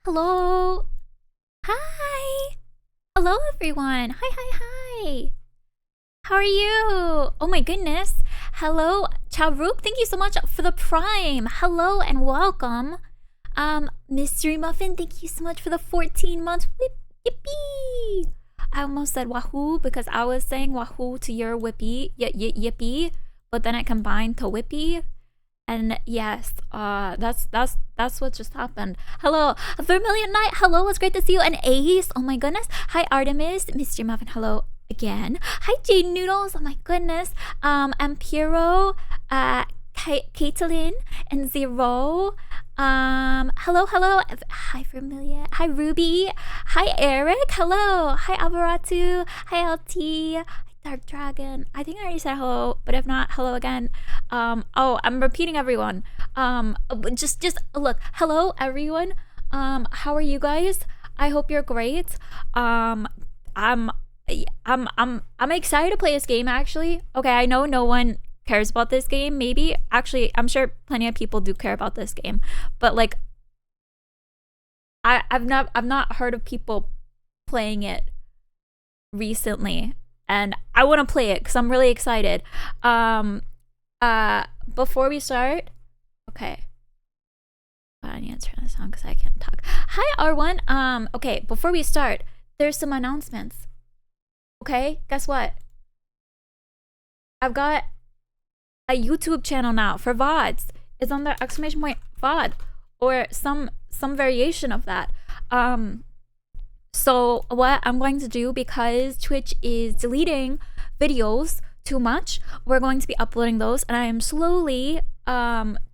Hello. Hi. Hello, everyone. Hi. How are you? Oh my goodness. Hello, Charoop. Thank you so much for the prime. Hello and welcome. Mystery Muffin, thank you so much for the 14 months. Yippee! I almost said wahoo because I was saying wahoo to your whippy, yippee, but then it combined to whippy. And yes, that's what just happened. Hello, Vermilion Knight. Hello, it's great to see you. And Ace. Oh my goodness. Hi, Artemis, Mr. Muffin. Hello again. Hi, Jade Noodles. Oh my goodness. Ampiro, Caitlin, and Zero. Hello. Hi, Vermilion. Hi, Ruby. Hi, Eric. Hello. Hi, Alvaratu. Hi, LT. Dark Dragon. I think I already said hello, but if not, hello again. Oh, I'm repeating everyone. Just look. Hello, everyone. How are you guys? I hope you're great. I'm excited to play this game. Actually, okay. I know no one cares about this game. Maybe actually, I'm sure plenty of people do care about this game, but like, I've not heard of people playing it recently, and I want to play it because I'm really excited. Before we start, okay, I need to turn this on because I can't talk. Hi, R1. Okay, before we start, there's some announcements. Okay, guess what? I've got a YouTube channel now for VODs. It's on the exclamation point VOD or some variation of that. So what I'm going to do, because Twitch is deleting videos too much, we're going to be uploading those, and I am slowly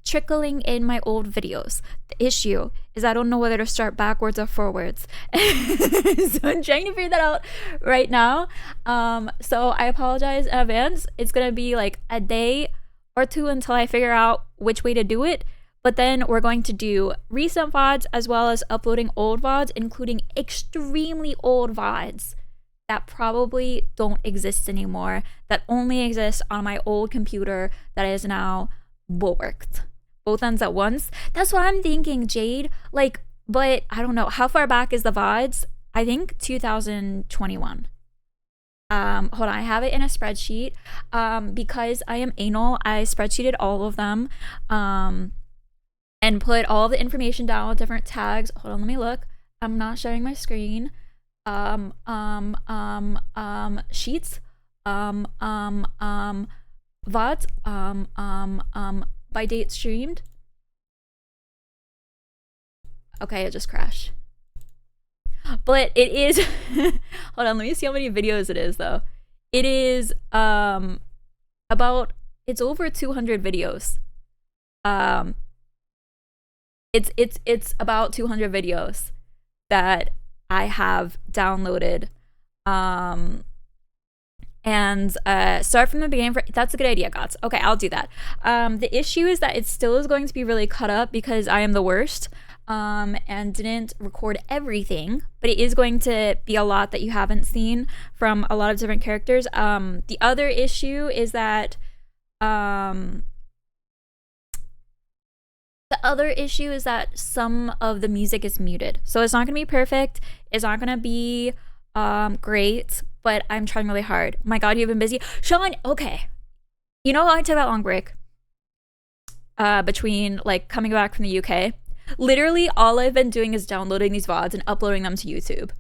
trickling in my old videos. The issue is I don't know whether to start backwards or forwards. So I'm trying to figure that out right now. So I apologize in advance. It's gonna be like a day or two until I figure out which way to do it. But then we're going to do recent VODs as well as uploading old VODs, including extremely old VODs that probably don't exist anymore, that only exist on my old computer that is now bulwarked. Both ends at once. That's what I'm thinking, Jade. Like, but I don't know. How far back is the VODs? I think 2021. Hold on, I have it in a spreadsheet. Because I am anal, I spreadsheeted all of them. And put all the information down with different tags. Hold on, let me look. I'm not sharing my screen. Sheets. VODs. By date streamed. Okay, it just crashed. But it is hold on, let me see how many videos it is though. It is about, it's over 200 videos. It's about 200 videos that I have downloaded. And start from the beginning. That's a good idea, Gots. Okay, I'll do that. The issue is that it still is going to be really cut up because I am the worst, and didn't record everything, but it is going to be a lot that you haven't seen from a lot of different characters. The other issue is that some of the music is muted. So it's not gonna be perfect. It's not gonna be great, but I'm trying really hard. My God, you've been busy. Sean, okay. You know how I took that long break? Between like coming back from the UK. Literally all I've been doing is downloading these VODs and uploading them to YouTube.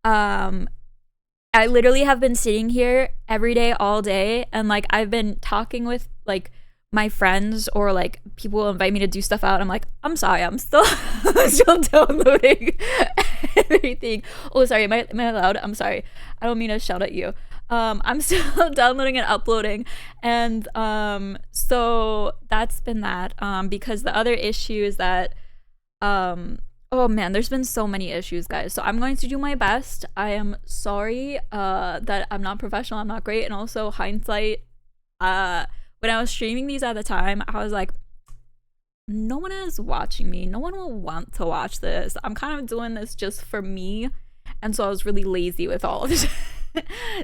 I literally have been sitting here every day, all day, and like I've been talking with like my friends or like people invite me to do stuff out. I'm like, I'm sorry, I'm still downloading everything. Oh, sorry, am I loud? I'm sorry. I don't mean to shout at you. I'm still downloading and uploading, and so that's been that. Because the other issue is that oh man, there's been so many issues, guys. So I'm going to do my best. I am sorry that I'm not professional, I'm not great, and also hindsight, when I was streaming these at the time, I was like, no one is watching me. No one will want to watch this. I'm kind of doing this just for me. And so I was really lazy with all of this.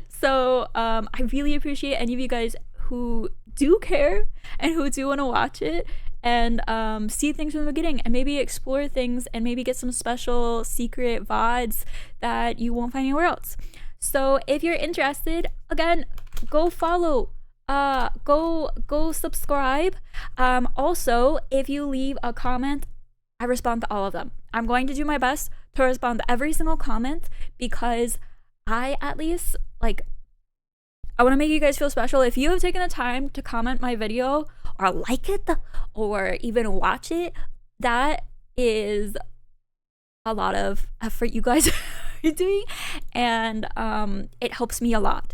So I really appreciate any of you guys who do care and who do want to watch it. and see things from the beginning, and maybe explore things, and maybe get some special secret VODs that you won't find anywhere else. So if you're interested, again, go follow, go subscribe. Also, if you leave a comment, I respond to all of them. I'm going to do my best to respond to every single comment, because I, at least, like, I want to make you guys feel special. If you have taken the time to comment my video or like it or even watch it, that is a lot of effort you guys are doing, and it helps me a lot.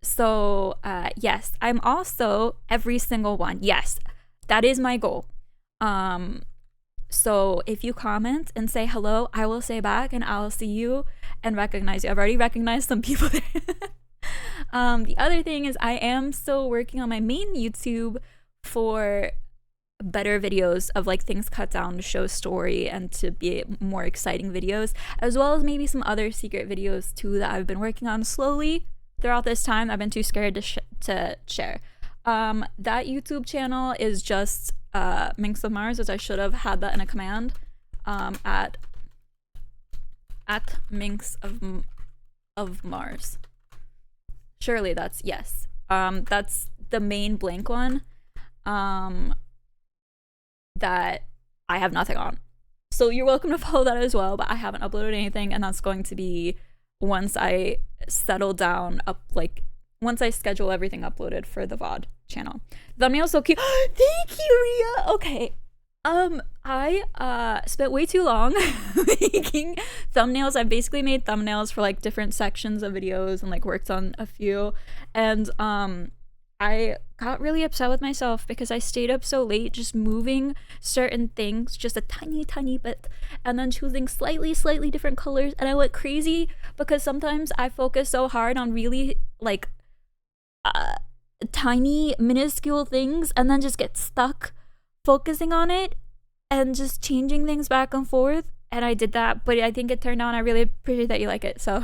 So yes, I'm also every single one. Yes, that is my goal. So if you comment and say hello, I will say back, and I'll see you and recognize you. I've already recognized some people there. The other thing is, I am still working on my main YouTube for better videos of like things cut down to show story and to be more exciting videos, as well as maybe some other secret videos too that I've been working on slowly throughout this time. I've been too scared to share. That YouTube channel is just Minx of Mars, which I should have had that in a command. At Minx of Mars. Surely that's, yes. That's the main blank one that I have nothing on. So you're welcome to follow that as well, but I haven't uploaded anything, and that's going to be once I settle down once I schedule everything uploaded for the VOD channel. Thumbnails so cute. Thank you, Ria. Okay. I spent way too long making thumbnails. I've basically made thumbnails for like different sections of videos and like worked on a few, and I got really upset with myself because I stayed up so late just moving certain things just a tiny bit, and then choosing slightly different colors, and I went crazy because sometimes I focus so hard on really like tiny minuscule things and then just get stuck focusing on it and just changing things back and forth, and I did that, but I think it turned out, and I really appreciate that you like it, so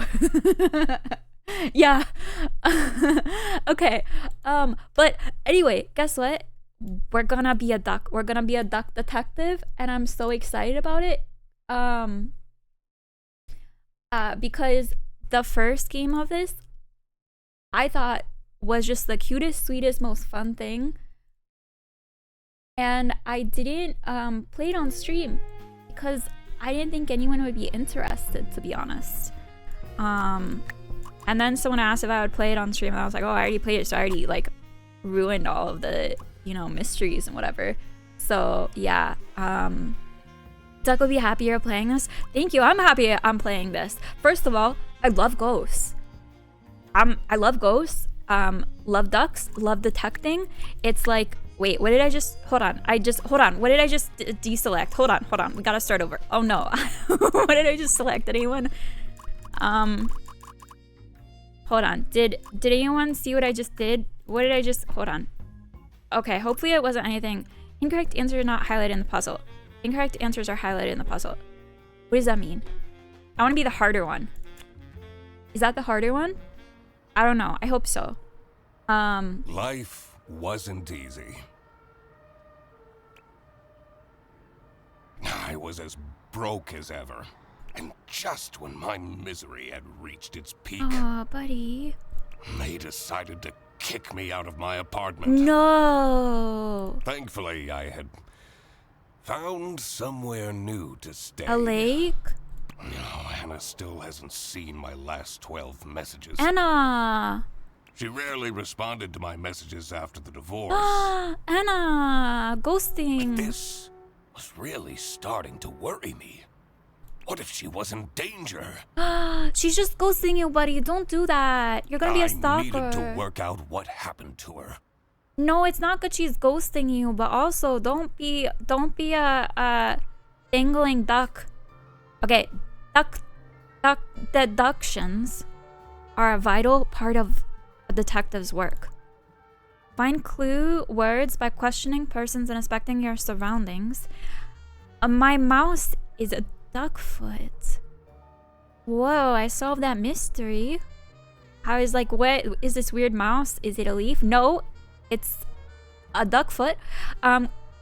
yeah. Okay, but anyway, guess what, we're gonna be a duck detective, and I'm so excited about it, because the first game of this I thought was just the cutest, sweetest, most fun thing, and I didn't play it on stream because I didn't think anyone would be interested, to be honest. And then someone asked if I would play it on stream, and I was like, oh, I already played it, so I already like ruined all of the, you know, mysteries and whatever. So yeah, Duck will be happier playing this. Thank you. I'm happy I'm playing this. First of all, I love ghosts. I love ghosts. Love ducks. Love detecting. It's like, wait, what did I just, hold on. What did I just deselect? Hold on. We gotta start over. Oh no. What did I just select? Did anyone, hold on. Did anyone see what I just did? What did I just, hold on. Okay, hopefully it wasn't anything. Incorrect answers are not highlighted in the puzzle. Incorrect answers are highlighted in the puzzle. What does that mean? I want to be the harder one. Is that the harder one? I don't know. I hope so. Life wasn't easy. I was as broke as ever. And just when my misery had reached its peak, Aw, buddy. they decided to kick me out of my apartment. No. Thankfully, I had found somewhere new to stay. A lake? No, Anna still hasn't seen my last 12 messages. Anna. She rarely responded to my messages after the divorce. Anna. Ghosting. This was really starting to worry me. What if she was in danger? She's just ghosting you, buddy. Don't do that. You're gonna be a stalker. I needed to work out what happened to her. No, it's not good she's ghosting you, but also don't be a dangling duck. Okay, deductions are a vital part of a detective's work. Find clue words by questioning persons and inspecting your surroundings. My mouse is a duck foot. Whoa, I solved that mystery. I was like, what is this weird mouse? Is it a leaf? No, it's a duck foot.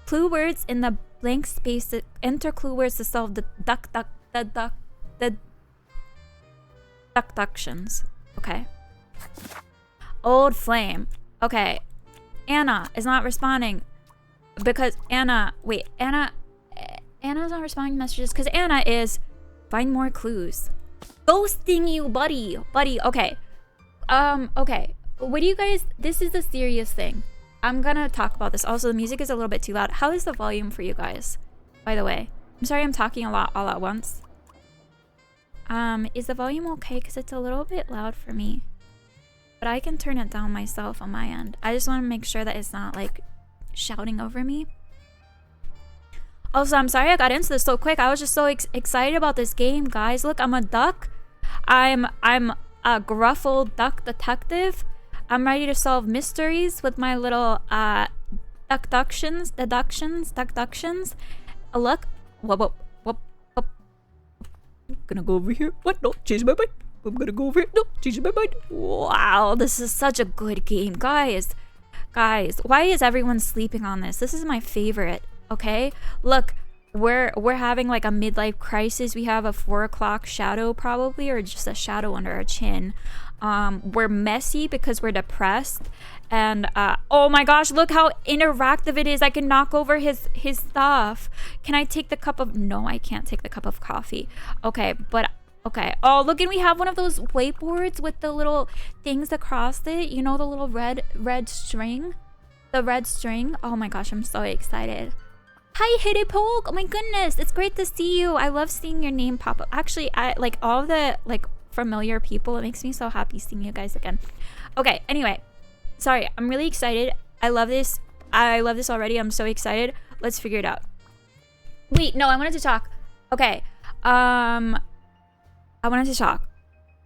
Clue words in the blank space. Enter clue words to solve the deductions. Okay. Old flame. Okay. Anna is not responding because Anna's not responding to messages because Anna is find more clues. Ghosting you, buddy. Okay. Okay. What do you guys, this is a serious thing. I'm gonna talk about this. Also, the music is a little bit too loud. How is the volume for you guys, by the way? I'm sorry I'm talking a lot all at once. Is the volume okay? Because it's a little bit loud for me. But I can turn it down myself on my end. I just want to make sure that it's not like shouting over me. Also, I'm sorry I got into this so quick. I was just so excited about this game, guys. Look, I'm a duck. I'm a gruffle duck detective. I'm ready to solve mysteries with my little deductions. Look, whoop. I'm gonna go over here. What? No, change my mind. I'm gonna go over here. No, change my mind. Wow, this is such a good game, guys. Why is everyone sleeping on this? This is my favorite. Okay, look, we're having like a midlife crisis. We have a 4 o'clock shadow probably, or just a shadow under our chin. We're messy because we're depressed, and oh my gosh, look how interactive it is. I can knock over his stuff. Can I take the cup of, no, I can't take the cup of coffee. Okay, but okay. Oh, look, and we have one of those whiteboards with the little things across it, you know, the little red string, the red string. Oh my gosh, I'm so excited. Hi, Hidepoke. Oh my goodness, it's great to see you. I love seeing your name pop up. Actually, I like all the like familiar people. It makes me so happy seeing you guys again. Okay, anyway, sorry, I'm really excited. I love this already. I'm so excited. Let's figure it out. Wait, no, I wanted to talk. Okay, I wanted to talk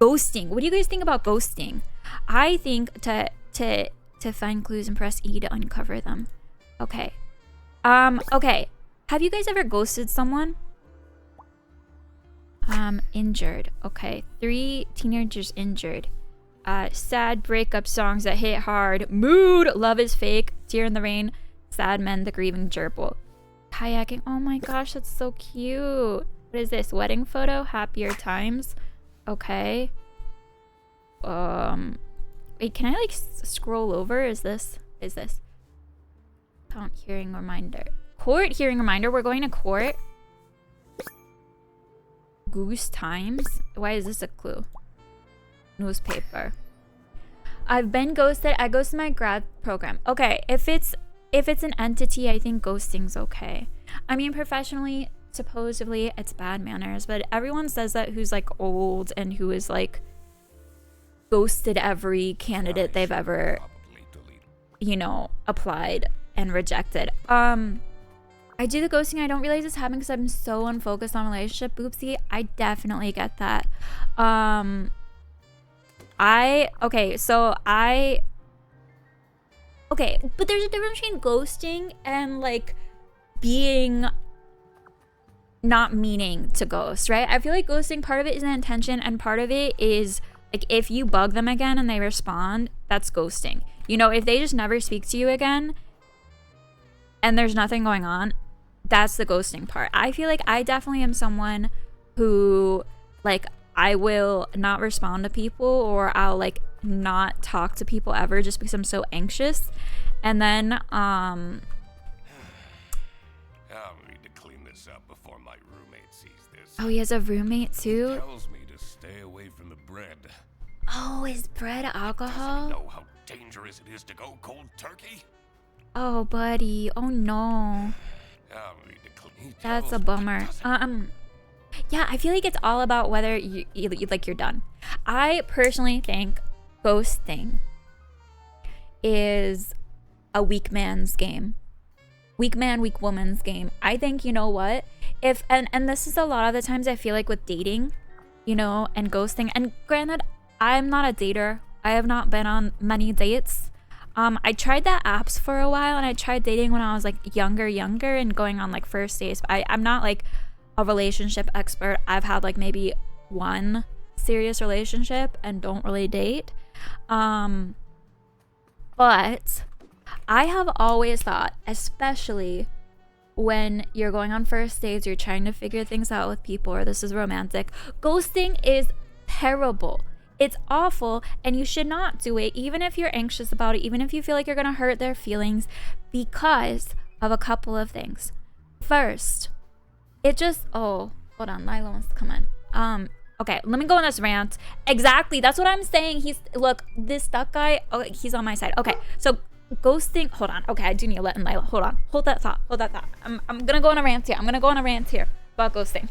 ghosting. What do you guys think about ghosting? I think to find clues and press E to uncover them. Okay. Okay, have you guys ever ghosted someone? Injured. Okay, 3 teenagers injured. Sad breakup songs that hit hard. Mood, love is fake. Tear in the rain. Sad men, the grieving gerbil. Kayaking. Oh my gosh, that's so cute. What is this? Wedding photo. Happier times. Okay. Wait, can I like scroll over? Is this? Count hearing reminder. Court hearing reminder. We're going to court. Goose Times. Why is this a clue? Newspaper. I've been ghosted. I ghosted my grad program. Okay, if it's an entity, I think ghosting's okay. I mean, professionally, supposedly it's bad manners, but everyone says that who's like old and who is like ghosted every candidate they've ever, you know, applied and rejected. I do the ghosting. I don't realize it's happening because I'm so unfocused on relationship. Oopsie. I definitely get that. Okay, but there's a difference between ghosting and like being not meaning to ghost, right? I feel like ghosting, part of it is an intention and part of it is like if you bug them again and they respond, that's ghosting. You know, if they just never speak to you again and there's nothing going on, that's the ghosting part. I feel like I definitely am someone who like I will not respond to people, or I'll like not talk to people ever just because I'm so anxious. And then I'll need to clean this up before my roommate sees this. Oh, he has a roommate too? He tells me to stay away from the bread. Oh, is bread alcohol? Doesn't he know how dangerous it is to go cold turkey? Oh, buddy. Oh no. I'll need to clean. That's a bummer. Yeah, I feel like it's all about whether you like you're done. I personally think ghosting is a weak man's game. Weak man, weak woman's game. I think, you know what? If and this is a lot of the times I feel like with dating, you know, and ghosting. And granted, I'm not a dater. I have not been on many dates. I tried that apps for a while, and I tried dating when I was like younger and going on like first dates. I'm not like a relationship expert. I've had like maybe one serious relationship and don't really date. But I have always thought, especially when you're going on first dates, you're trying to figure things out with people, or this is romantic, ghosting is terrible. It's awful, and you should not do it, even if you're anxious about it, even if you feel like you're gonna hurt their feelings, because of a couple of things. First, it just, oh, hold on, Lila wants to come in. Okay, let me go on this rant. Exactly, that's what I'm saying. Look, this duck guy, oh, he's on my side. Okay, so ghosting, hold on. Okay, I do need to let in Lila. Hold on, hold that thought. I'm gonna go on a rant here. About ghosting.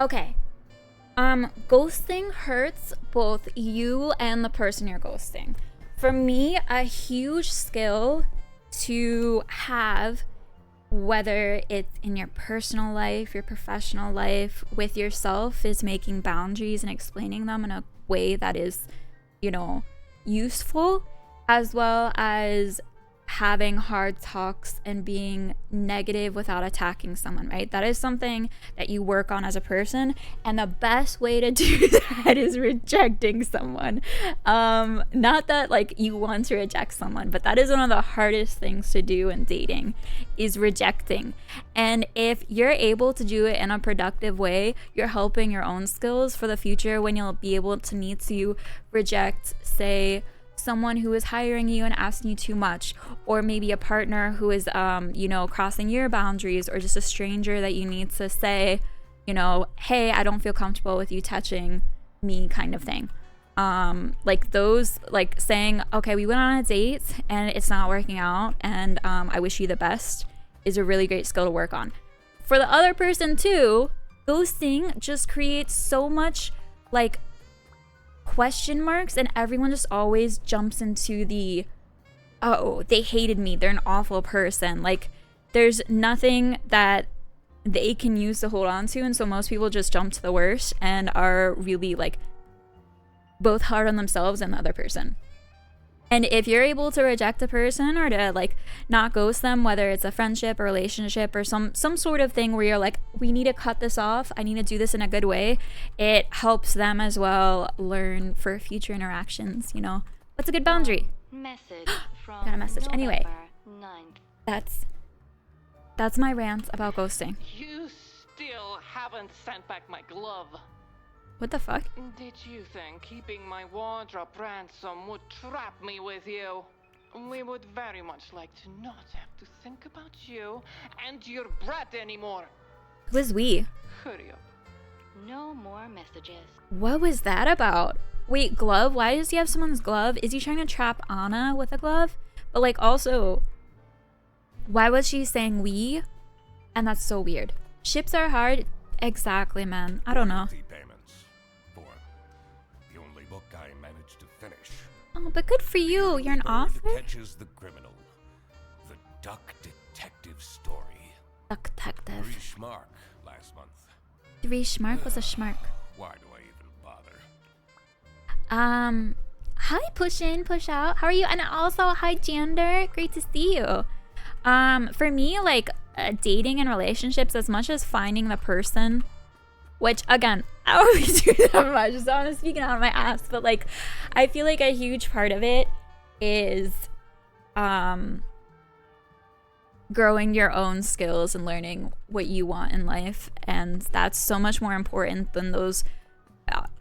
Okay. Ghosting hurts both you and the person you're ghosting. For me, a huge skill to have, whether it's in your personal life, your professional life, with yourself, is making boundaries and explaining them in a way that is, useful, as well as having hard talks and being negative without attacking someone, right? That is something that you work on as a person, and the best way to do that is rejecting someone. Not that like you want to reject someone, but that is one of the hardest things to do in dating, is rejecting. And if you're able to do it in a productive way, you're helping your own skills for the future when you'll be able to need to reject, say, someone who is hiring you and asking you too much, or maybe a partner who is crossing your boundaries, or just a stranger that you need to say, hey, I don't feel comfortable with you touching me, kind of thing. Like those, like saying, okay, we went on a date and it's not working out, and I wish you the best, is a really great skill to work on. For the other person too, ghosting just creates so much like question marks, and everyone just always jumps into the, oh, they hated me, they're an awful person. Like, there's nothing that they can use to hold on to, and so most people just jump to the worst and are really like both hard on themselves and the other person. And if you're able to reject a person, or to like not ghost them, whether it's a friendship or relationship or some sort of thing where you're like, we need to cut this off, I need to do this in a good way, it helps them as well learn for future interactions. What's a good boundary? Message from Got a message. Anyway, November 9th. that's my rant about ghosting. You still haven't sent back my glove. What the fuck? Did you think keeping my wardrobe ransom would trap me with you? We would very much like to not have to think about you and your breath anymore. Who is we? Hurry up. No more messages. What was that about? Wait, glove? Why does he have someone's glove? Is he trying to trap Anna with a glove? But like, also, why was she saying we? And that's so weird. Ships are hard. Exactly, man. I don't know. Payments for the only book I managed to finish. Oh, but good for you. You're an Bird author? Catches the Criminal. The Duck Detective Story. Duck detective. 3 Schmark last month. 3 Schmark was a schmark. Why do I even bother? Hi, push in, push out. How are you? And also, hi, Jander. Great to see you. For me, like, dating and relationships, as much as finding the person, which again, I don't really do that much, so I'm speaking out of my ass, but like, I feel like a huge part of it is growing your own skills and learning what you want in life, and that's so much more important than those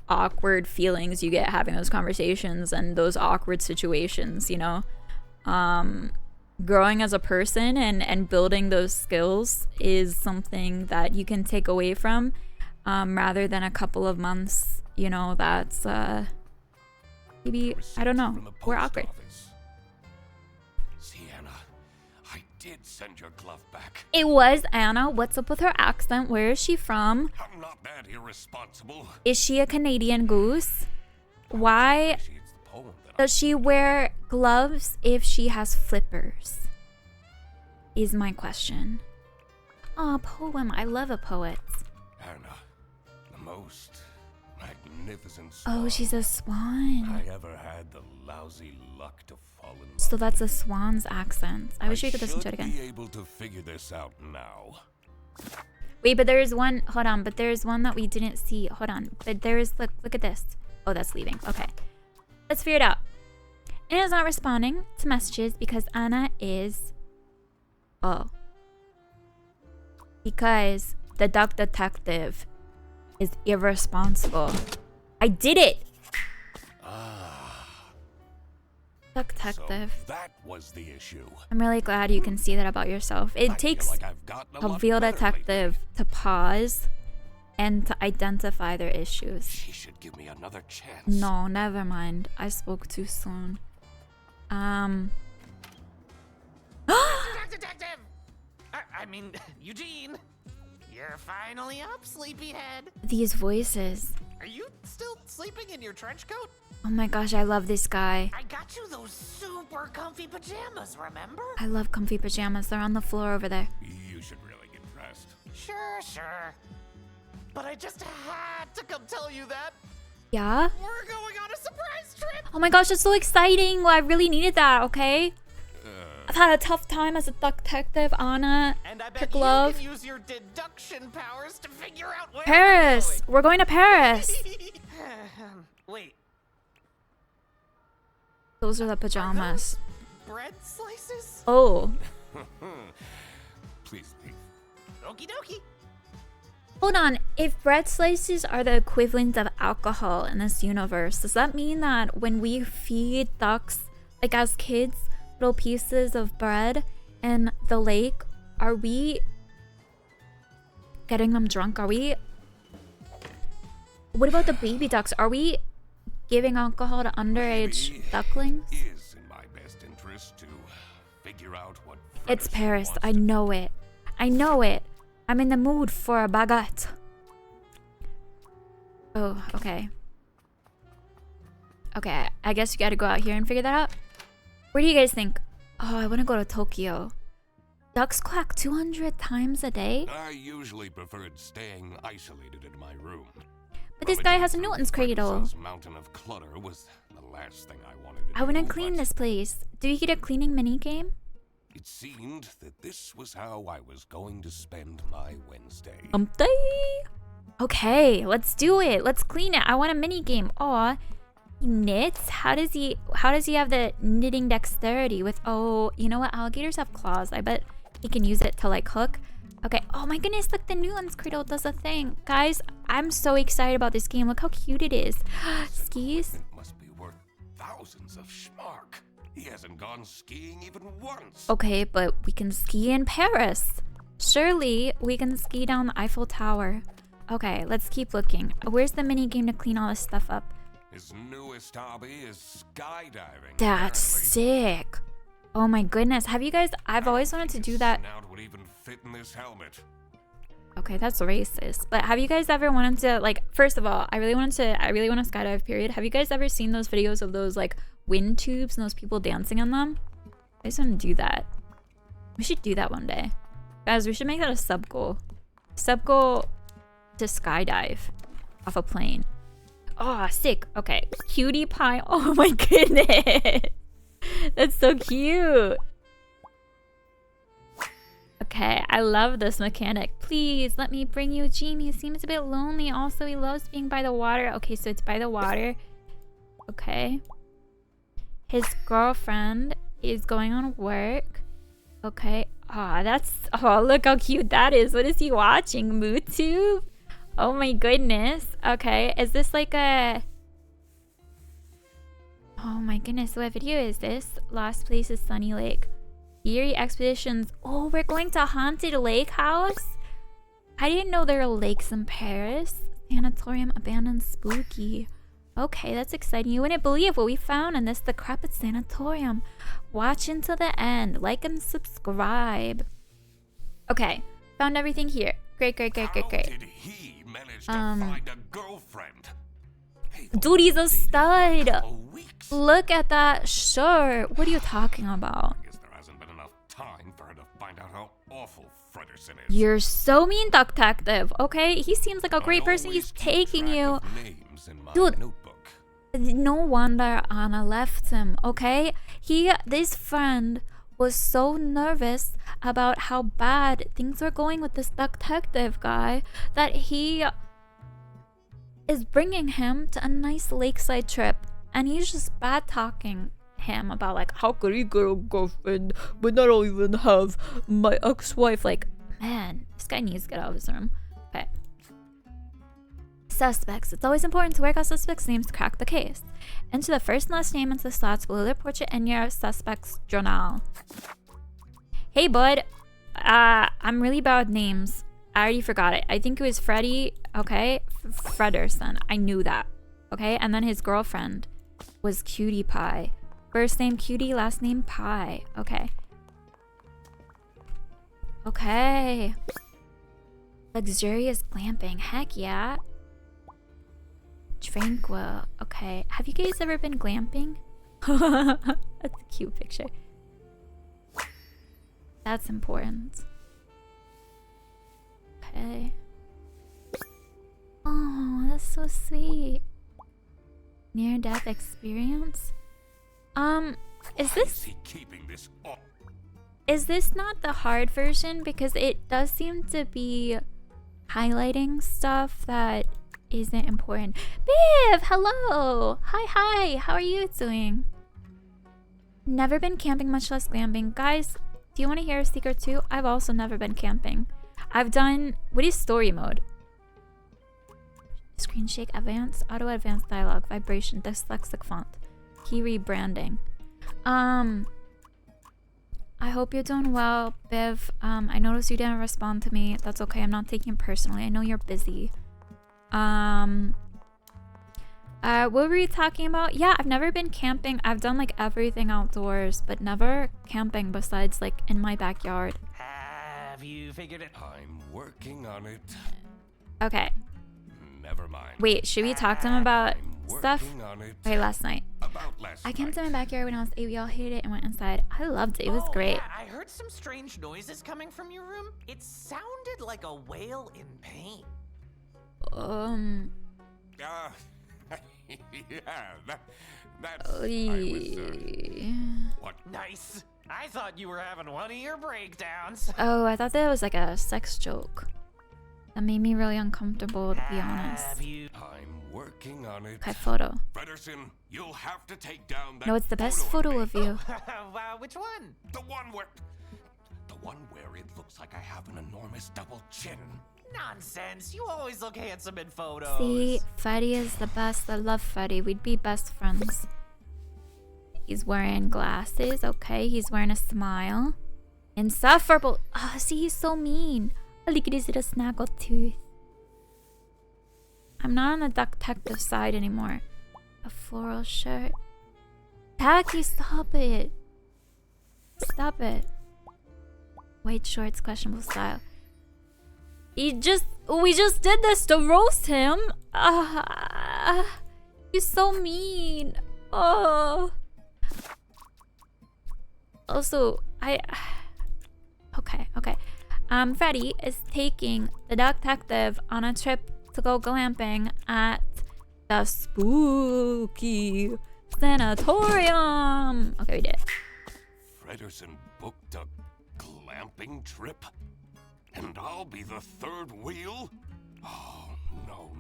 awkward feelings you get having those conversations and those awkward situations, growing as a person and building those skills is something that you can take away from, rather than a couple of months, that's maybe, I don't know, we're awkward. Sienna, I did send your glove back. It was Anna. What's up with her accent? Where is she from? I'm not that irresponsible. Is she a Canadian goose? Why Actually, it's the poem that does she wear gloves if she has flippers? Is my question. Aw, poem. I love a poet. Anna, the most magnificent Oh, swan. she's a swan. I ever had the lousy luck to fall in love. So that's a swan's accent. I wish we could listen to it should again. be able to figure this out now. Wait, but there's one. Hold on, but there's one that we didn't see. Hold on, but there's look at this. Oh, that's leaving. Okay, let's figure it out. Anna's not responding to messages because Anna is. Oh. Because the duck detective is irresponsible. I did it. Duck detective. So that was the issue. I'm really glad you can see that about yourself. It I takes feel like I've gotten a lot real better detective to pause and to identify their lately. issues. She should give me another chance. No, never mind. I spoke too soon. Detective! I mean, Eugene! You're finally up, sleepyhead! These voices. Are you still sleeping in your trench coat? Oh my gosh, I love this guy. I got you those super comfy pajamas, remember? I love comfy pajamas. They're on the floor over there. You should really get dressed. Sure. But I just had to come tell you that Yeah? we're going on a surprise trip! Oh my gosh, that's so exciting. Well, I really needed that, okay? I've had a tough time as a duck detective, Anna. And I bet Pick you love. can use your deduction powers to figure out where Paris! We're going to Paris! we're going. Wait, Those are the pajamas. bread slices? Oh. Please leave. Okie dokie. Hold on. If bread slices are the equivalent of alcohol in this universe, does that mean that when we feed ducks, like as kids, little pieces of bread in the lake, are we getting them drunk? Are we... What about the baby ducks? Are we giving alcohol to underage Maybe ducklings? It is in my best interest to figure out what It's Frederick Paris. wants I to know it. I know it. I'm in the mood for a baguette. Oh, okay. Okay, I guess you gotta go out here and figure that out. Where do you guys think? Oh, I wanna go to Tokyo. Ducks quack 200 times a day? I usually preferred staying isolated in my room. But this guy has a Rummaging Newton's through cradle. Ferguson's mountain of clutter was the last thing I wanted to I wanna do, clean but this place. Do you get a cleaning mini game? It seemed that this was how I was going to spend my Wednesday. Okay, let's do it. Let's clean it. I want a mini game. Aw, he knits. How does he have the knitting dexterity with? Oh, you know what? Alligators have claws. I bet he can use it to like hook. Okay. Oh my goodness! Look, the Newton's cradle does a thing. Guys, I'm so excited about this game. Look how cute it is. Skis. It must be worth thousands of schmark. He hasn't gone skiing even once. Okay, but we can ski in Paris. Surely we can ski down the Eiffel Tower. Okay, let's keep looking. Where's the mini game to clean all this stuff up? His newest hobby is skydiving. That's apparently. sick. Oh my goodness. Have you guys... I've always wanted to do that. Snout would even fit in this helmet. Okay, that's racist. But have you guys ever wanted to, like, first of all, I really want to skydive, period. Have you guys ever seen those videos of those, like, wind tubes and those people dancing on them? I just want to do that. We should do that one day. Guys, we should make that a sub goal. Sub goal to skydive off a plane. Oh, sick. Okay. Cutie pie. Oh my goodness. That's so cute. Okay, I love this mechanic. Please let me bring you Gene. He seems a bit lonely. Also, he loves being by the water. Okay, so it's by the water. Okay. His girlfriend is going on work. Okay. Oh, look how cute that is. What is he watching? MooTube? Oh my goodness. Okay, is this like a... Oh my goodness, what video is this? Last place is Sunny Lake. Eerie Expeditions. Oh, we're going to Haunted Lake House? I didn't know there are lakes in Paris. Sanatorium abandoned spooky. Okay, that's exciting. You wouldn't believe what we found in this decrepit sanatorium. Watch until the end. Like and subscribe. Okay, found everything here. Great. How did he manage to find a girlfriend? Hey, Dude, he's a stud. couple weeks. Look at that shirt. What are you talking about? I guess there hasn't been enough time for her to find out how awful Frederson is. You're so mean, Duck Detective. Okay, he seems like a great I person. always He's keep taking track you. of names was in my Dude. notebook. No wonder Anna left him, okay? This friend was so nervous about how bad things were going with this detective guy that he is bringing him to a nice lakeside trip, and he's just bad talking him about like, how could he get a girlfriend when I don't even have my ex-wife? Like, man, this guy needs to get out of his room. Okay. Suspects. It's always important to work out suspects' names to crack the case. Enter the first and last name into the slots below their portrait in your suspect's journal. Hey, bud. I'm really bad with names. I already forgot it. I think it was Freddie. Okay, Frederson. I knew that. Okay, and then his girlfriend was Cutie Pie. First name Cutie, last name Pie. Okay. Okay. Luxurious glamping. Heck yeah. Tranquil. Okay. Have you guys ever been glamping? That's a cute picture. That's important. Okay. Oh, that's so sweet. Near-death experience? Is Why is he keeping this up? Is this not the hard version? Because it does seem to be highlighting stuff that isn't important. Biv, hello! Hi, how are you doing? Never been camping, much less glamping. Guys, do you want to hear a secret too? I've also never been camping. I've done... What is story mode? Screen shake, advanced, auto advanced dialogue, vibration, dyslexic font. Key rebranding. I hope you're doing well, Biv. I noticed you didn't respond to me. That's okay. I'm not taking it personally. I know you're busy. What were we talking about? Yeah, I've never been camping. I've done like everything outdoors, but never camping besides like in my backyard. Have you figured it? I'm working on it. Okay. Never mind. Wait, should we talk to him about I'm stuff? working on it. Wait, last night. About last I camped in night. my backyard when I was 8. We all hated it and went inside. I loved it. It was great. Yeah, I heard some strange noises coming from your room. It sounded like a whale in pain. Yeah, that's... I was, what? Nice. I thought you were having one of your breakdowns. Oh, I thought that was like a sex joke. That made me really uncomfortable, to be honest. Have you? I'm working on it. Okay, photo. Frederson, you'll have to take down that No, it's the best photo photo me. of you. Which one? The one where it looks like I have an enormous double chin. Nonsense. You always look handsome in photos. See, Freddy is the best. I love Freddy. We'd be best friends. He's wearing glasses. Okay, he's wearing a smile. Insufferable. Ah, see, he's so mean. Oh, look at his little snaggle tooth. I'm not on the detective side anymore. A floral shirt. Tacky, stop it. Stop it. White shorts, questionable style. We just did this to roast him. He's so mean. Oh. Also, okay. Freddy is taking the detective on a trip to go glamping at the spooky sanatorium. Okay, we did it. Frederson booked a glamping trip? And I'll be the third wheel? Oh, no.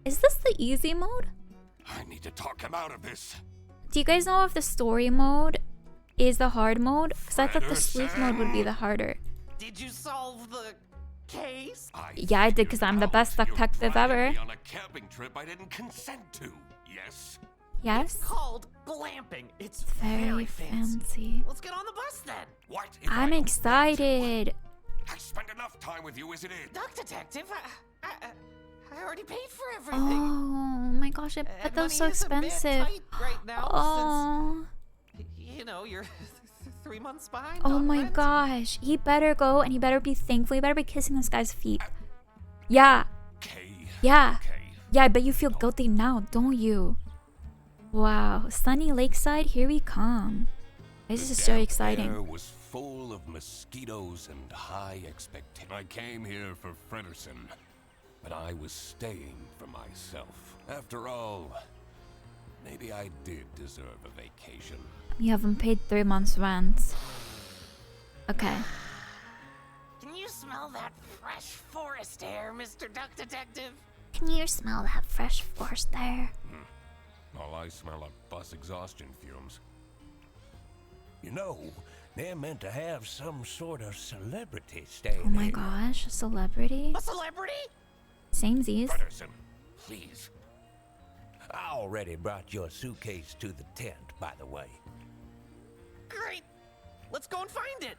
Is this the easy mode? I need to talk him out of this. Do you guys know if the story mode is the hard mode? Because I thought the sleuth mode would be the harder. Did you solve the case? Yeah, I did, 'cause I'm the best You're detective driving ever. me on a camping trip I didn't consent to. Yes. Yes? Called glamping. It's Very fancy. Let's get on the bus then. What? if I I'm don't excited. want to? I spent enough time with you, isn't it? Duck Detective, I already paid for Oh everything. my gosh, I bet And that was so money is a bit expensive. tight right now Oh. since, you're 3 months behind. Oh on my rent. gosh. He better go and he better be thankful. He better be kissing this guy's feet. Yeah. Okay. Yeah. Okay. Yeah, I bet you feel guilty now, don't you? Wow. Sunny Lakeside, here we come. This is so Damp exciting. air was full of mosquitoes and high expectations. I came here for Frederson, but I was staying for myself. After all, maybe I did deserve a vacation. You haven't paid 3 months' rent. Okay. Can you smell that fresh forest air, Mr. Duck Detective? Can you smell that fresh forest there? All I smell are bus exhaustion fumes. You know, they're meant to have some sort of celebrity staying Oh my here. gosh, a celebrity? A celebrity? Samesies. Fredderson, please. I already brought your suitcase to the tent, by the way. Great. Let's go and find it.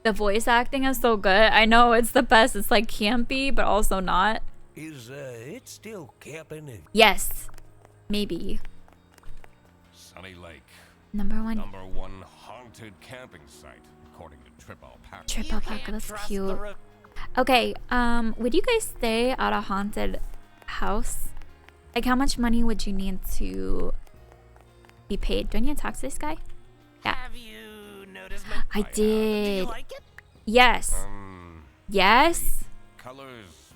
The voice acting is so good. I know it's the best. It's like campy, but also not. Is it still camping? Yes. Maybe. Sunny Lake, Number 1. number 1 haunted camping site, according to Trip Alpaca. Trip You alpaca, can't that's trust cute. the rook. Okay, would you guys stay at a haunted house? Like, how much money would you need to be paid? Do I need to talk to this guy? Yeah. Have you noticed my... I Do you did. like it? Yes. Yes. Colors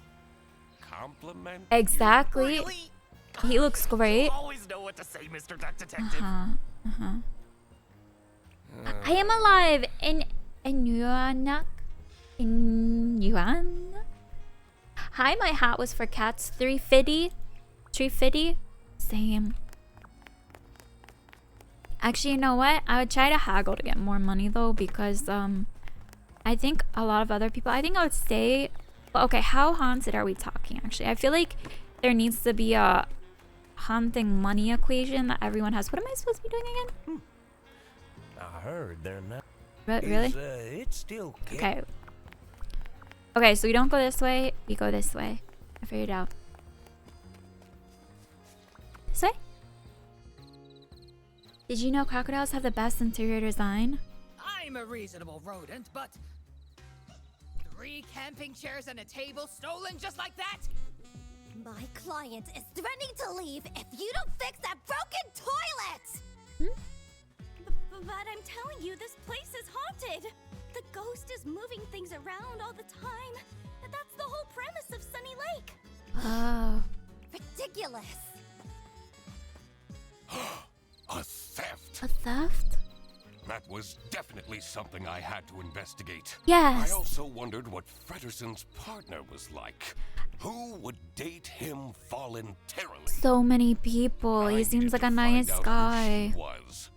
complement? Exactly. Really? He looks great. You always know what to say, Mr. Duck Detective. I am alive in Yuanak. In Yuan. Hi, my hat was for cats. 350. 350. Same. Actually, you know what? I would try to haggle to get more money though, because I think a lot of other people. I think I would stay. But okay, how haunted are we talking? Actually, I feel like there needs to be a haunting money equation that everyone has. What am I supposed to be doing again? I heard they're not. Really? Is, it's still camping. Okay. Okay, so we don't go this way. We go this way. I figured it out. This way? Did you know crocodiles have the best interior design? I'm a reasonable rodent, but 3 camping chairs and a table stolen just like that? My client is threatening to leave if you don't fix that broken toilet! But I'm telling you, this place is haunted. The ghost is moving things around all the time. That's the whole premise of Sunny Lake. Oh. Ridiculous. A theft? A theft? That was definitely something I had to investigate. Yes. I also wondered what Fredderson's partner was like. Who would date him voluntarily? So many people. I He seems needed like to a find nice out who guy. she was.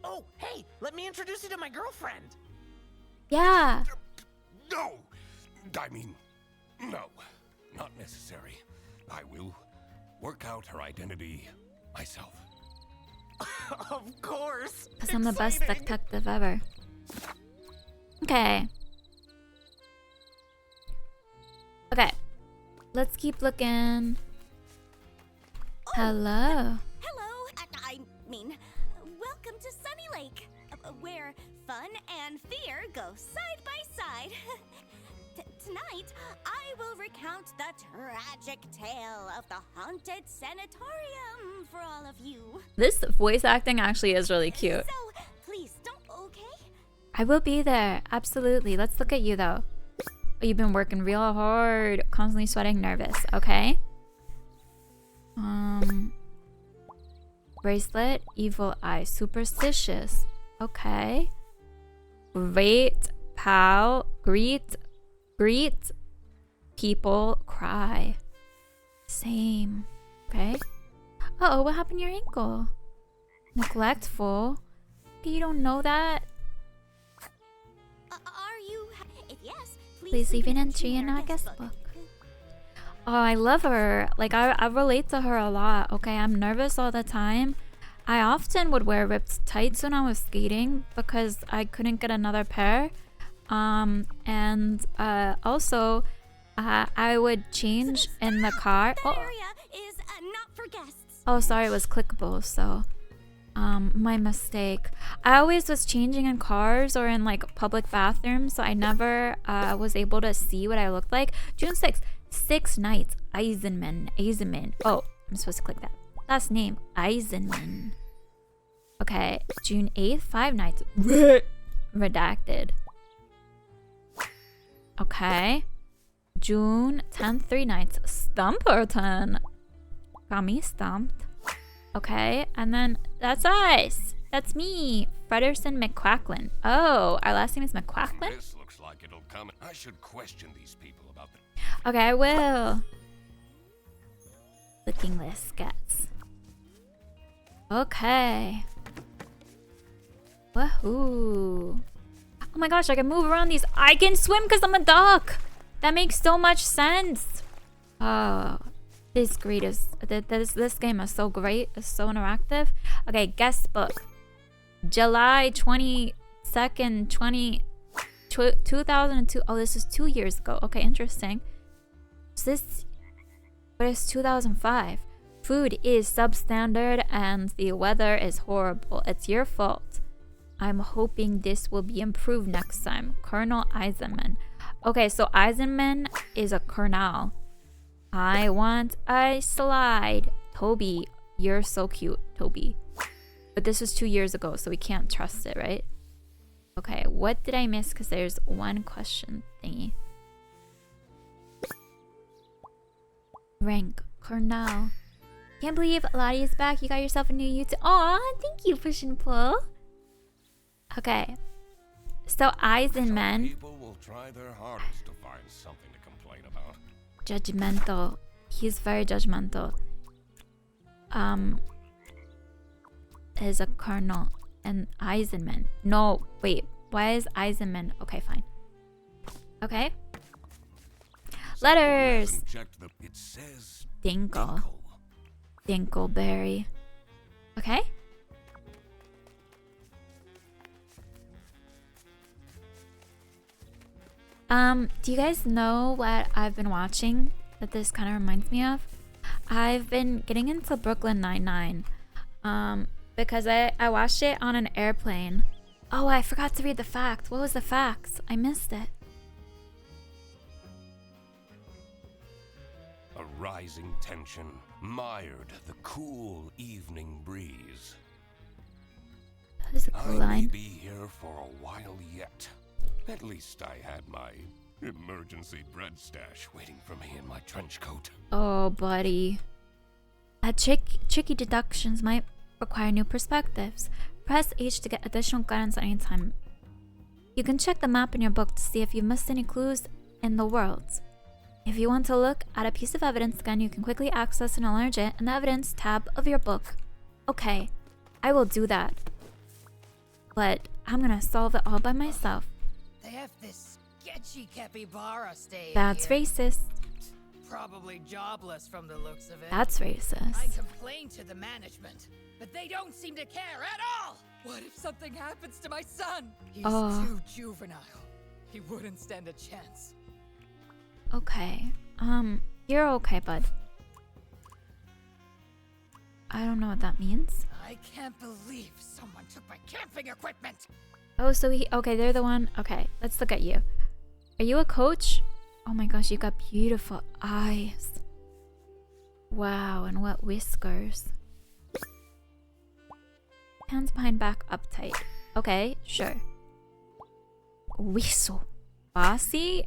Oh, hey, let me introduce you to my girlfriend. Yeah. No! I mean, no. Not necessary. I will work out her identity myself. Of course. Because I'm the best Exciting. detective ever. Okay. Okay. Let's keep looking. Hello. Hello. I mean, welcome to Sunny Lake, where fun and fear go side by side. Tonight, I will recount the tragic tale of the haunted sanatorium for all of you. This voice acting actually is really cute. So, please don't, okay? I will be there. Absolutely. Let's look at you though. Oh, you've been working real hard. Constantly sweating, nervous. Okay. Bracelet, evil eye, superstitious. Okay. Great pal, greet, people, cry. Same. Okay. Uh-oh, what happened to your ankle? Neglectful. Okay, you don't know that? Are you? If yes, Please leave an entry in our guest book. Oh, I love her. Like, I relate to her a lot. Okay, I'm nervous all the time. I often would wear ripped tights when I was skating because I couldn't get another pair. Also, I would change in the car. That area is not for guests. Oh, sorry, it was clickable, so my mistake. I always was changing in cars or in like public bathrooms, so I never was able to see what I looked like. June 6th, 6 nights, Eisenman. Oh, I'm supposed to click that. Last name, Eisenman. Okay, June 8th, 5 nights. Redacted. Okay. June 10th, 3 nights. Stumperton. Got me stumped. Okay, and then that's us. That's me, Frederson McQuacklin. Oh, our last name is McQuacklin? This looks like it'll come. I should question these people about the. Okay, I will. Looking list gets. Okay. Woohoo. Oh my gosh, I can move around these. I can swim because I'm a duck. That makes so much sense. Oh, this game is so great. It's so interactive. Okay, guest book. July 22nd, 2002. Oh, this is 2 years ago. Okay, interesting. But it's 2005. Food is substandard and the weather is horrible. It's your fault. I'm hoping this will be improved next time. Colonel Eisenman. Okay, so Eisenman is a colonel. I want a slide. Toby, you're so cute, Toby. But this was 2 years ago, so we can't trust it, right? Okay, what did I miss? Because there's one question thingy. Rank, Colonel. Can't believe Lottie is back. You got yourself a new YouTube. Aw, thank you, Push and Pull. Okay. So Eisenman. People will try their hardest to find something to complain about. Judgmental. He's very judgmental. Is a colonel. And Eisenman. No, wait. Why is Eisenman? Okay, fine. Okay. Letters. It says Dinkle. Dinkleberry. Okay. Do you guys know what I've been watching that this kind of reminds me of? I've been getting into Brooklyn Nine-Nine. Because I watched it on an airplane. Oh, I forgot to read the fact. What was the facts? I missed it. a rising tension mired the cool evening breeze. That is a cool I may line. be here for a while yet. At least I had my emergency bread stash waiting for me in my trench coat. Oh, buddy. Tricky deductions might require new perspectives. Press H to get additional guidance at any time. You can check the map in your book to see if you've missed any clues in the world. If you want to look at a piece of evidence again, you can quickly access and enlarge it in the evidence tab of your book. Okay, I will do that. But I'm gonna solve it all by myself. They have this sketchy capybara staying That's here. racist. Probably jobless from the looks of it. That's I racist. complained to the management, but they don't seem to care at all. What if something happens to my son? He's too juvenile. He wouldn't stand a chance. Okay. You're okay, bud. I don't know what that means. I can't believe someone took my camping equipment. Oh, so okay, they're the one. Okay, let's look at you. Are you a coach? Oh my gosh, you got beautiful eyes. Wow, and what whiskers. Hands behind back, uptight. Okay, sure. Whistle. Bossy?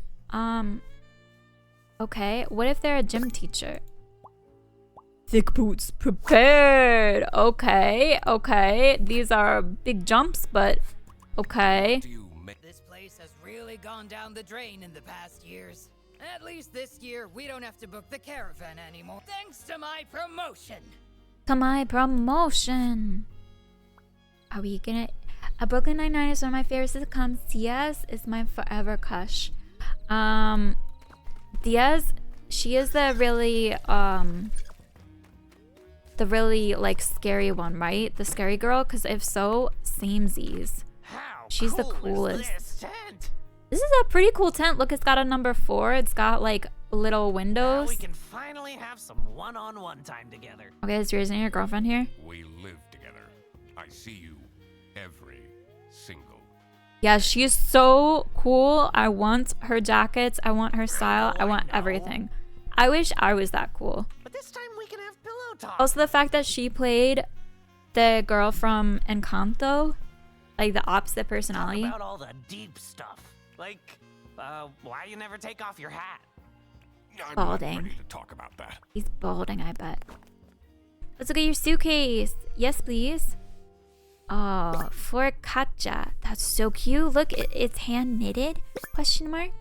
Okay, what if they're a gym teacher? Thick boots, prepared. Okay. These are big jumps, but okay. This place has really gone down the drain in the past years. At least this year, we don't have to book the caravan anymore. Thanks to my promotion. Are we gonna... Brooklyn Nine-Nine is one of my favorite sitcoms. Diaz is my forever crush. Diaz, she is the really like scary one, right? The scary girl, because if so, samesies. She's the coolest. This is a pretty cool tent. Look, it's got a number 4. It's got like little windows. Now we can finally have some one-on-one time together. Okay, is yours and your girlfriend here? We live together. I see you every single. Yeah, she's so cool. I want her jackets. I want her style. I want everything. I wish I was that cool. But this time we can have pillow talk. Also, the fact that she played the girl from Encanto, like the opposite personality. Talk about all the deep stuff. Like, why you never take off your hat? I'm balding. not ready to talk about that. He's balding, I bet. Let's look at your suitcase. Yes, please. Oh, for Katja. That's so cute. Look, it's hand knitted? Question mark.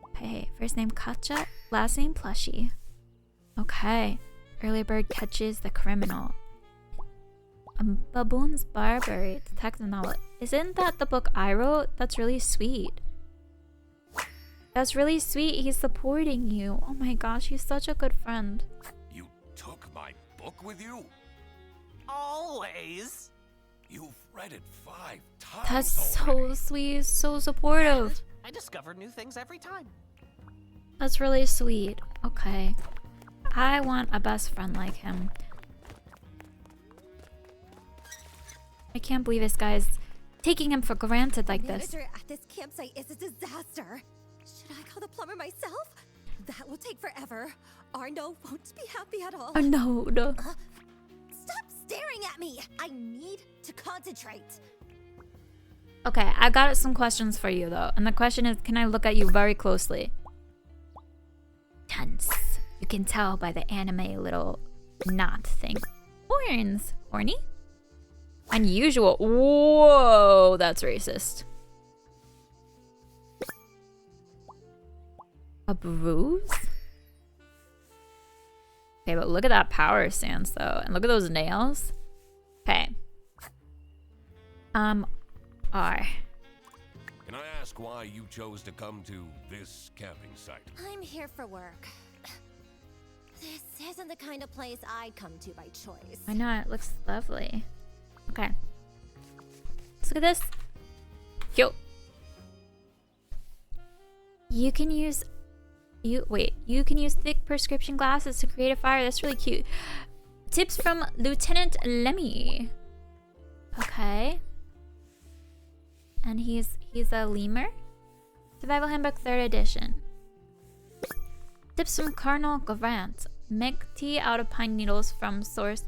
Okay, first name Katja, last name Plushie. Okay. Early bird catches the criminal. A baboon's barber, detective novel. Isn't that the book I wrote? That's really sweet. That's really sweet. He's supporting you. Oh my gosh, he's such a good friend. You took my book with you? Always. You've read it 5 times That's already. so sweet, so supportive. I discover new things every time. That's really sweet. Okay. I want a best friend like him. I can't believe this guy's taking him for granted like this. Manager at this campsite is a disaster. Should I call the plumber myself? That will take forever. Arno won't be happy at all. Oh no, no. Stop staring at me! I need to concentrate. Okay, I got some questions for you though. And the question is, can I look at you very closely? Tense. You can tell by the anime little knot thing. Horns. Horny? Unusual. Whoa, that's racist. A bruise? Okay, but look at that power stance though. And look at those nails. Okay. R. Can I ask why you chose to come to this camping site? I'm here for work. This isn't the kind of place I'd come to by choice. Why not? It looks lovely. Okay. Let's look at this. Yo. You can use thick prescription glasses to create a fire. That's really cute. Tips from Lieutenant Lemmy. Okay. And he's a lemur. Survival Handbook 3rd edition. Tips from Colonel Grant. Make tea out of pine needles from source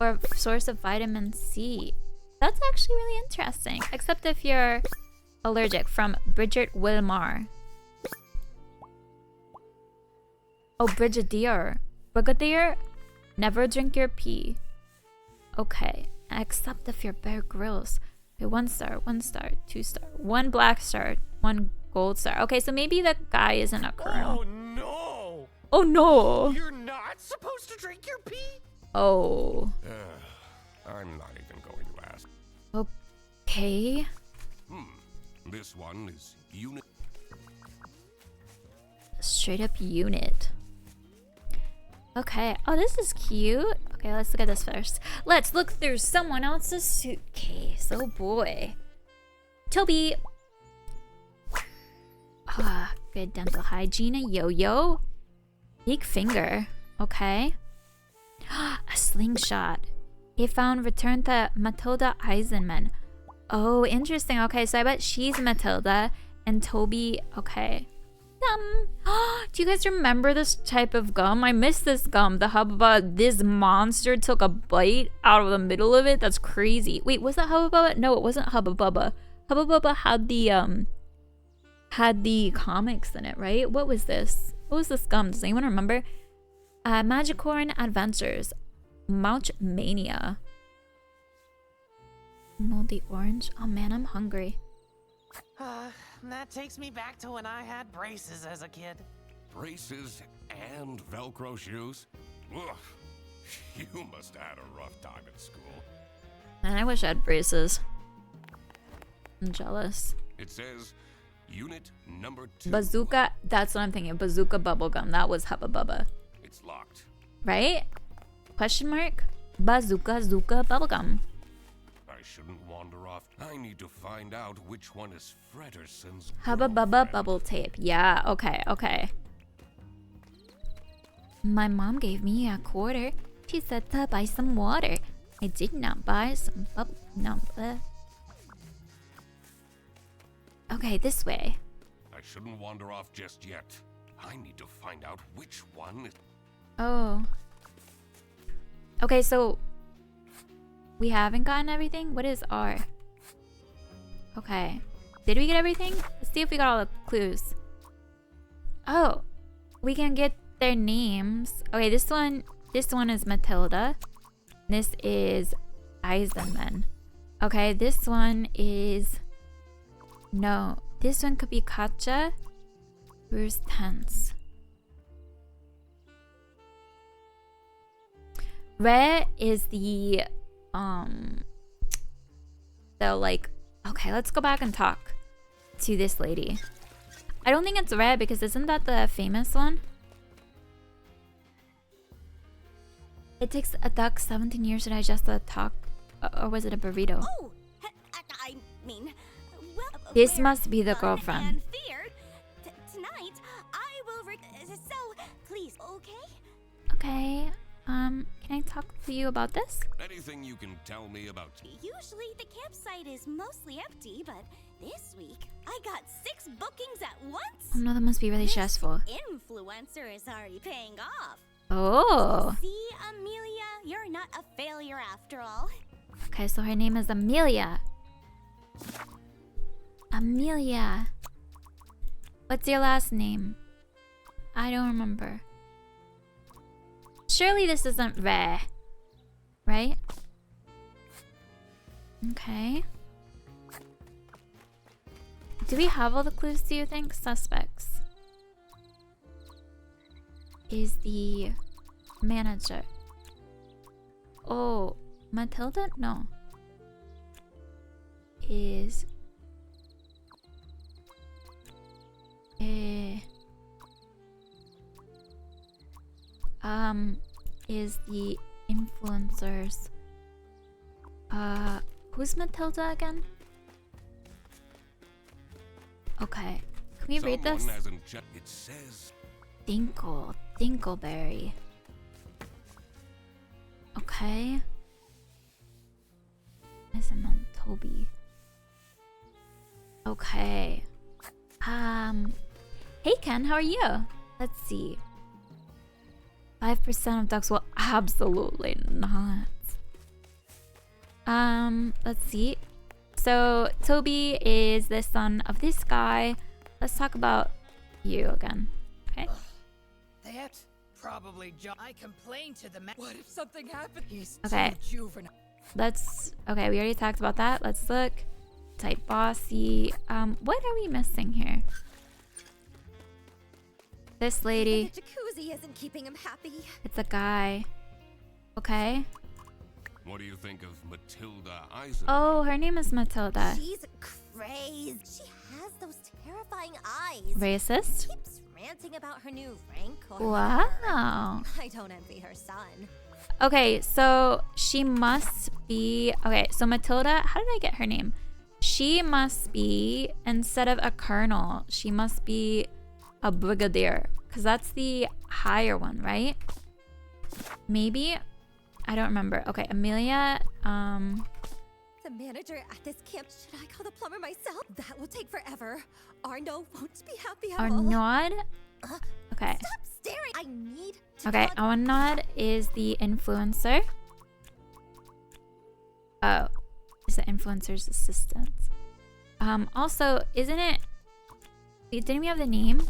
of vitamin C. That's actually really interesting. Except if you're allergic. From Bridget Wilmar. Oh, Brigadier. Never drink your pee. Okay. Except if you're Bear Grylls. Okay, 1 star, 1 star, 2 star, 1 black star, 1 gold star. Okay, so maybe the guy isn't a colonel. Oh no! Oh no! You're not supposed to drink your pee? Oh. I'm not even going to ask. Okay. This one is unit. Straight up unit. Okay. Oh, this is cute. Okay, let's look at this first. Let's look through someone else's suitcase. Oh boy. Toby. Ah, good dental hygiene. A yo-yo. Big finger. Okay. A slingshot. He found returned to Matilda Eisenman. Oh, interesting. Okay, so I bet she's Matilda and Toby. Okay. Do you guys remember this type of gum? I miss this gum. The Hubba Bubba. This monster took a bite out of the middle of it. That's crazy. Wait, was that Hubba Bubba? No, it wasn't Hubba Bubba. Hubba Bubba had the comics in it, right? What was this? What was this gum? Does anyone remember? Magicorn Adventures. Mouch Mania. Moldy orange. Oh man, I'm hungry. That takes me back to when I had braces as a kid. Braces and Velcro shoes? Ugh. You must have had a rough time at school. Man, I wish I had braces. I'm jealous. It says unit number 2. Bazooka, that's what I'm thinking. Bazooka bubblegum. That was Hubba Bubba. It's locked. Right? Question mark? Bazooka Zooka bubblegum. I shouldn't wander off. I need to find out which one is Frederson's Hubba Bubba girlfriend. bubble tape. Yeah, okay, okay. My mom gave me a quarter. She said to buy some water. I did not buy some bubble. No. Okay, this way. I shouldn't wander off just yet. I need to find out which one is... Oh. Okay, so we haven't gotten everything? What is R? Okay. Did we get everything? Let's see if we got all the clues. Oh. we can get their names. Okay, this one is Matilda. This is Eisenman. Okay, this one is... No, this one could be Katja. Where's Tense? Re is the like... Okay, let's go back and talk to this lady. I don't think it's Re because isn't that the famous one? It takes a duck 17 years to digest a taco, or was it a burrito? Oh, I mean, well, This where must be the fun girlfriend. and fear, tonight, I will so, please, okay? Okay, can I talk to you about this? Anything you can tell me about? Usually the campsite is mostly empty, but this week, I got 6 bookings at once. Oh no, that must be really stressful. Influencer is already paying off. Oh. See, Amelia, you're not a failure after all. Okay, so her name is Amelia. Amelia. What's your last name? I don't remember. Surely this isn't Re, right? Okay. Do we have all the clues, do you think? Suspects. Is the manager. Oh, Matilda? No. Is... is the influencers. Who's Matilda again? Okay. Can we read this? Someone hasn't checked. It says Dinkleberry. Okay. Isn't that Toby? Okay. Hey Ken, how are you? Let's see. 5% of ducks will absolutely not. Let's see. So Toby is the son of this guy. Let's talk about you again. Okay. That probably I complained to the man. What if something happened? He's Okay. too juvenile. Okay, we already talked about that. Let's look. Type bossy. What are we missing here? This lady. The jacuzzi isn't keeping him happy. It's a guy. Okay. What do you think of Matilda Eisen? Oh, her name is Matilda. She's crazy. She has those terrifying eyes. Racist? Keeps ranting about her new rank or Wow. I don't envy her son. Okay, so she must be... Okay, so Matilda, how did I get her name? She must be, instead of a colonel, she must be a brigadier. Because that's the higher one, right? Maybe? I don't remember. Okay, Amelia, The manager at this camp, should I call the plumber myself? That will take forever. Arno won't be happy at all. Arnaud? Okay. Stop staring. I need to Okay, talk- Arnaud is the influencer. Oh, it's the influencer's assistant. Also, isn't it... Wait, didn't we have the name?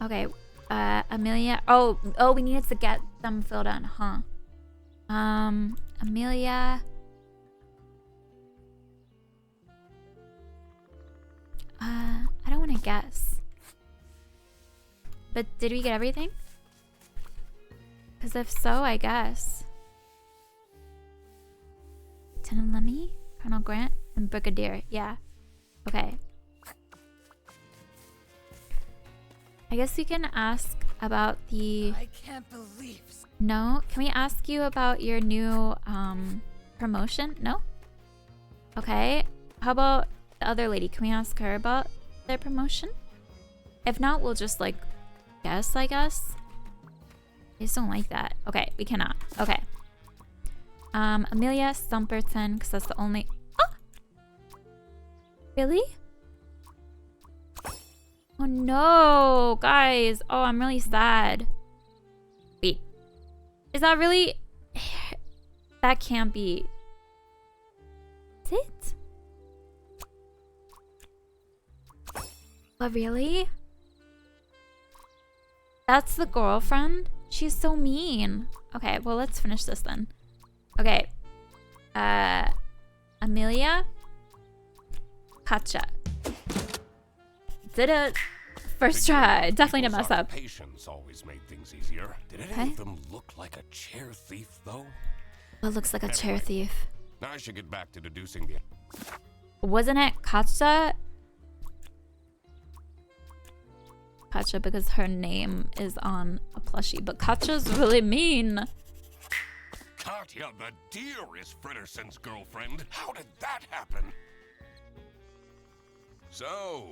Okay, Amelia... Oh, we needed to get them filled in, huh? Amelia... I don't want to guess. But did we get everything? Because if so, I guess. Lieutenant Lemmy, Colonel Grant, and Brigadier. Yeah. Okay. I guess we can ask about the... I can't believe. No? Can we ask you about your new promotion? No? Okay. How about the other lady? Can we ask her about their promotion? If not, we'll just like guess, I guess. I just don't like that. Okay, we cannot. Okay. Amelia Stumperton, because that's the only... Oh! Really? Oh no, guys. Oh, I'm really sad. Wait. Is that really... That can't be... Is it? But really? That's the girlfriend? She's so mean. Okay, well, let's finish this then. Okay. Amelia. Katja. Did it. First try. Definitely didn't mess up. Patience always made things easier. Did any of them look like a chair thief, though? What looks like a chair thief? I should get back to deducing the... Wasn't it Katja? Katja, because her name is on a plushie. But Katja's really mean. Katja, the deer, is Fritterson's girlfriend. How did that happen? So,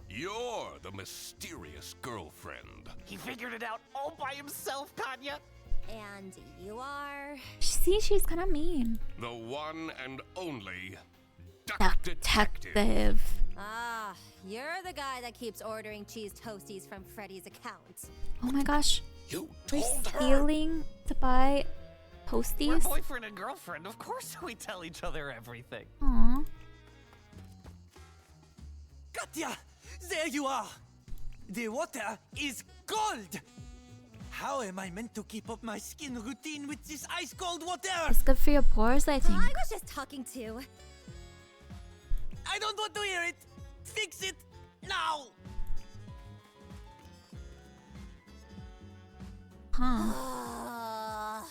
you're the mysterious girlfriend. He figured it out all by himself, Katja. And you are... See, she's kind of mean. The one and only Duck Detective. Detective. Ah, you're the guy that keeps ordering cheese toasties from Freddy's account. Oh my gosh. You We're told her? stealing to buy We're toasties? boyfriend and girlfriend. Of course we tell each other everything. Aw. Katja, there you are. The water is cold. How am I meant to keep up my skin routine with this ice cold water? It's good for your pores, I think. I was just talking to... I don't want to hear it. Fix it now. Huh.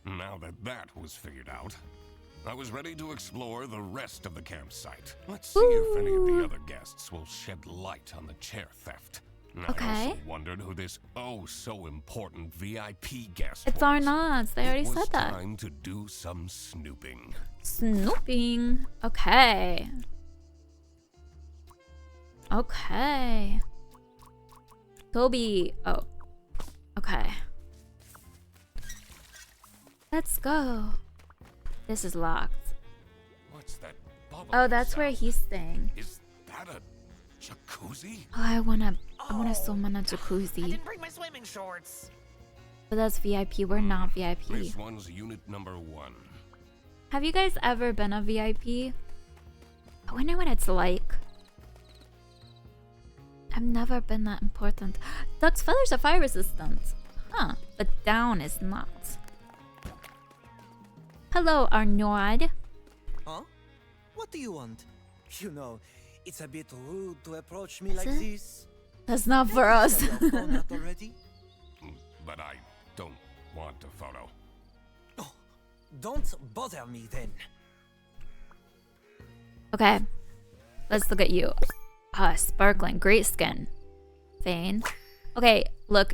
Now that that was figured out, I was ready to explore the rest of the campsite. Let's see if any of the other guests will shed light on the chair theft. I Okay. also wondered who this oh-so-important VIP guest It's was. Arnaud's. They already It was said that. time to do some snooping. Snooping. Okay. Okay. Toby. Oh. Okay. Let's go. This is locked. What's that bubble? Oh, that's where he's staying. Is that a jacuzzi? Oh, I wanna swim in a I jacuzzi. didn't bring my swimming shorts. But that's VIP. We're not VIP. This one's unit number 1. Have you guys ever been a VIP? I wonder what it's like. I've never been that important. Duck's feathers are fire resistant. Huh, but down is not. Hello, Arnaud. Huh? What do you want? You know, it's a bit rude to approach me like it? this. That's not for Have you us. set your phone out already? But I don't want a photo. Oh, don't bother me then. Okay, let's look at you. Sparkling, great skin. Vane. Okay, look.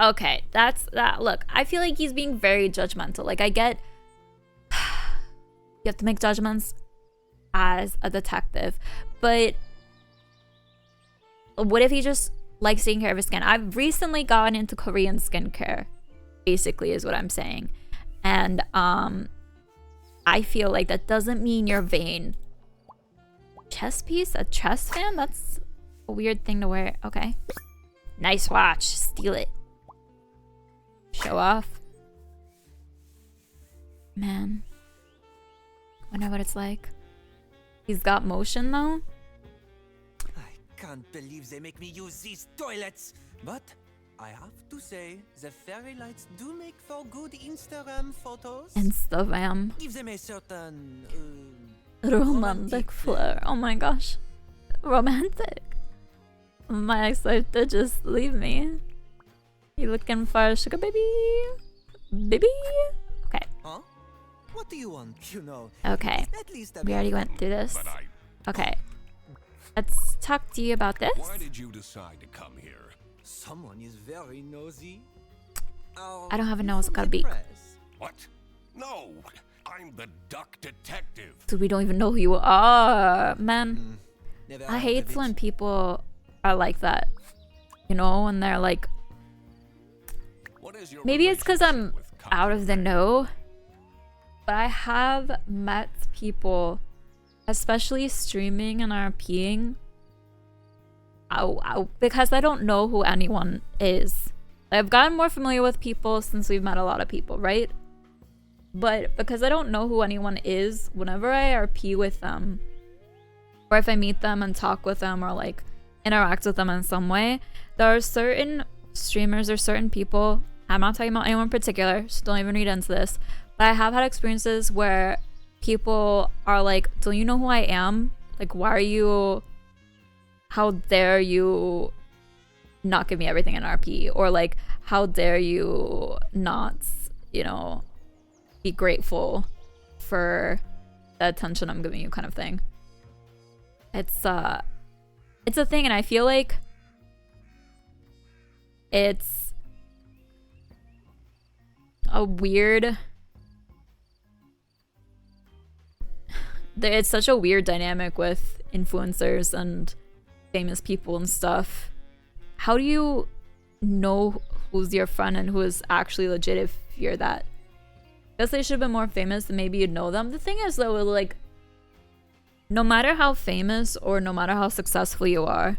Okay, that's that. Look, I feel like he's being very judgmental. Like, I get you have to make judgments as a detective, but what if he just likes taking care of his skin? I've recently gotten into Korean skincare, basically, is what I'm saying, and I feel like that doesn't mean you're vain. Chess piece? A chess fan? That's a weird thing to wear. Okay. Nice watch. Steal it. Show off. Man. Wonder what it's like. He's got motion though. I can't believe they make me use these toilets. But I have to say, the fairy lights do make for good Instagram photos. Instagram. Give them a certain Romantic flair. Oh my gosh. Romantic. My ex like to just leave me. You looking for a sugar baby? Baby? Okay. Huh? What do you want? You know. Okay. At least a We bit already fun. went through this. But Okay. Let's talk to you about this. why did you decide to come here? Someone is very nosy. I don't have a nose, got a beak. What? No, I'm the duck detective. So we don't even know who you are, man. Never I heard hate of it. when people are like that. You know, when they're like, What is your maybe it's because I'm relationship with out of the Conrad? know, but I have met people, especially streaming and RPing, because I don't know who anyone is. I've gotten more familiar with people since we've met a lot of people, right? But because I don't know who anyone is, whenever I RP with them, or if I meet them and talk with them or like interact with them in some way, there are certain streamers or certain people, I'm not talking about anyone in particular, so don't even read into this, but I have had experiences where people are like, don't you know who I am? Like, why are you, how dare you not give me everything in RP? Or like, how dare you not, you know, be grateful for the attention I'm giving you, kind of thing. It's a thing, and I feel like it's a weird, it's such a weird dynamic with influencers and famous people and stuff. How do you know who's your friend and who is actually legit if you're that? I guess they should have been more famous and maybe you'd know them. The thing is though, like, no matter how famous or no matter how successful you are,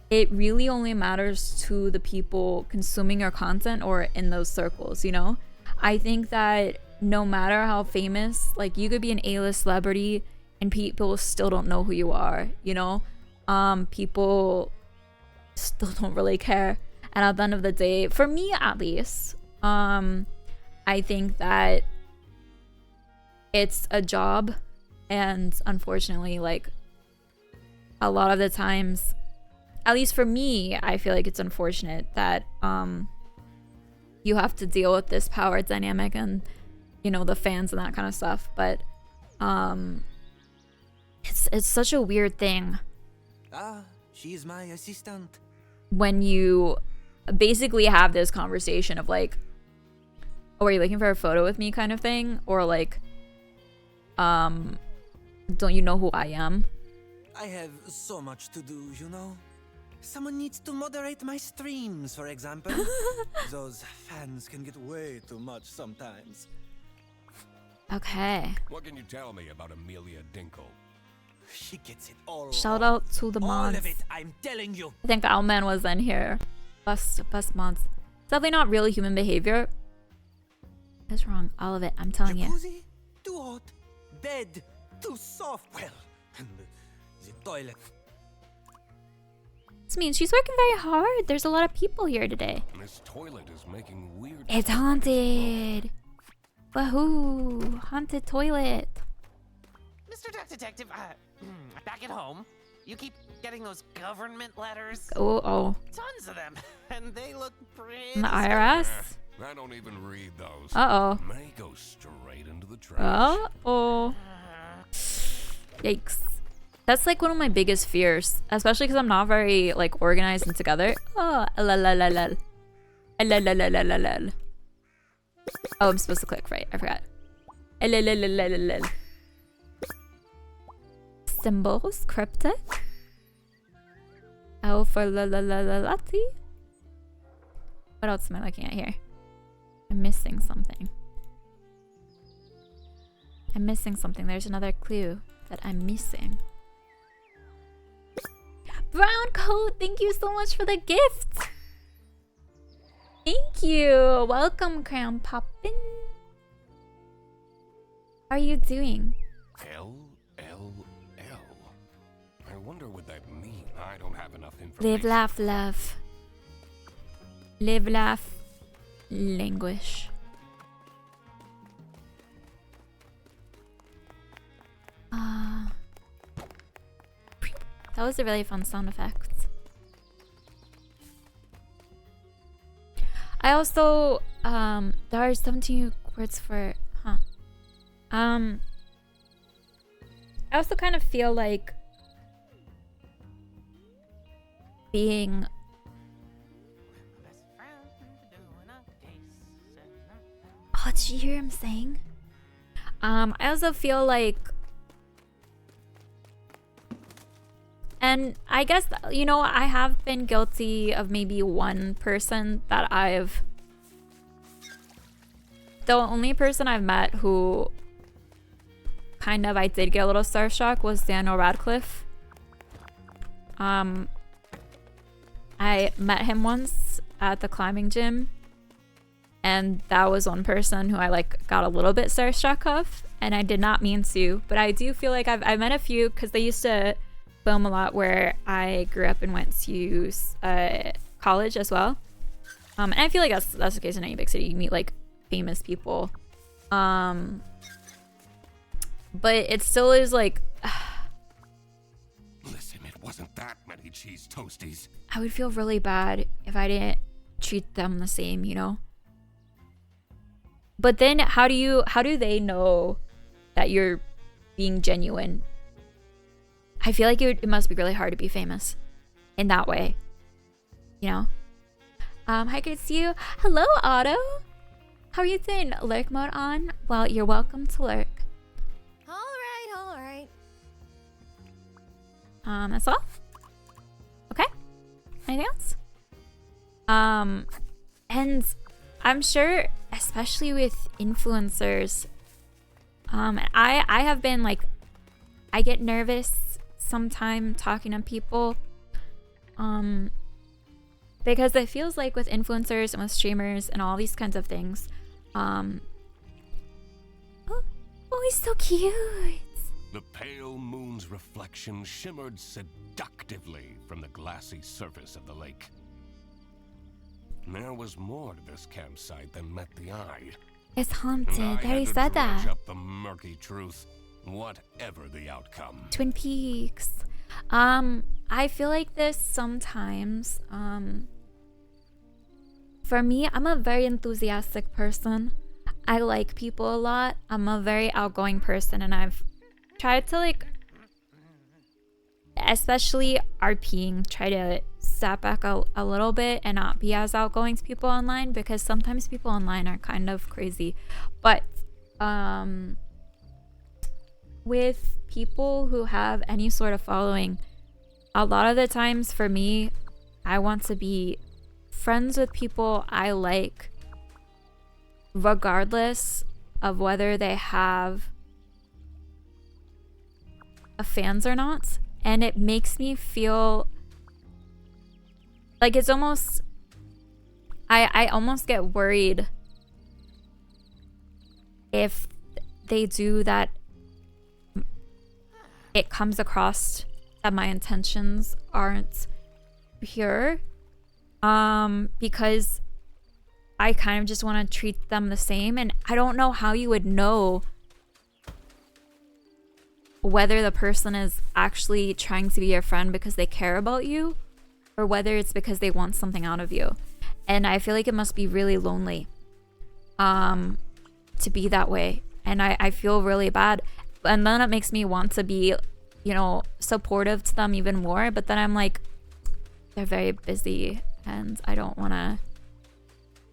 it really only matters to the people consuming your content or in those circles, you know? I think that no matter how famous, like, you could be an A-list celebrity and people still don't know who you are, you know? People still don't really care. And at the end of the day, for me at least, I think that it's a job, and unfortunately, like, a lot of the times, at least for me, I feel like it's unfortunate that you have to deal with this power dynamic and, you know, the fans and that kind of stuff. But it's such a weird thing. Ah, she is my assistant. When you basically have this conversation of like, oh, are you looking for a photo with me, kind of thing? Or like, don't you know who I am? I have so much to do, you know? Someone needs to moderate my streams, for example. Those fans can get way too much sometimes. Okay. What can you tell me about Amelia Dinkle? She gets it all Shout wrong. out to the All mods. of it, I'm telling you. I think Owlman was in here. Best mods. Definitely not really human behavior. That's wrong. All of it. I'm telling you. Jacuzzi, too hot. Bed, too soft. Well, and the toilet. This means she's working very hard. There's a lot of people here today. This toilet is making weird. It's haunted. Wahoo! Haunted toilet. Mr. Duck Detective, back at home, you keep getting those government letters. Oh. Tons of them, and they look pretty. From the IRS? I don't even read those. Uh-oh. May go straight into the trash. Uh-oh. Yikes. That's like one of my biggest fears, especially because I'm not very like organized and together. Oh, la la la la. La la la la la la. Oh, I'm supposed to click, right? I forgot. La la la la la la. Symbols, cryptic. Oh, for la la la la lati. What else am I looking at here? I'm missing something. I'm missing something. There's another clue that I'm missing. Brown coat, thank you so much for the gift. Thank you. Welcome, Crayon Poppin. How are you doing? L-L-L. I wonder what that means. I don't have enough information. Live, laugh, love. Live, laugh, languish. That was a really fun sound effect. I also, there are 17 words for, I also kind of feel like being oh, did you hear him saying? I also feel like, and I guess, you know, I have been guilty of maybe one person that the only person I've met who kind of I did get a little starstruck was Daniel Radcliffe. I met him once at the climbing gym, and that was one person who I like got a little bit starstruck of, and I did not mean to, but I do feel like I've met a few because they used to film a lot where I grew up and went to college as well. And I feel like that's the case in any big city. You meet like famous people. But it still is like Listen, it wasn't that many cheese toasties. I would feel really bad if I didn't treat them the same, you know? But then how do they know that you're being genuine? I feel like it must be really hard to be famous in that way. You know? Hi, good to see you. Hello, Otto. How are you doing? Lurk mode on? Well, you're welcome to lurk. All right. That's all? Okay. Anything else? And I'm sure, especially with influencers, I have been like, I get nervous sometime talking to people, because it feels like with influencers and with streamers and all these kinds of things, oh, he's so cute. The pale moon's reflection shimmered seductively from the glassy surface of the lake. There was more to this campsite than met the eye. It's haunted. And I They already had to said dredge that. up the murky truth, whatever the outcome. Twin Peaks. I feel like this sometimes. For me, I'm a very enthusiastic person. I like people a lot. I'm a very outgoing person, and I've tried to, like, especially RPing, try to step back a little bit and not be as outgoing to people online, because sometimes people online are kind of crazy. But with people who have any sort of following, a lot of the times for me, I want to be friends with people I like, regardless of whether they have fans or not. And it makes me feel like it's almost, I almost get worried if they do that, it comes across that my intentions aren't pure, because I kind of just want to treat them the same, and I don't know how you would know whether the person is actually trying to be your friend because they care about you, or whether it's because they want something out of you. And I feel like it must be really lonely to be that way, and I feel really bad. And then it makes me want to be, you know, supportive to them even more, but then I'm like, they're very busy and I don't want to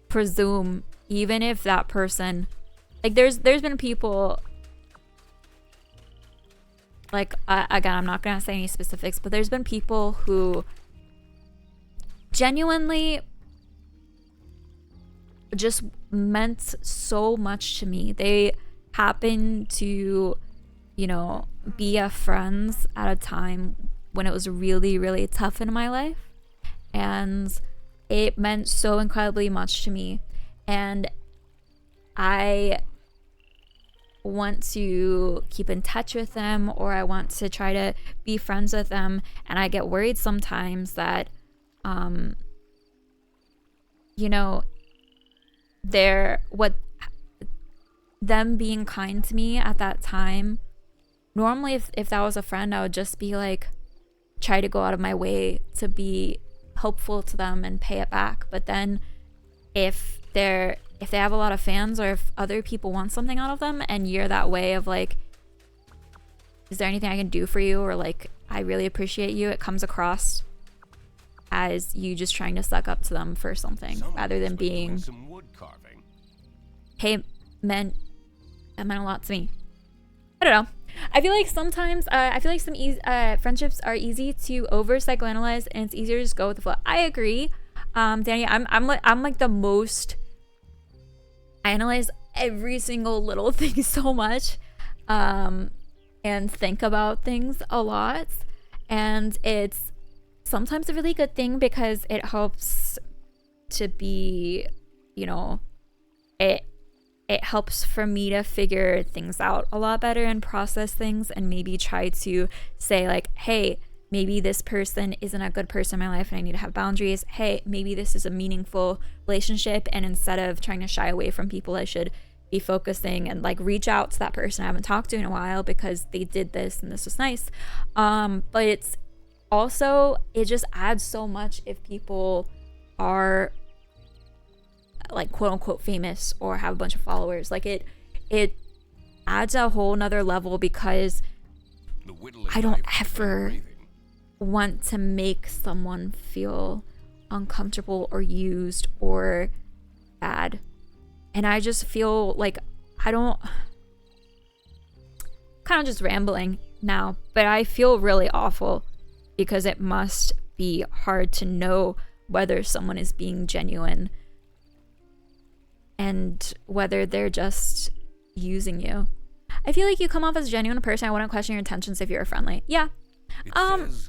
presume, even if that person, like, there's been people, like, again, I'm not gonna say any specifics, but there's been people who genuinely just meant so much to me. They happened to, you know, be a friends at a time when it was really, really tough in my life, and it meant so incredibly much to me, and I want to keep in touch with them, or I want to try to be friends with them, and I get worried sometimes that you know, them being kind to me at that time, normally if that was a friend, I would just be like, try to go out of my way to be helpful to them and pay it back. But then if they have a lot of fans, or if other people want something out of them, and you're that way of like, is there anything I can do for you, or like, I really appreciate you, it comes across as you just trying to suck up to them for something, rather than being, hey, that meant a lot to me. I don't know. I feel like sometimes some friendships are easy to over psychoanalyze, and it's easier to just go with the flow. I agree. Danny, I'm like the most, I analyze every single little thing so much, and think about things a lot, and it's sometimes a really good thing because it helps to be, you know, it helps for me to figure things out a lot better and process things, and maybe try to say like, hey, maybe this person isn't a good person in my life and I need to have boundaries. Hey, maybe this is a meaningful relationship, and instead of trying to shy away from people, I should be focusing and like reach out to that person I haven't talked to in a while because they did this and this was nice. But it's also, it just adds so much if people are like quote unquote famous or have a bunch of followers. Like it adds a whole nother level, because I don't ever want to make someone feel uncomfortable or used or bad. And I just feel like I don't, kind of just rambling now, but I feel really awful because it must be hard to know whether someone is being genuine and whether they're just using you. I feel like you come off as a genuine person. I wouldn't question your intentions if you're friendly. Yeah. It says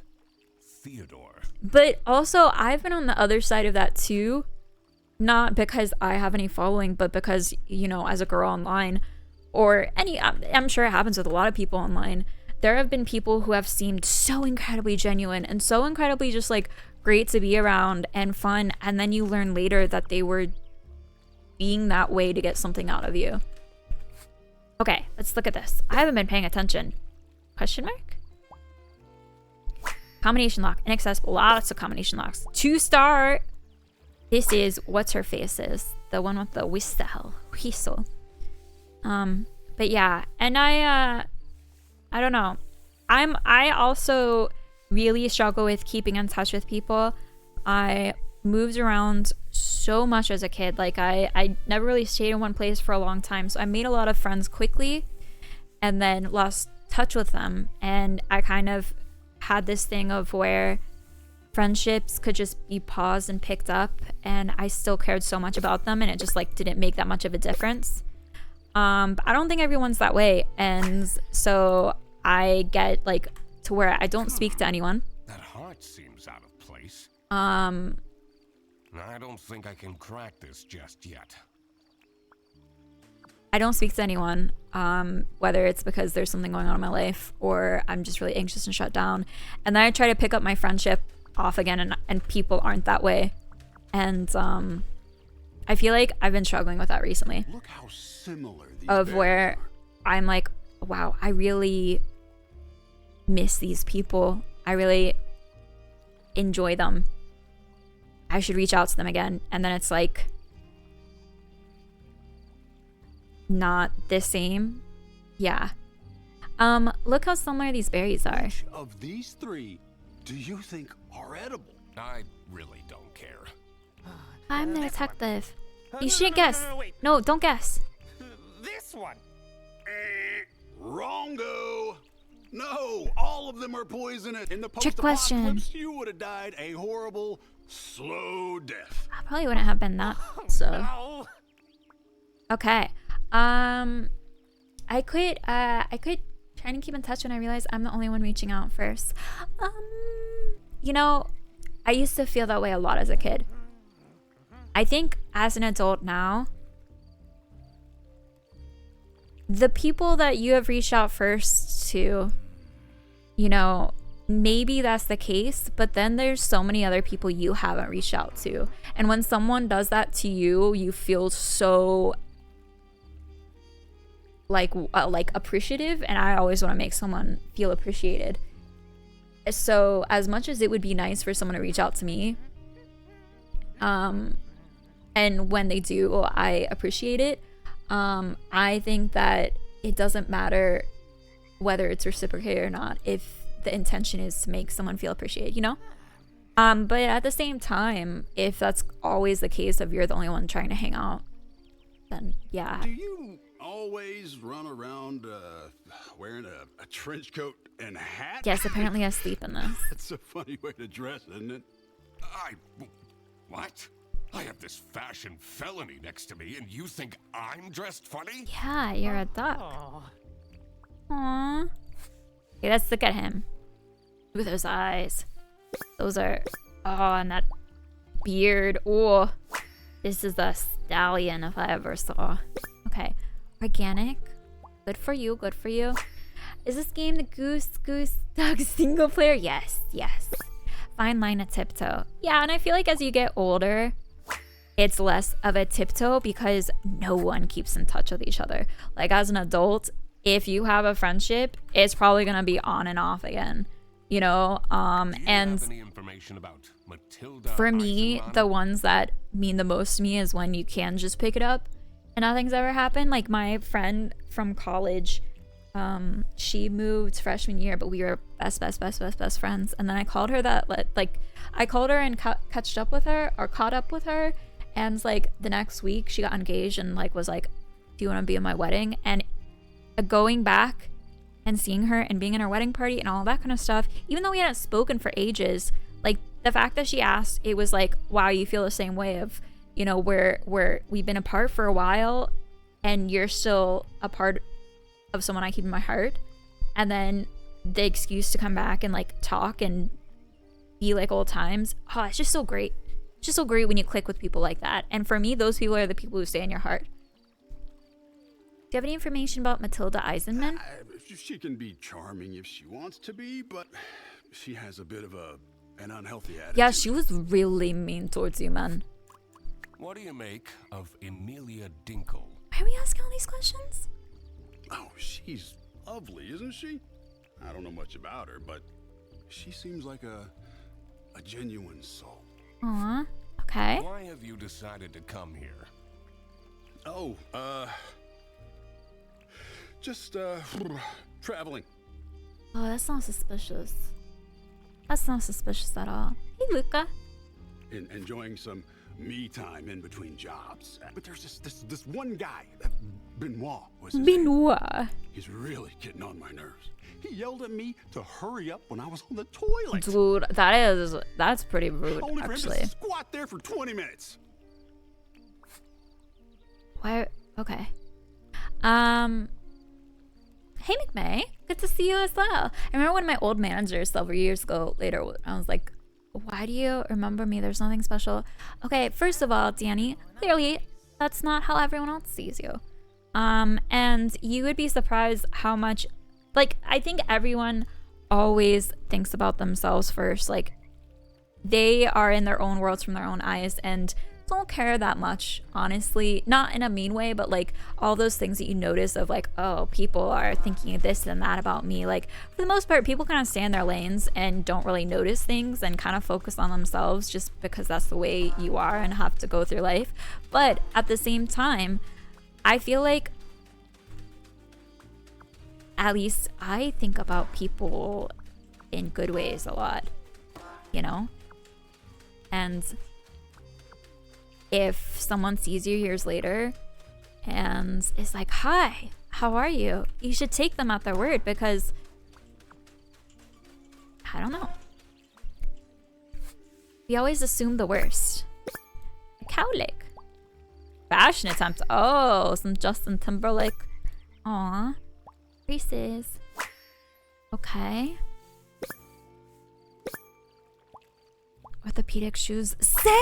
Theodore. But also, I've been on the other side of that too. Not because I have any following, but because, you know, as a girl online, or any, I'm sure it happens with a lot of people online, there have been people who have seemed so incredibly genuine and so incredibly just like great to be around and fun, and then you learn later that they were being that way to get something out of you. Okay, let's look at this. I haven't been paying attention. Question mark? Combination lock. Inaccessible. Lots of combination locks. 2-star. This is what's her face is. The one with the whistle. But yeah, and I don't know. I also really struggle with keeping in touch with people. I moved around so much as a kid. Like I never really stayed in one place for a long time, so I made a lot of friends quickly and then lost touch with them. And I kind of had this thing of where friendships could just be paused and picked up, and I still cared so much about them, and it just like didn't make that much of a difference. But I don't think everyone's that way, and so I get like to where I don't speak to anyone. That heart seems out of place. I don't think I can crack this just yet. I don't speak to anyone, whether it's because there's something going on in my life or I'm just really anxious and shut down. And then I try to pick up my friendship off again, and people aren't that way. And I feel like I've been struggling with that recently. Look how similar these of where I'm like, wow, I really miss these people. I really enjoy them. I should reach out to them again. And then it's like not the same. Yeah. Look how similar these berries are. Which of these three do you think are edible? I really don't care. I'm the detective. You shouldn't guess. No, don't guess. This one. Wrongo. No, all of them are poisonous. In the Trick question. post-apocalypse, you would have died a horrible, slow death. I probably wouldn't have been that. So. No. Okay. I quit trying to keep in touch when I realized I'm the only one reaching out first. You know, I used to feel that way a lot as a kid. I think as an adult now, the people that you have reached out first to, you know, maybe that's the case, but then there's so many other people you haven't reached out to. And when someone does that to you, you feel so like appreciative, and I always want to make someone feel appreciated. So as much as it would be nice for someone to reach out to me, and when they do, I appreciate it. I think that it doesn't matter whether it's reciprocated or not if the intention is to make someone feel appreciated, you know? But at the same time, if that's always the case of you're the only one trying to hang out, then yeah. Do you always run around wearing a trench coat and hat? Yes, apparently I sleep in this. That's a funny way to dress, isn't it? What? I have this fashion felony next to me, and you think I'm dressed funny? Yeah, you're a duck. Oh. Aww. Okay, let's look at him. Look at those eyes. Those are... Oh, and that beard. Oh, this is a stallion if I ever saw. Okay. Organic. Good for you, good for you. Is this game the Goose Duck single player? Yes, yes. Fine line of tiptoe. Yeah, and I feel like as you get older, it's less of a tiptoe because no one keeps in touch with each other. Like as an adult, if you have a friendship, it's probably gonna be on and off again, you know. And Have any information about Matilda for me, Eisenman? the ones that mean the most to me is when you can just pick it up and nothing's ever happened. Like my friend from college, she moved freshman year, but we were best friends. And then I called her I called her and caught up with her. And like the next week she got engaged and like was like, do you want to be in my wedding? And going back and seeing her and being in her wedding party and all that kind of stuff, even though we hadn't spoken for ages, like the fact that she asked, it was like, wow, you feel the same way of, you know, where we've been apart for a while and you're still a part of someone I keep in my heart. And then the excuse to come back and like talk and be like old times. Oh, it's just so great. It's just so great when you click with people like that. And for me, those people are the people who stay in your heart. Do you have any information about Matilda Eisenman? She can be charming if she wants to be, but she has a bit of an unhealthy attitude. Yeah, she was really mean towards you, man. What do you make of Emilia Dinkle? Why are we asking all these questions? Oh, she's lovely, isn't she? I don't know much about her, but she seems like a genuine soul. Aw, okay. Why have you decided to come here? Oh, just traveling. Oh, that's not suspicious. That's not suspicious at all. Hey, Luca. Enjoying some me time in between jobs. But there's this one guy, Benoit was his name. Benoit. He's really getting on my nerves. He yelled at me to hurry up when I was on the toilet. Dude, that's pretty rude, Only for actually. him to squat there for 20 minutes. Why? Okay. Hey, McMay. Good to see you as well. I remember when my old manager several years ago later, I was like, why do you remember me? There's nothing special. Okay, first of all, Danny, clearly that's not how everyone else sees you. And you would be surprised how much, like, I think everyone always thinks about themselves first. Like, they are in their own worlds from their own eyes and don't care that much, honestly. Not in a mean way, but like all those things that you notice of like, oh, people are thinking this and that about me. Like for the most part, people kind of stay in their lanes and don't really notice things and kind of focus on themselves just because that's the way you are and have to go through life. But at the same time, I feel like at least I think about people in good ways a lot, you know? And if someone sees you years later and is like, hi, how are you? You should take them at their word because, I don't know. We always assume the worst. Cowlick. Fashion attempt. Oh, some Justin Timberlake. Aw. Reese's. Okay. Orthopedic shoes. Same!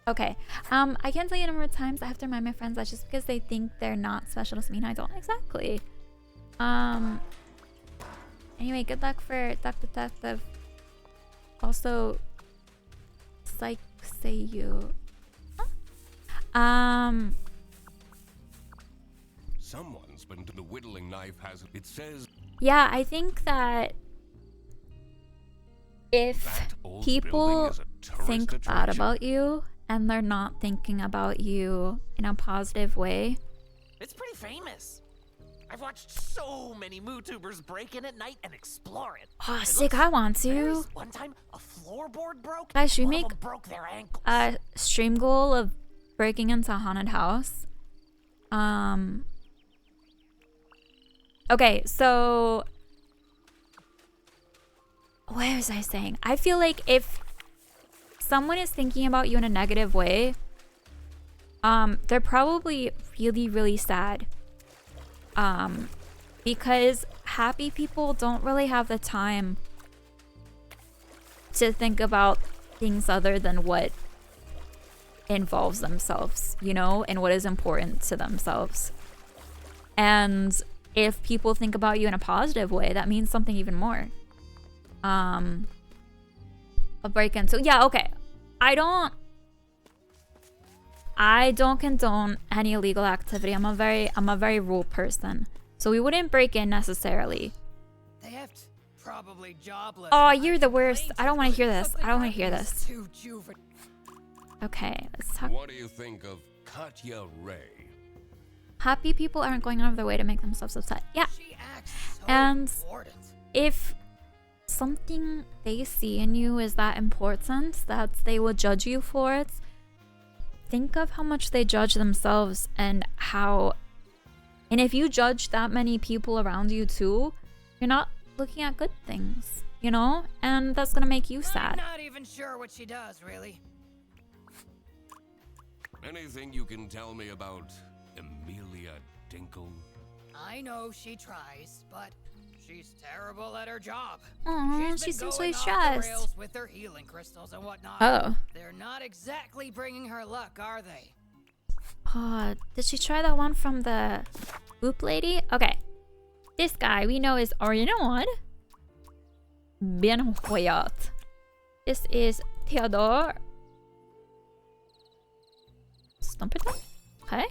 Okay, I can't tell you the number of times I have to remind my friends that just because they think they're not special doesn't mean I don't. Exactly. Anyway, good luck for Dr. Detective. Also, psych say you. Someone's been to the whittling knife has it says. Yeah, I think that if people think bad about you and they're not thinking about you in a positive way. It's pretty famous. I've watched so many MooTubers break in at night and explore it. Oh, sick! I want to. One time, a floorboard broke. Guys, should we make broke their ankles. a stream goal of breaking into a haunted house? Okay, so what was I saying? I feel like if someone is thinking about you in a negative way, they're probably really, really sad. Because happy people don't really have the time to think about things other than what involves themselves, you know, and what is important to themselves. And if people think about you in a positive way, that means something even more. A break-in. So yeah, okay. I don't condone any illegal activity. I'm a very rule person. So we wouldn't break in necessarily. Theft, probably jobless. Oh, you're the worst. I don't want to hear this. I don't want to hear this. Okay, let's talk. What do you think of Katya Ray? Happy people aren't going out of their way to make themselves upset. Yeah. And if something they see in you is that important that they will judge you for it, think of how much they judge themselves and if you judge that many people around you too, you're not looking at good things, you know? And that's gonna make you sad. I'm not even sure what she does, really. Anything you can tell me about Amelia Dinkle? I know she tries, but she's terrible at her job. Aw, she She's seems been so going off the stressed. rails with her healing crystals and whatnot. Oh. They're not exactly bringing her luck, are they? Did she try that one from the Boop lady? Okay. This guy we know is Oriental. Bien Hoyat. This is Theodore Stumperton? Okay.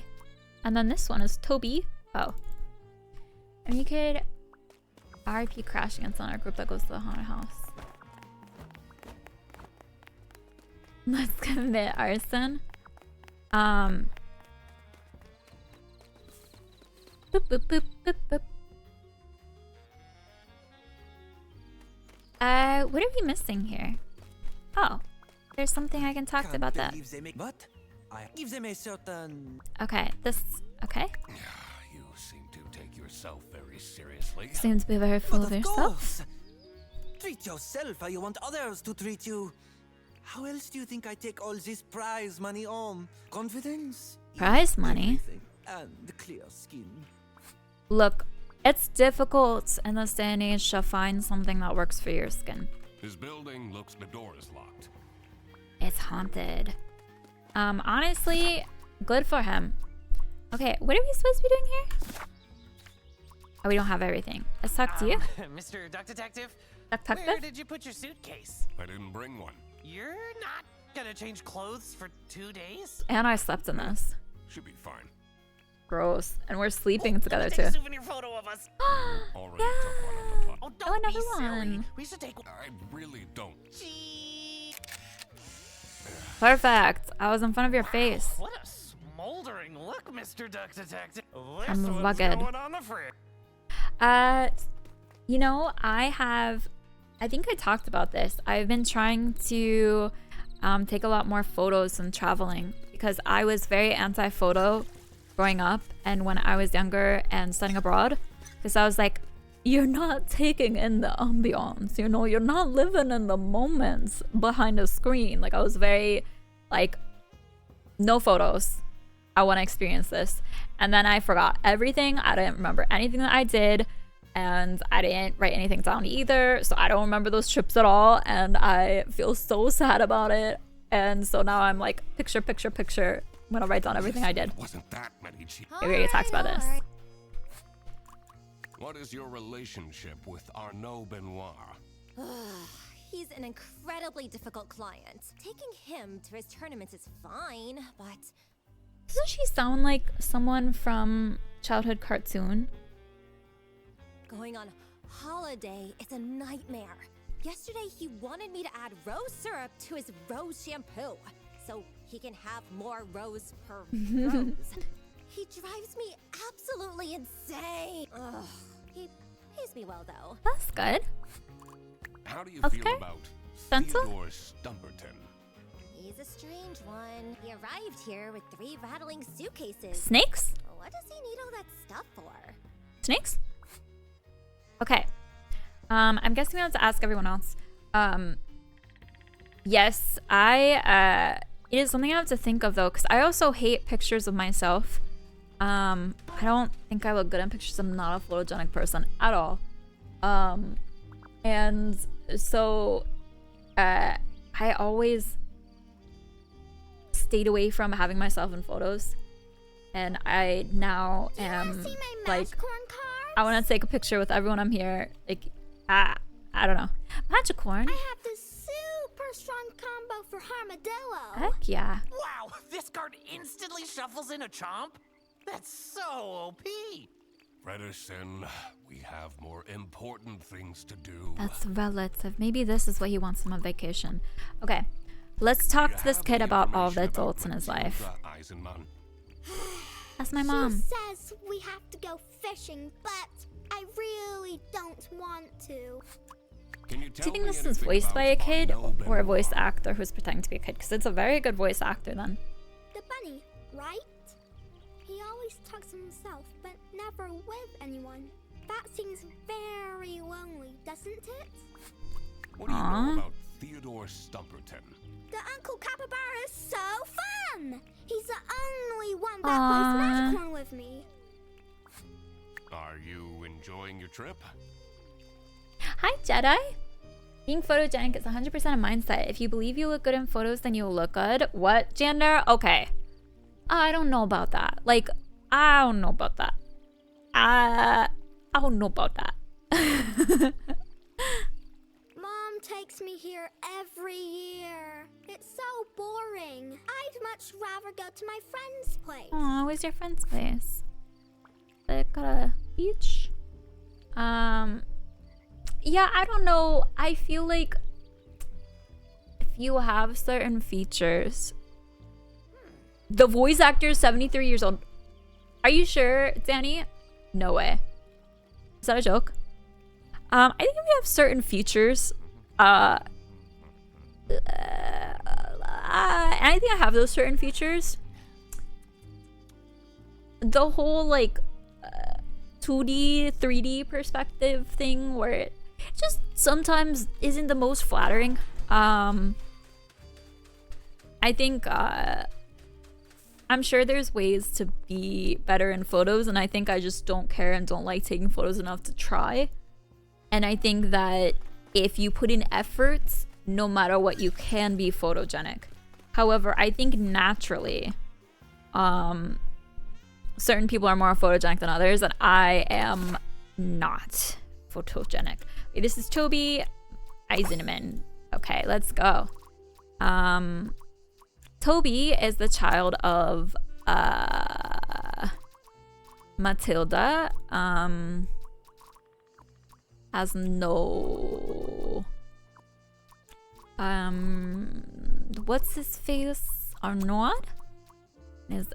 And then this one is Toby. Oh. And you could RIP crash against our group that goes to the haunted house. Let's commit arson. Boop, boop, boop, boop, boop. What are we missing here? Oh, there's something I can talk to about that. What? I give them a certain... Okay, okay. You seem to take yourself very seriously. Seems to be very full of yourself. Course. Treat yourself how you want others to treat you. How else do you think I take all this prize money home? Confidence? Prize money? And the clear skin. Look, it's difficult in this day and age to find something that works for your skin. His building looks the door is locked. It's haunted. Honestly, good for him. Okay, what are we supposed to be doing here? Oh, we don't have everything. Let's talk to you. Mr. Duck Detective? Detective? Where did you put your suitcase? I didn't bring one. You're not gonna change clothes for 2 days? And I slept in this. Should be fine. Gross. And we're sleeping together Take a too. souvenir photo of us. Already took one of the plot. Oh, don't another be silly. one. We should take one. I really don't. Perfect. I was in front of your face. What a smoldering look, Mr. Duck Detective. This I'm one's rugged. going on the fridge. You know, I think I talked about this. I've been trying to take a lot more photos when traveling because I was very anti-photo growing up and when I was younger and studying abroad because I was like, you're not taking in the ambiance, you know, you're not living in the moments behind a screen. Like I was very like, no photos. I want to experience this. And then I forgot everything. I didn't remember anything that I did. And I didn't write anything down either. So I don't remember those trips at all. And I feel so sad about it. And so now I'm like, picture. I'm gonna write down everything I did. Wasn't that many We already talked about this. What is your relationship with Arnaud Benoit? He's an incredibly difficult client. Taking him to his tournaments is fine, but... Doesn't she sound like someone from childhood cartoon? Going on holiday is a nightmare. Yesterday he wanted me to add rose syrup to his rose shampoo, so he can have more rose per rose. He drives me absolutely insane. Ugh. He pays me well, though. That's good. How do you Okay. feel about Spencer? Theodore Stumperton? He's a strange one. He arrived here with 3 rattling suitcases. Snakes? What does he need all that stuff for? Snakes? Okay. I'm guessing I have to ask everyone else. Yes, it is something I have to think of though, because I also hate pictures of myself. I don't think I look good in pictures. I'm not a photogenic person at all. And so I always stayed away from having myself in photos. And I now am See my like match corn card? I want to take a picture with everyone I'm here. Like, I don't know. Magicorn. I have this super strong combo for Armadillo. Heck yeah. Wow, this card instantly shuffles in a chomp? That's so OP. Fredderson, we have more important things to do. That's relative. Maybe this is what he wants him on vacation. Okay. Let's talk to this kid about all the adults in his life. Eisenman. That's my mom. She says we have to go fishing, but I really don't want to. Can you Do you think this is voiced by a kid or a voice actor who's pretending to be a kid? Because it's a very good voice actor then. The bunny, right? He always talks to himself, but never with anyone. That seems very lonely, doesn't it? What do you know about Theodore Stumperton? The Uncle Capybara is so fun! He's the only one that plays Magicorn with me. Are you enjoying your trip? Hi, Jedi. Being photogenic is 100% a mindset. If you believe you look good in photos, then you'll look good. What, Jander? Okay. I don't know about that. Like, I don't know about that. I don't know about that. Mom takes me here every year. It's so boring. I'd much rather go to my friend's place. Aw, where's your friend's place? They got a beach? Yeah, I don't know. I feel like if you have certain features... The voice actor is 73 years old. Are you sure, Danny? No way. Is that a joke? I think if you have certain features, and I think I have those certain features. The whole like 2D, 3D perspective thing where it just sometimes isn't the most flattering. I think I'm sure there's ways to be better in photos, and I think I just don't care and don't like taking photos enough to try. And I think that if you put in efforts, no matter what, you can be photogenic. However, I think naturally, certain people are more photogenic than others, and I am not photogenic. Okay, this is Toby Eisenman. Okay, let's go. Toby is the child of Matilda. Has no what's his face? Arnaud is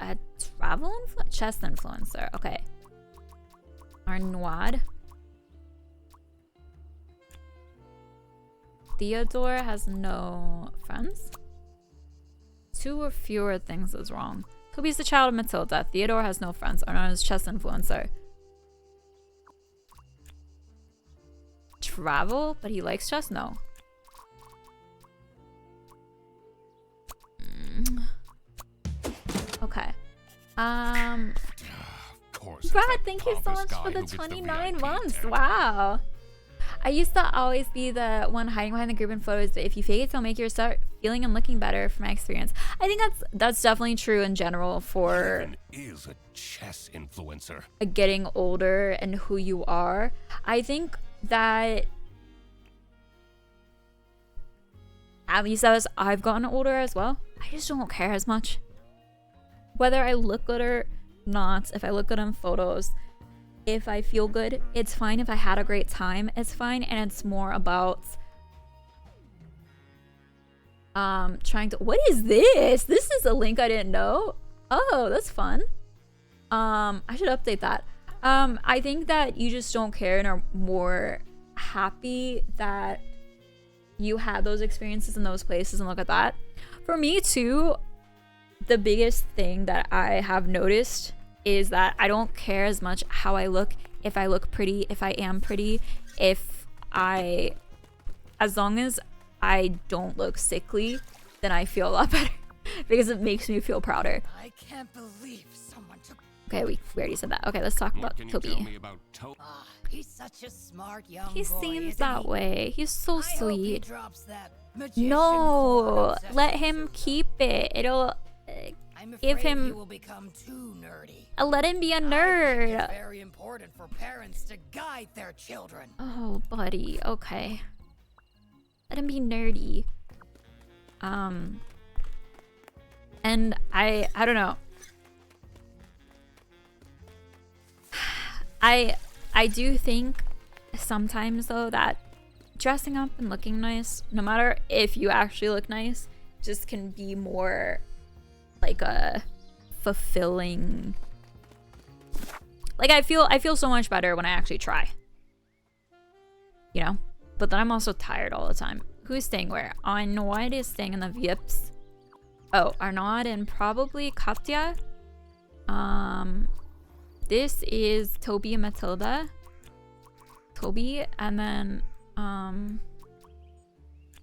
a travel chess influencer. Okay. Arnaud. Theodore has no friends. 2 or fewer things is wrong. Toby's the child of Matilda. Theodore has no friends. Arnaud is chess influencer. Travel, but he likes chess? No. Okay. Of course. Brad, thank you so much for the 29 months. Wow. I used to always be the one hiding behind the group in photos, but if you fake it, it'll make you start feeling and looking better from my experience. I think that's definitely true in general for is a chess influencer. Getting older and who you are. I think that at least as I've gotten older as well, I just don't care as much. Whether I look good or not, if I look good in photos, if I feel good, it's fine. If I had a great time, it's fine. And it's more about trying to... What is this? This is a link I didn't know. Oh, that's fun. I should update that. I think that you just don't care and are more happy that you had those experiences in those places, and look at that. For me too, the biggest thing that I have noticed is that I don't care as much how I look, if I look pretty, if I am pretty, as long as I don't look sickly, then I feel a lot better because it makes me feel prouder. I can't believe someone took... Okay, we already said that. Okay, let's talk about Toby. He's such a smart young He boy, seems isn't that he? way. He's so I hope he sweet. drops that magician No, cord obsession let him soon. keep it. It'll... I'm Give afraid him- he will become too nerdy. Let him be a I think nerd. it's very important for parents to guide their children. Oh, buddy. Okay. Let him be nerdy. And I don't know. I do think sometimes though that dressing up and looking nice, no matter if you actually look nice, just can be more like a fulfilling. Like I feel so much better when I actually try. You know? But then I'm also tired all the time. Who's staying where? Arnaud is staying in the Vieps. Oh, Arnaud and probably Katya. This is Toby and Matilda. Toby, and then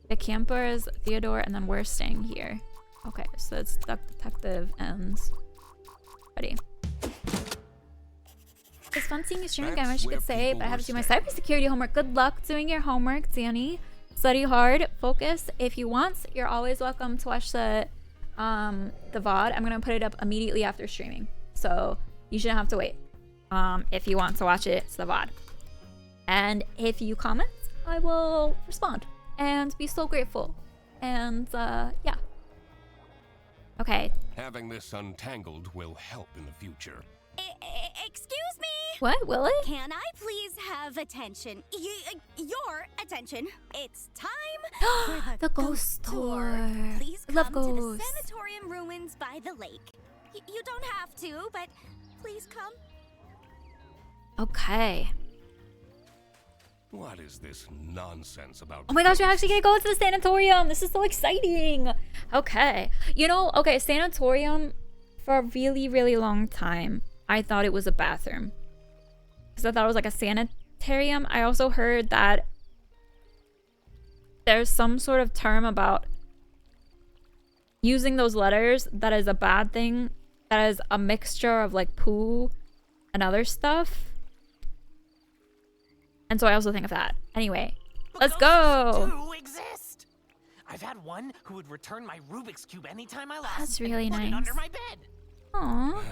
the camper is Theodore, and then we're staying here. Okay, so it's Duck Detective and Ready. It's fun seeing you stream again, I wish you could say, but I have to do my cybersecurity homework. Good luck doing your homework, Danny. Study hard, focus. If you want, you're always welcome to watch the VOD. I'm gonna put it up immediately after streaming, so you shouldn't have to wait. If you want to watch it, it's the VOD. And if you comment, I will respond and be so grateful. And yeah. Okay. Having this untangled will help in the future. Excuse me? What, will it? Can I please have attention? Your attention. It's time for The ghost tour. Please I love come to the ghosts. sanatorium ruins by the lake. You don't have to, but please come. Okay. What is this nonsense about? Oh my gosh, we're actually gonna go to the sanatorium. This is so exciting. Okay. You know, okay, sanatorium, for a really, really long time, I thought it was a bathroom. Because I thought it was like a sanitarium. I also heard that there's some sort of term about using those letters that is a bad thing. That is a mixture of like poo and other stuff. And so I also think of that. Anyway, let's go. Do exist. I've had one who would return my Rubik's Cube anytime I lost. That's really and put nice. it under my bed. Aww.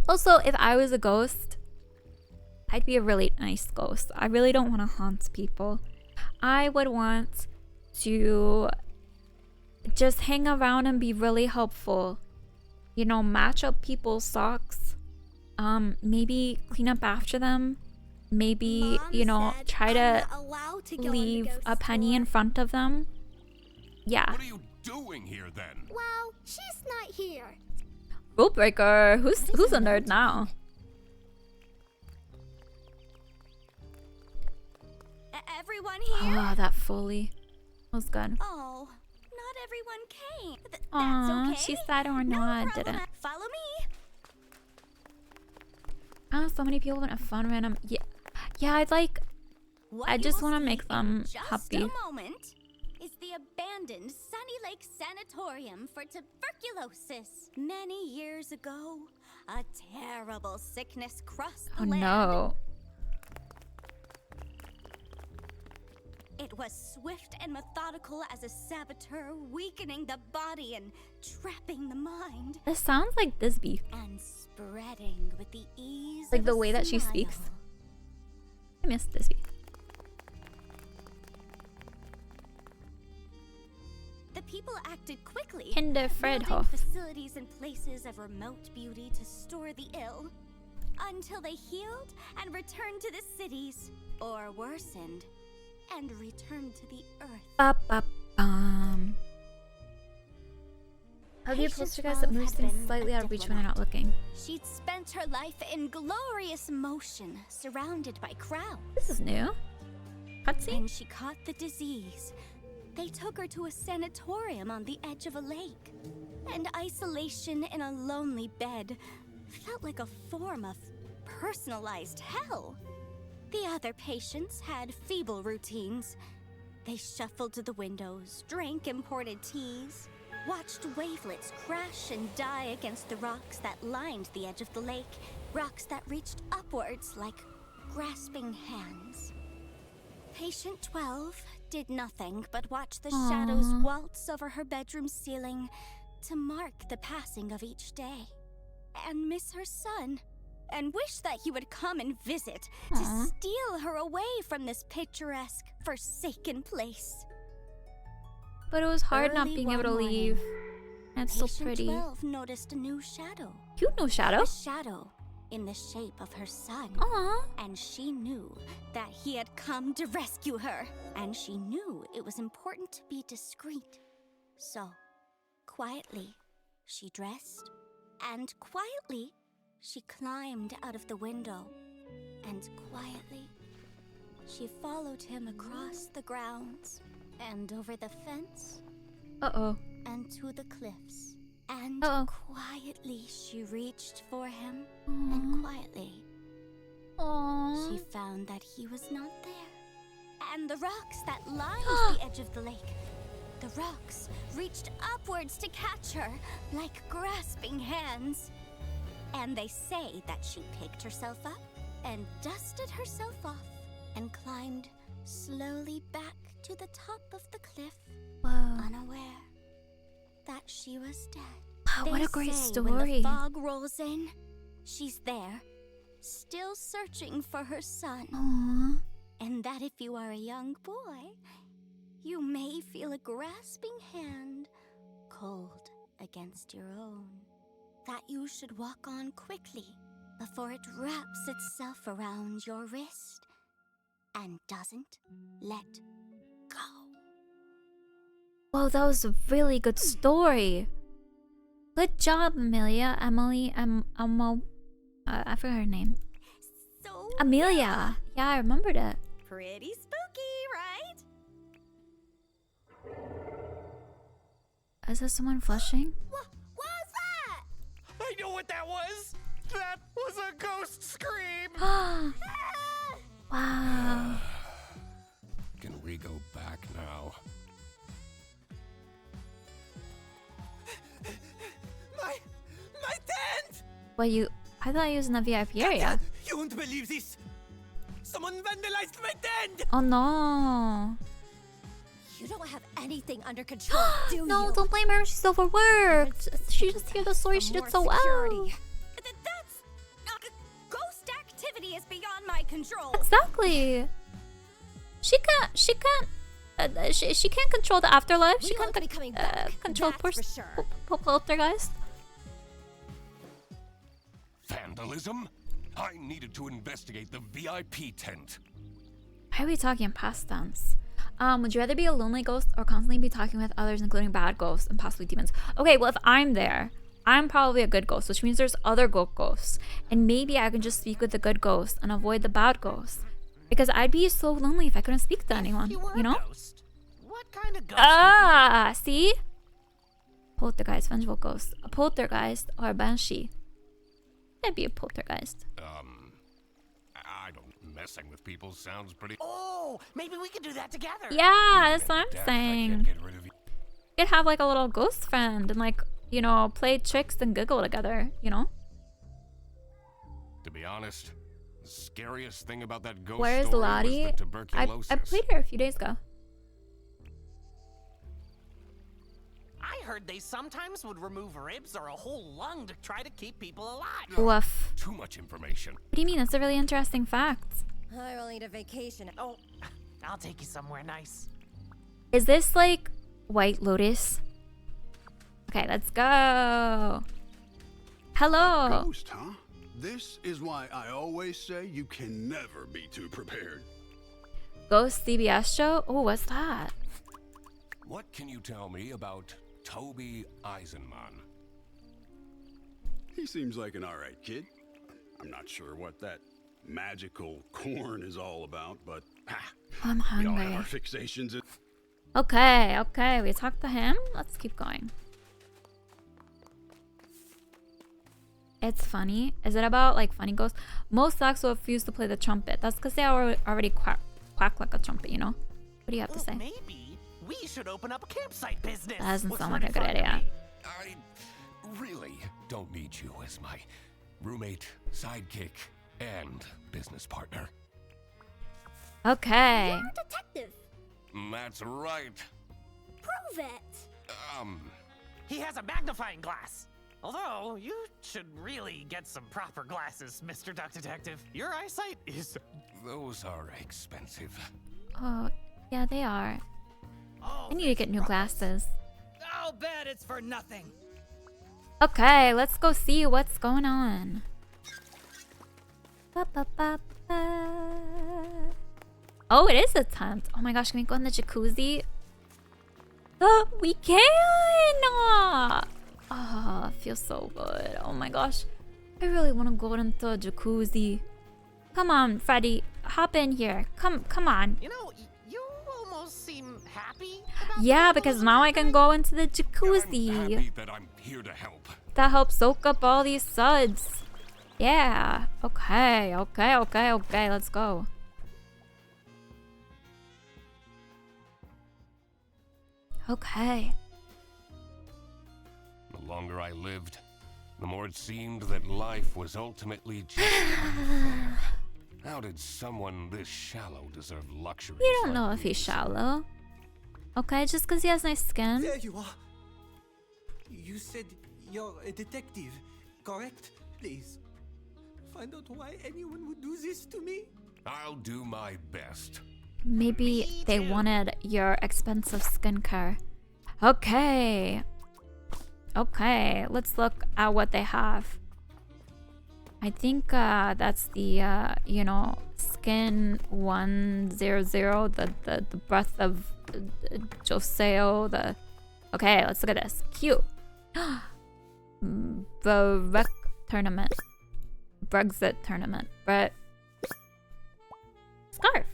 Also, if I was a ghost, I'd be a really nice ghost. I really don't want to haunt people. I would want to just hang around and be really helpful. You know, match up people's socks. Maybe clean up after them. Maybe, Mom you know, said try I'm to not allowed to go in the leave ghost a penny tour. in front of them. Yeah. What are you doing here then? Well, she's not here. Rule breaker. Who's a nerd now? Everyone here? Oh, that Foley was good. Oh, not everyone came. Aw, That's okay. she said or No not, problem. didn't. Follow me. Oh, so many people want a fun random. Yeah, I'd like. What I you just will want to see make them in just happy. a moment is the abandoned Sunny Lake Sanatorium for tuberculosis. Many years ago, a terrible sickness crossed the Oh land. no. It was swift and methodical as a saboteur, weakening the body and trapping the mind, This sounds like Thisbe. and spreading with the ease Like of the a way that she smile. speaks. I miss Thisbe. The people acted quickly, Kinder building Fredhof. facilities and places of remote beauty to store the ill, until they healed and returned to the cities, or worsened and returned to the earth. Ba-ba-bum. How do you Patient post you guys that 12 moves had things been slightly a out of reach when they're not diplomat. looking? She'd spent her life in glorious motion, surrounded by crowds. This is new. Cutscene? When she caught the disease, they took her to a sanatorium on the edge of a lake. And isolation in a lonely bed felt like a form of personalized hell. The other patients had feeble routines. They shuffled to the windows, drank imported teas, watched wavelets crash and die against the rocks that lined the edge of the lake, rocks that reached upwards like grasping hands. Patient 12 did nothing but watch the shadows waltz over her bedroom ceiling, to mark the passing of each day and miss her son and wish that he would come and visit to steal her away from this picturesque, forsaken place. But it was hard not Early being able to one leave. morning, That's so Patient pretty. 12 noticed a new shadow. Cute no shadow. A shadow in the shape of her son. Aww. And she knew that he had come to rescue her. And she knew it was important to be discreet. So, quietly, she dressed. And quietly, she climbed out of the window. And quietly, she followed him across the grounds. And over the fence. Uh-oh. And to the cliffs. And quietly she reached for him. And quietly she found that he was not there. And the rocks that lined the edge of the lake, the rocks reached upwards to catch her like grasping hands. And they say that she picked herself up and dusted herself off and climbed slowly back to the top of the cliff, unaware that she was dead. Wow, what a great story. When the fog rolls in, she's there, still searching for her son. Aww. And that if you are a young boy, you may feel a grasping hand cold against your own. That you should walk on quickly before it wraps itself around your wrist and doesn't let go. Whoa, that was a really good story. Good job, Amelia. Emily, I forgot her name. So Amelia. Yeah, I remembered it. pretty spooky, right? Is that someone flushing? What was that? I know what that was! That was a ghost scream! Wow. Can we go back now? My tent! Well, I thought you was in the VIP area. You won't believe this! Someone vandalized my tent! Oh no. You don't have anything under control, do you? No, don't blame her. She's overworked. She just heard the story. She did so well. That's ghost activity is beyond my control. Exactly. She can't control the afterlife. She can't control poltergeist. Vandalism? I needed to investigate the VIP tent. Why are we talking in past tense? Would you rather be a lonely ghost or constantly be talking with others, including bad ghosts and possibly demons? Okay, well, if I'm there, I'm probably a good ghost, which means there's other good ghosts. And maybe I can just speak with the good ghosts and avoid the bad ghosts. Because I'd be so lonely if I couldn't speak to anyone, you know? What kind of ghost? Ah, see? Poltergeist, vengeful ghost. A poltergeist or a banshee. I'd be a poltergeist. I don't. Messing with people sounds pretty. Oh, maybe we could do that together. Yeah, that's what I'm Death, I saying. can't get rid of you. You could have like a little ghost friend and like, you know, play tricks and giggle together, you know? To be honest, the scariest thing about that ghost Where's story Lottie? was the tuberculosis. I played her a few days ago. I heard they sometimes would remove ribs or a whole lung to try to keep people alive. Woof. Too much information. What do you mean? That's a really interesting fact. I will need a vacation. Oh, I'll take you somewhere nice. Is this like White Lotus? Okay, let's go. Hello. Ghost, huh? This is why I always say you can never be too prepared. Ghost CBS show? Oh, what's that? What can you tell me about Toby Eisenman? He seems like an alright kid. I'm not sure what that magical corn is all about, but I'm we all have hungry. our fixations. Okay, we talked to him. Let's keep going. It's funny. Is it about like funny ghosts? Most dogs will refuse to play the trumpet. That's because they already quack like a trumpet, you know? What do you have to say? Maybe we should open up a campsite business. That doesn't Looks sound like a pretty good fun to idea. me. I really don't need you as my roommate, sidekick, and business partner. Okay. You're a detective. That's right. Prove it. he has a magnifying glass. Although, you should really get some proper glasses, Mr. Duck Detective. Your eyesight is... Those are expensive. Oh, yeah, they are. Oh, I need to get new glasses. I'll bet it's for nothing. Okay, let's go see what's going on. Ba, ba, ba, ba. Oh, it is a tent. Oh my gosh, can we go in the jacuzzi? Oh, we can! Oh, it feels so good. Oh my gosh. I really want to go into a jacuzzi. Come on, Freddy. Hop in here. Come on. You know, you almost seem happy about Yeah, because now I can go into the I'm jacuzzi. happy that I'm here to help. That helps soak up all these suds. Yeah. Okay. Let's go. Okay. The longer I lived, the more it seemed that life was ultimately just... How did someone this shallow deserve luxury? You don't know if he's shallow. Okay, just because he has nice skin. There you are. You said you're a detective, correct? Please, find out why anyone would do this to me. I'll do my best. Maybe they wanted your expensive skincare. Okay. Okay, let's look at what they have. I think that's the, you know, Skin 100, the Breath of Joseo, the... Okay, let's look at this. Cute. Brexit tournament. Brexit tournament. Scarf.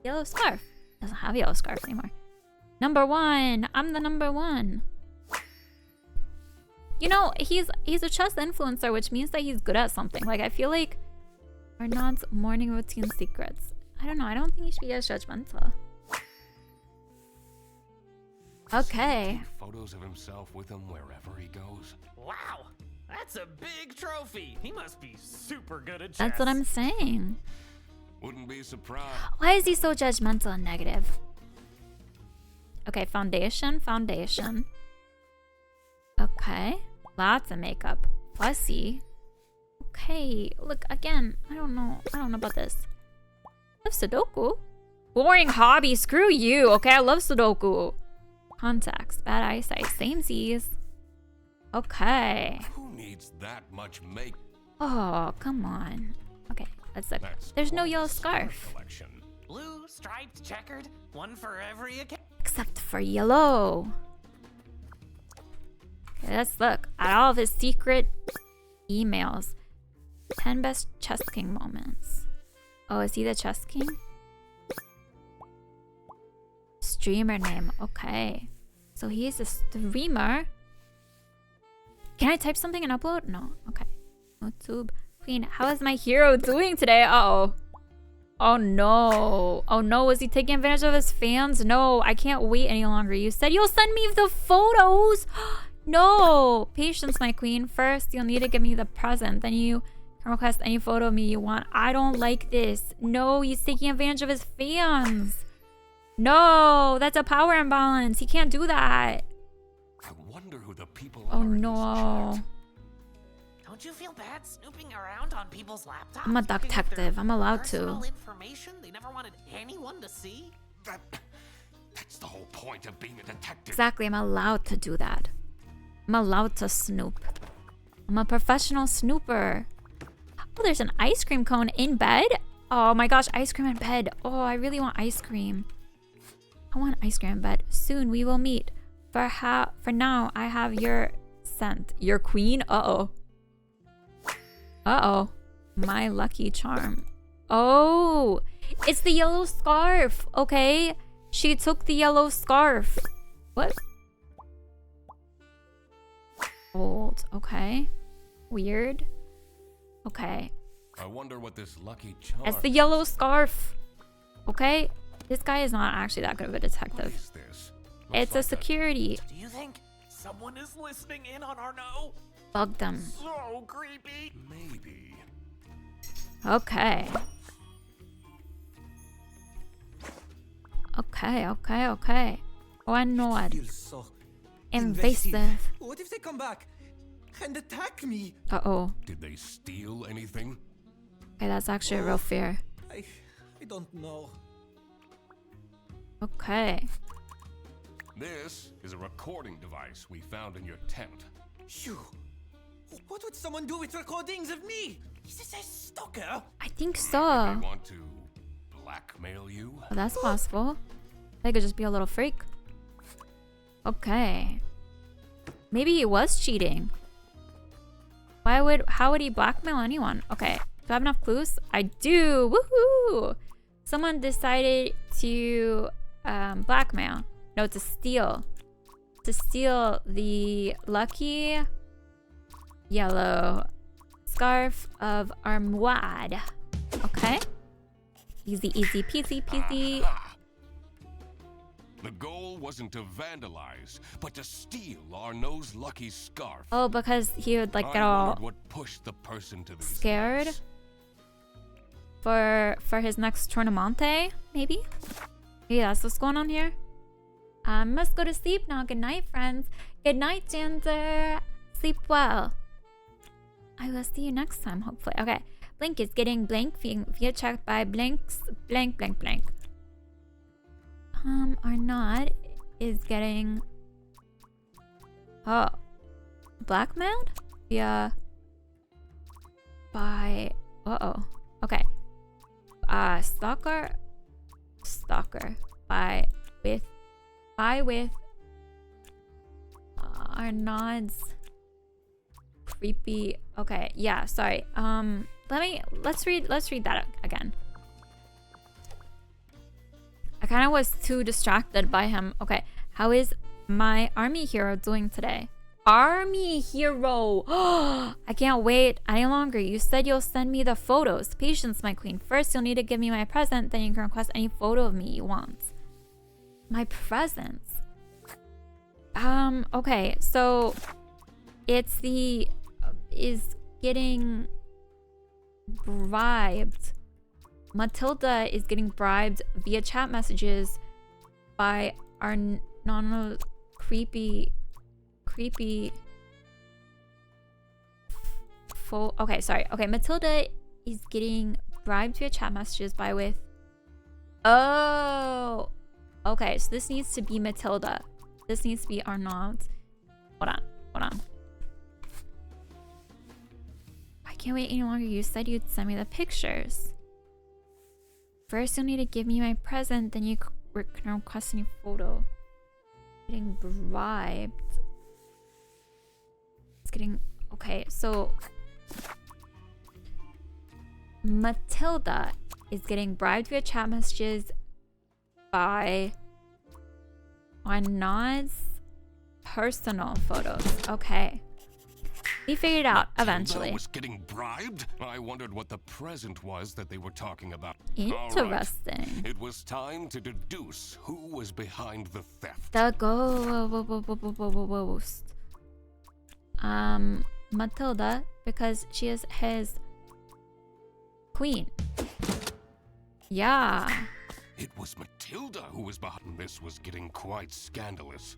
Yellow scarf. Doesn't have yellow scarf anymore. Number 1. I'm the number 1. You know, he's a chess influencer, which means that he's good at something. Like, I feel like Arnaud's morning routine secrets. I don't know. I don't think he should be as judgmental. Okay. Photos of himself with him wherever he goes. Wow, that's a big trophy. He must be super good at chess. That's what I'm saying. Wouldn't be surprised. Why is he so judgmental and negative? Okay, foundation. Okay, lots of makeup. Fussy. Okay, look, again, I don't know about this. I love Sudoku. Boring hobby, screw you. Okay, I love Sudoku. Contacts, bad eyesight, samesies. Okay. Who needs that much make? Oh, come on. Okay, let's look. There's no yellow scarf. Collection. Blue, striped, checkered, one for every occasion. Except for yellow. Okay, let's look at all of his secret emails. 10 best chess king moments. Oh, is he the chess king? Streamer name. Okay. So he is a streamer. Can I type something and upload? No. Okay. YouTube. Queen, how is my hero doing today? Uh-oh. Oh no. Oh no, was he taking advantage of his fans? No, I can't wait any longer. You said you'll send me the photos. No. Patience, my queen. First, you'll need to give me the present. Then you can request any photo of me you want. I don't like this. No, he's taking advantage of his fans. No, that's a power imbalance. He can't do that. I wonder who the people Oh are in no. this chat. Don't you feel bad snooping around on people's laptops? I'm a looking at their detective. I'm allowed to. personal information they never wanted anyone to see? That's the whole point of being a detective. Exactly, I'm allowed to do that. I'm allowed to snoop. I'm a professional snooper. Oh, there's an ice cream cone in bed? Oh my gosh, ice cream in bed. Oh, I really want ice cream. I want ice cream in bed. Soon we will meet. For now, I have your scent. Your queen? Uh-oh. Uh-oh. My lucky charm. Oh, it's the yellow scarf. Okay. She took the yellow scarf. What? Old. Okay. Weird. Okay. I wonder what this lucky charm. It's the yellow scarf. Okay. This guy is not actually that good of a What detective. is this? It's a security. Do you think someone is listening in on our no? Bug them. So creepy. Maybe. Okay. Okay. One nod. Feels so invasive. What if they come back and attack me? Uh-oh. Did they steal anything? Okay, that's actually a real fear. I don't know. Okay. This is a recording device we found in your tent. Phew. What would someone do with recordings of me? Is this a stalker? I think so. Did they want to blackmail you? Well, that's possible. They could just be a little freak. Okay. Maybe he was cheating. How would he blackmail anyone? Okay. Do I have enough clues? I do. Woohoo! Someone decided to blackmail. No, to steal. To steal the lucky yellow scarf of Armoire. Okay. Easy, easy peasy peasy. Aha! The goal wasn't to vandalize, but to steal Arnaud's lucky scarf. Oh, because he would like get I all wondered what pushed the person to these scared lengths. for his next tournamente, maybe? Yeah, that's what's going on here. Must go to sleep now. Good night, friends. Good night, Janzer. Sleep well. I will see you next time, hopefully. Okay. Blink is getting blank via checked by blanks blank blank blank. Arnaud is getting blackmailed via by okay. Stalker by with Arnaud's creepy. Okay, yeah, sorry. Let's read that again. I kind of was too distracted by him. Okay, how is my army hero doing today? Army hero! I can't wait any longer. You said you'll send me the photos. Patience, my queen. First, you'll need to give me my present. Then you can request any photo of me you want. My presents. Okay, so it's is getting bribed. Matilda is getting bribed via chat messages by our creepy okay, sorry. Okay, Matilda is getting bribed via chat messages by with okay, so this needs to be Matilda. This needs to be Arnaud. Hold on. I can't wait any longer. You said you'd send me the pictures. First, you'll need to give me my present, then you can request any photo. Getting bribed. It's getting... Okay, so... Matilda is getting bribed via chat messages by Arnaud's personal photos. Okay. We figured it out eventually. Was getting bribed? I wondered what the present was that they were talking about. Interesting. Right. It was time to deduce who was behind the theft. The ghost. Matilda, because she is his queen. Yeah. It was Matilda who was behind this. Was getting quite scandalous.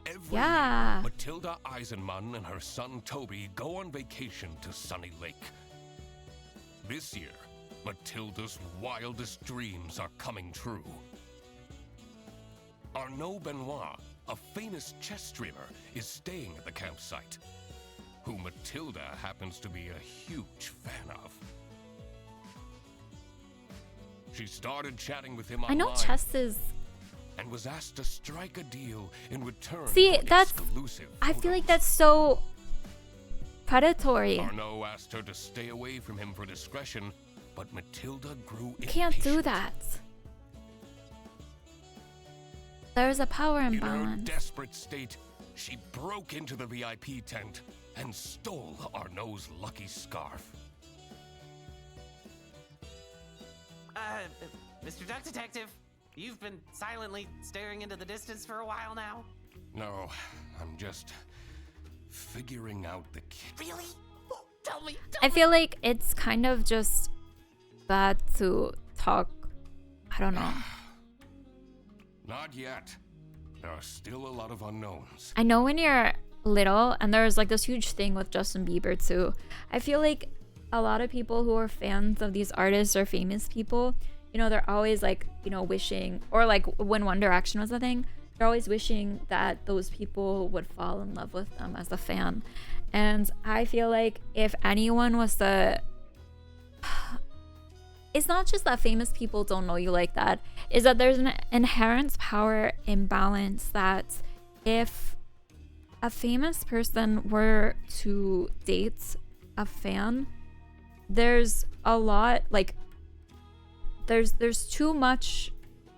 Every year, Matilda Eisenman and her son Toby go on vacation to Sunny Lake. This year, Matilda's wildest dreams are coming true. Arnaud Benoit, a famous chess streamer, is staying at the campsite, who Matilda happens to be a huge fan of. She started chatting with him online. I know chess is... and was asked to strike a deal in return. See, for that's... exclusive I feel like that's so... predatory. Arnaud asked her to stay away from him for discretion, but Matilda grew impatient. Can't do that. There's a power imbalance. In her desperate state, she broke into the VIP tent and stole Arnaud's lucky scarf. Mr. Duck Detective, you've been silently staring into the distance for a while now? No, I'm just figuring out the kid. Really? Oh, tell me. I feel like it's kind of just bad to talk. I don't know. Not yet. there are still a lot of unknowns. I know when you're little, and there's like this huge thing with Justin Bieber too. I feel like a lot of people who are fans of these artists or famous people, you know, they're always like, you know, wishing, or like when One Direction was a thing, they're always wishing that those people would fall in love with them as a fan. And I feel like if anyone was to, it's not just that famous people don't know you like that, is that there's an inherent power imbalance that if a famous person were to date a fan, there's a lot, like there's too much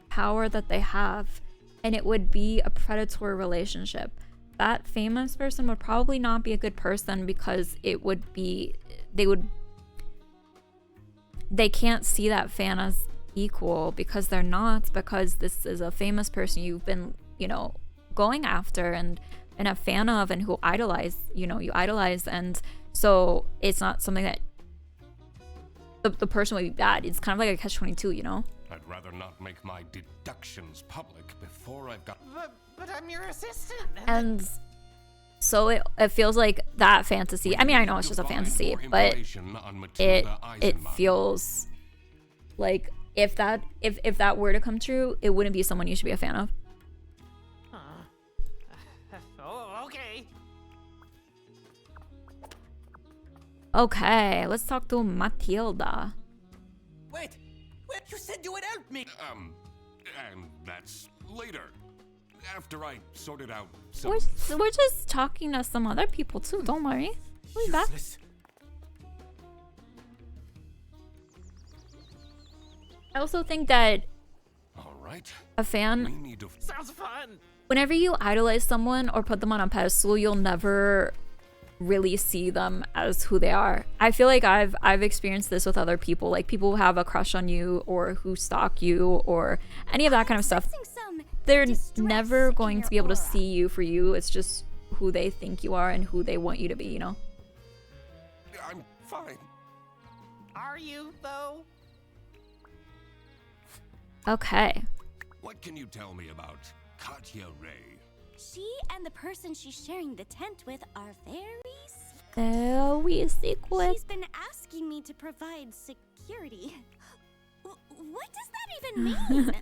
power that they have, and it would be a predatory relationship. That famous person would probably not be a good person because it would be, they can't see that fan as equal because they're not, because this is a famous person you've been, you know, going after and a fan of, and who idolize, you know, you idolize. And so it's not something that the person would be bad. It's kind of like a catch-22, you know? I'd rather not make my deductions public before I've got... But I'm your assistant. And so it feels like that fantasy. I mean, I know it's just a fantasy, but it feels like if that were to come true, it wouldn't be someone you should be a fan of. Oh, okay. Okay, let's talk to Matilda. Wait, you said you would help me. And that's later. After I sorted out some... We're just talking to some other people too, don't worry. We'll be back. I also think that all right, a fan... we need to... Sounds fun! Whenever you idolize someone or put them on a pedestal, you'll never really see them as who they are. I feel like I've experienced this with other people, like people who have a crush on you or who stalk you or any of that kind of stuff. They're never going to be able to see you for you. It's just who they think you are and who they want you to be, you know? I'm fine. Are you, though? Okay. What can you tell me about Katya Ray? She and the person she's sharing the tent with are very secret. She's been asking me to provide security. What does that even mean?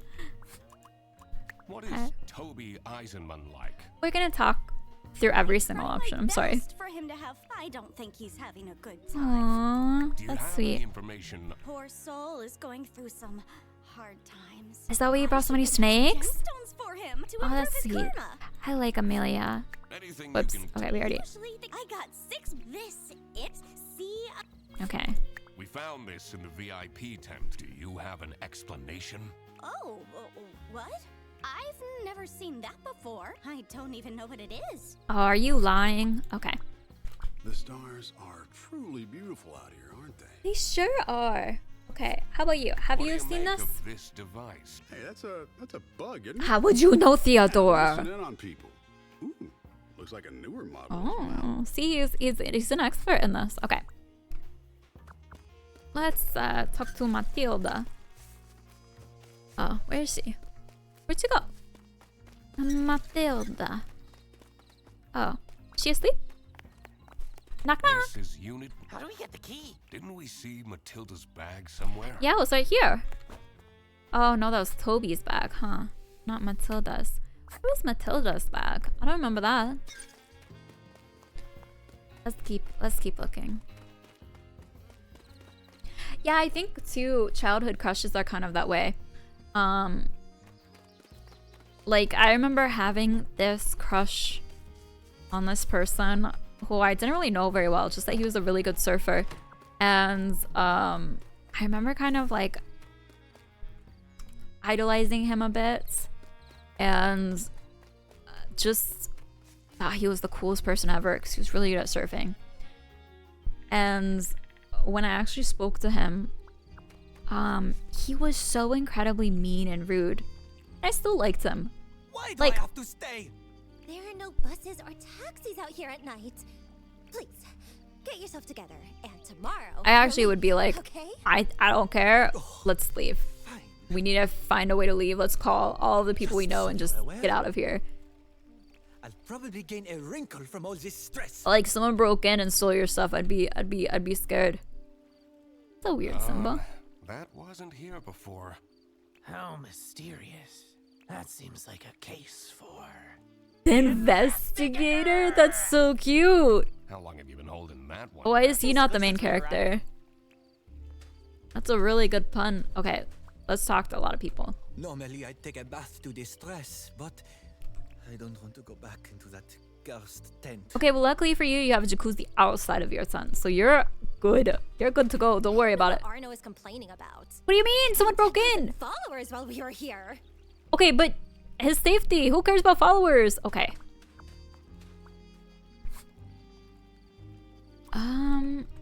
What is Toby Eisenman like? We're gonna talk through every single option. I'm sorry. For him to have, I don't think he's having a good time. Aww, that's sweet. Information? Poor soul is going through some hard times. Is that why you brought so many snakes? Stones for him to Oh, that's his sweet. karma. I like Amelia. Anything Whoops. you can Okay, we already. I got 6. This it. See. Okay. We found this in the VIP tent. Do you have an explanation? Oh, what? I've never seen that before. I don't even know what it is. Oh, are you lying? Okay. The stars are truly beautiful out here, aren't they? They sure are. Okay, how about you? Have What you do seen make this? of this device? Hey, that's a bug, isn't it? How would you know, Theodore? Listen in on people. Ooh, looks like a newer model. Oh, see, he's an expert in this. Okay. Let's talk to Matilda. Oh, where is she? Where'd she go? Matilda. Oh, is she asleep? Knock knock. This is unit. How do we get the key? Didn't we see Matilda's bag somewhere? Yeah, it was right here. Oh no, that was Toby's bag, huh? Not Matilda's. Where was Matilda's bag? I don't remember that. Let's keep looking. Yeah, I think too, childhood crushes are kind of that way. Like I remember having this crush on this person who I didn't really know very well, just that he was a really good surfer. And I remember kind of like idolizing him a bit and just thought he was the coolest person ever because he was really good at surfing. And when I actually spoke to him, he was so incredibly mean and rude. I still liked him. Why do I have to stay? There are no buses or taxis out here at night. Please, get yourself together. And tomorrow... I actually would be like, okay? I don't care. Let's leave. We need to find a way to leave. Let's call all the people we know and just get out of here. I'll probably gain a wrinkle from all this stress. Like someone broke in and stole your stuff, I'd be scared. It's a weird symbol. That wasn't here before. How mysterious. That seems like a case for... The investigator? That's so cute. How long have you been holding that one? Why is he not the main character? That's a really good pun. Okay, let's talk to a lot of people. Normally I'd take a bath to distress, but I don't want to go back into that cursed tent. Okay, well luckily for you, you have a jacuzzi outside of your tent, so you're good. You're good to go. Don't worry about it. Arno is complaining about. What do you mean? Someone broke in. Followers while we were here. Okay, but his safety. Who cares about followers? Okay.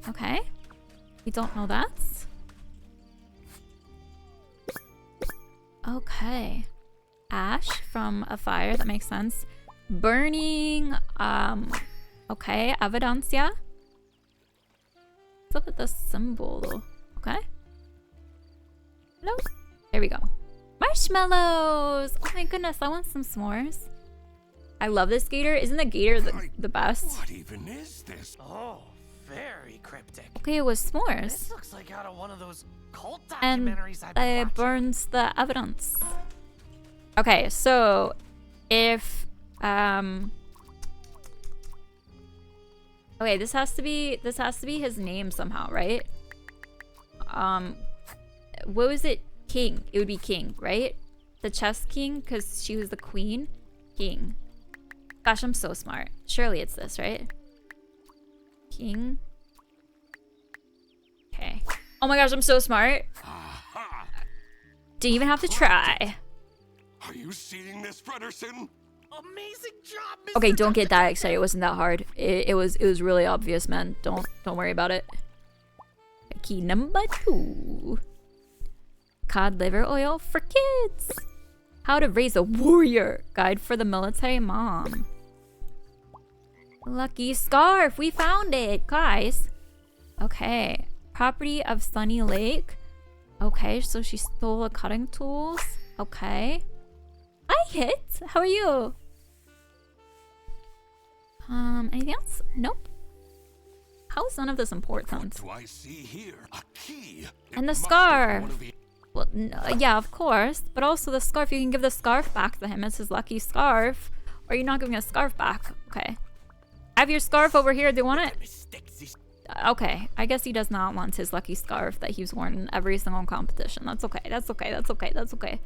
Okay. We don't know that. Okay. Ash from a fire. That makes sense. Burning. Okay. Evidencia. What's up with the symbol though? Okay. No. There we go. Marshmallows! Oh my goodness, I want some s'mores. I love this gator. Isn't the gator the best? What even is this? Oh, very cryptic. Okay, it was s'mores. This looks like out of one of those cult And documentaries I've been it watching. burns the evidence. Okay, so if okay, this has to be his name somehow, right? What was it? King. It would be King, right? The chess king, because she was the queen. King. Gosh, I'm so smart. Surely it's this, right? King. Okay. Oh my gosh, I'm so smart. Didn't even have to try. Are you seeing this, Frederson? Amazing job, Mr. Okay, don't get that excited. It wasn't that hard. It was really obvious, man. Don't worry about it. Key number 2. Cod liver oil for kids. How to raise a warrior. Guide for the military mom. Lucky scarf. We found it, guys. Okay. Property of Sunny Lake. Okay, so she stole the cutting tools. Okay. Hi, Hit. How are you? Anything else? Nope. How is none of this important? What do I see here? A key. And the scarf. Well, no, yeah, of course. But also the scarf. You can give the scarf back to him. It's his lucky scarf. Or you're not giving a scarf back. Okay. I have your scarf over here. Do you want it? Okay. I guess he does not want his lucky scarf that he's worn in every single competition. That's okay. That's okay. That's okay. That's okay.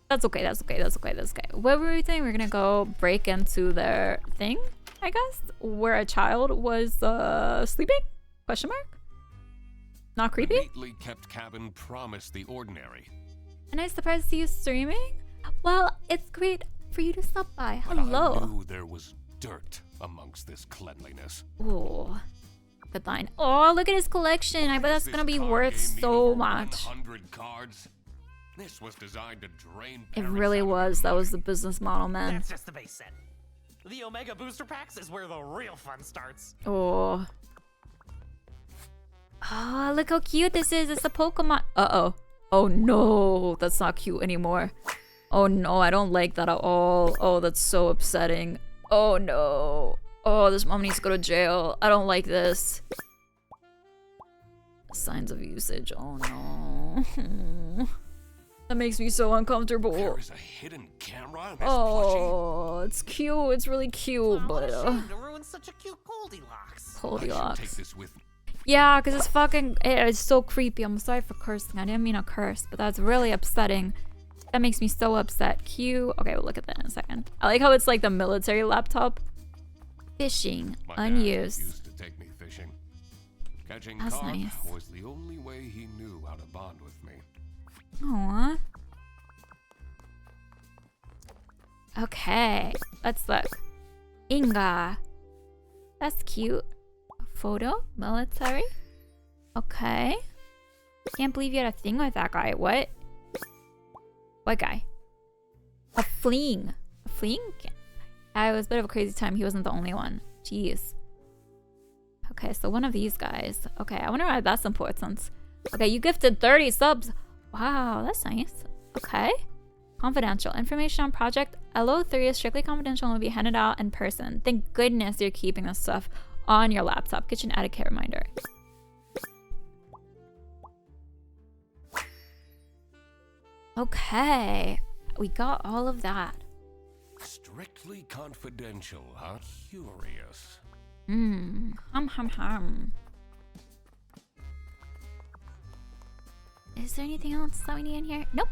That's okay. That's okay. That's okay. That's okay. What were we thinking? We're gonna go break into their thing, I guess, where a child was sleeping? Question mark? Not creepy? The neatly kept cabin promised the ordinary. A nice surprise to see you streaming. Well, it's great for you to stop by. But I Hello. knew there was dirt amongst this cleanliness. Oh, good line. Oh, look at his collection. I bet that's gonna be worth so much. 100 cards. This was designed to drain. It really was. That was the business model, man. That's just the base set. The Omega Booster Packs is where the real fun starts. Oh. Oh, look how cute this is. It's a Pokemon. Uh-oh. Oh, no. That's not cute anymore. Oh, no. I don't like that at all. Oh, that's so upsetting. Oh, no. Oh, this mom needs to go to jail. I don't like this. Signs of usage. Oh, no. That makes me so uncomfortable. There is a hidden camera in this plushie. Oh, it's cute. It's really cute, but To ruin such a cute Goldilocks. I Goldilocks. should take this with me. Yeah, because it's fucking... It's so creepy. I'm sorry for cursing. I didn't mean to curse, but that's really upsetting. That makes me so upset. Q. Okay, we'll look at that in a second. I like how it's like the military laptop. Fishing. My dad Unused. used to take me fishing. Catching That's carp nice. was the only way he knew how to bond with me. Aww. Okay. Let's look. Inga. That's cute. Photo. Military. Okay. Can't believe you had a thing with that guy. What? What guy? A fleeing. A fleeing? It was a bit of a crazy time. He wasn't the only one. Jeez. Okay, so one of these guys. Okay, I wonder why that's important. Okay, you gifted 30 subs. Wow, that's nice. Okay. Confidential. Information on Project LO3 is strictly confidential and will be handed out in person. Thank goodness you're keeping this stuff on your laptop. Kitchen etiquette reminder. Okay. We got all of that. Strictly confidential, huh? Curious. Hum. Is there anything else that we need in here? Nope.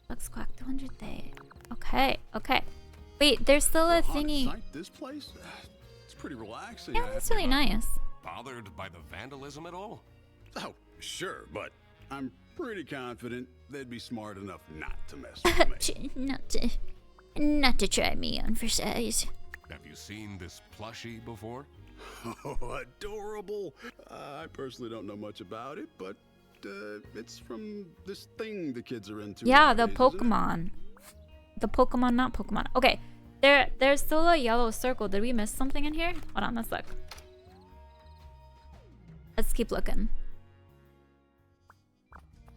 Looks quack 200 day. Okay. Wait, there's still a thingy. This place? It's pretty relaxing. Yeah, that's really nice. Bothered by the vandalism at all? Oh, sure, but I'm pretty confident they'd be smart enough not to mess with me. not to try me on for size. Have you seen this plushie before? Oh, adorable. I personally don't know much about it, but it's from this thing the kids are into. Yeah, the nowadays, Pokemon. The Pokemon, not Pokemon. Okay, there's still a yellow circle. Did we miss something in here? Hold on, let's look. Let's keep looking.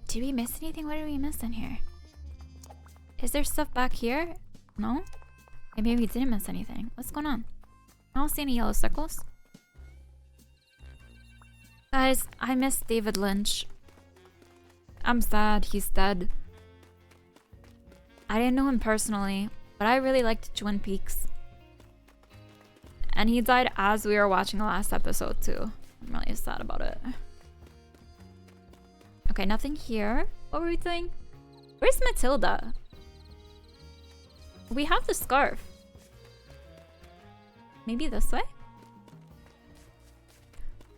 Did we miss anything? What did we miss in here? Is there stuff back here? No? Maybe we didn't miss anything. What's going on? I don't see any yellow circles. Guys, I miss David Lynch. I'm sad he's dead. I didn't know him personally, but I really liked Twin Peaks. And he died as we were watching the last episode too. I'm really sad about it. Okay, nothing here. What were we doing? Where's Matilda? We have the scarf. Maybe this way?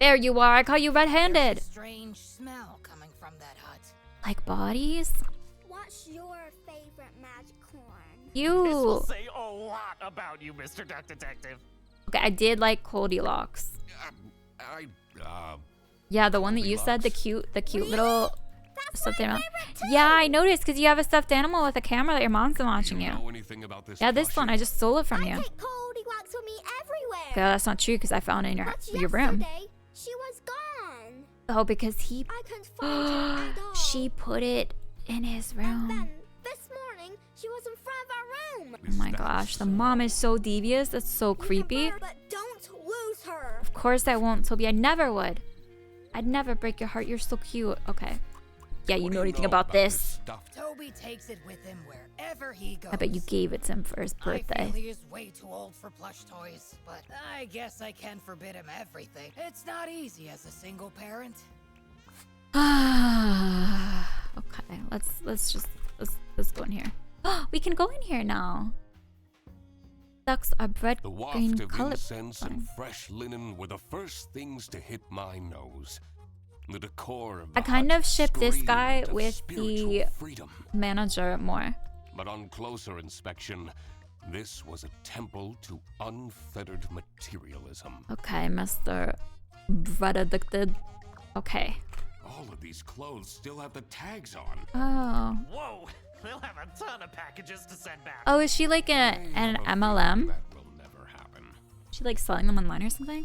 There you are. I caught you red-handed. There's a strange smell coming from that hut. Like bodies? What's your favorite magic corn? You. This will say a lot about you, Mr. Duck Detective. Okay, I did like Goldilocks. Yeah, the one that you said, the cute little stuffed animal. Yeah, I noticed because you have a stuffed animal with a camera that your mom's been watching you. Yeah, this one, I just stole it from you. Goldilocks with me everywhere. Okay, that's not true because I found it in your room. She was gone. Oh, because he. I couldn't find her at all. She put it in his room. And then this morning, she was in front of our room. Oh my gosh, the mom is so devious. That's so creepy. But don't lose her. Of course I won't, Toby. I never would. I'd never break your heart. You're so cute. Okay. Yeah, you know anything about this? Toby takes it with him wherever he goes. I bet you gave it to him for his birthday. I feel he is way too old for plush toys, but I guess I can forbid him everything. It's not easy as a single parent. Okay, let's go in here. We can go in here now. Ducks are bread The waft green of color. incense and fresh linen were the first things to hit my nose. The decor of the I kind hut of ship this screamed guy of with spiritual the freedom. manager more. But on closer inspection, this was a temple to unfettered materialism. Okay, Mr. Bread Addicted. Okay. All of these clothes still have the tags on. Oh. Whoa, we'll have a ton of packages to send back. Oh, is she like an MLM? That will never happen. She like selling them online or something?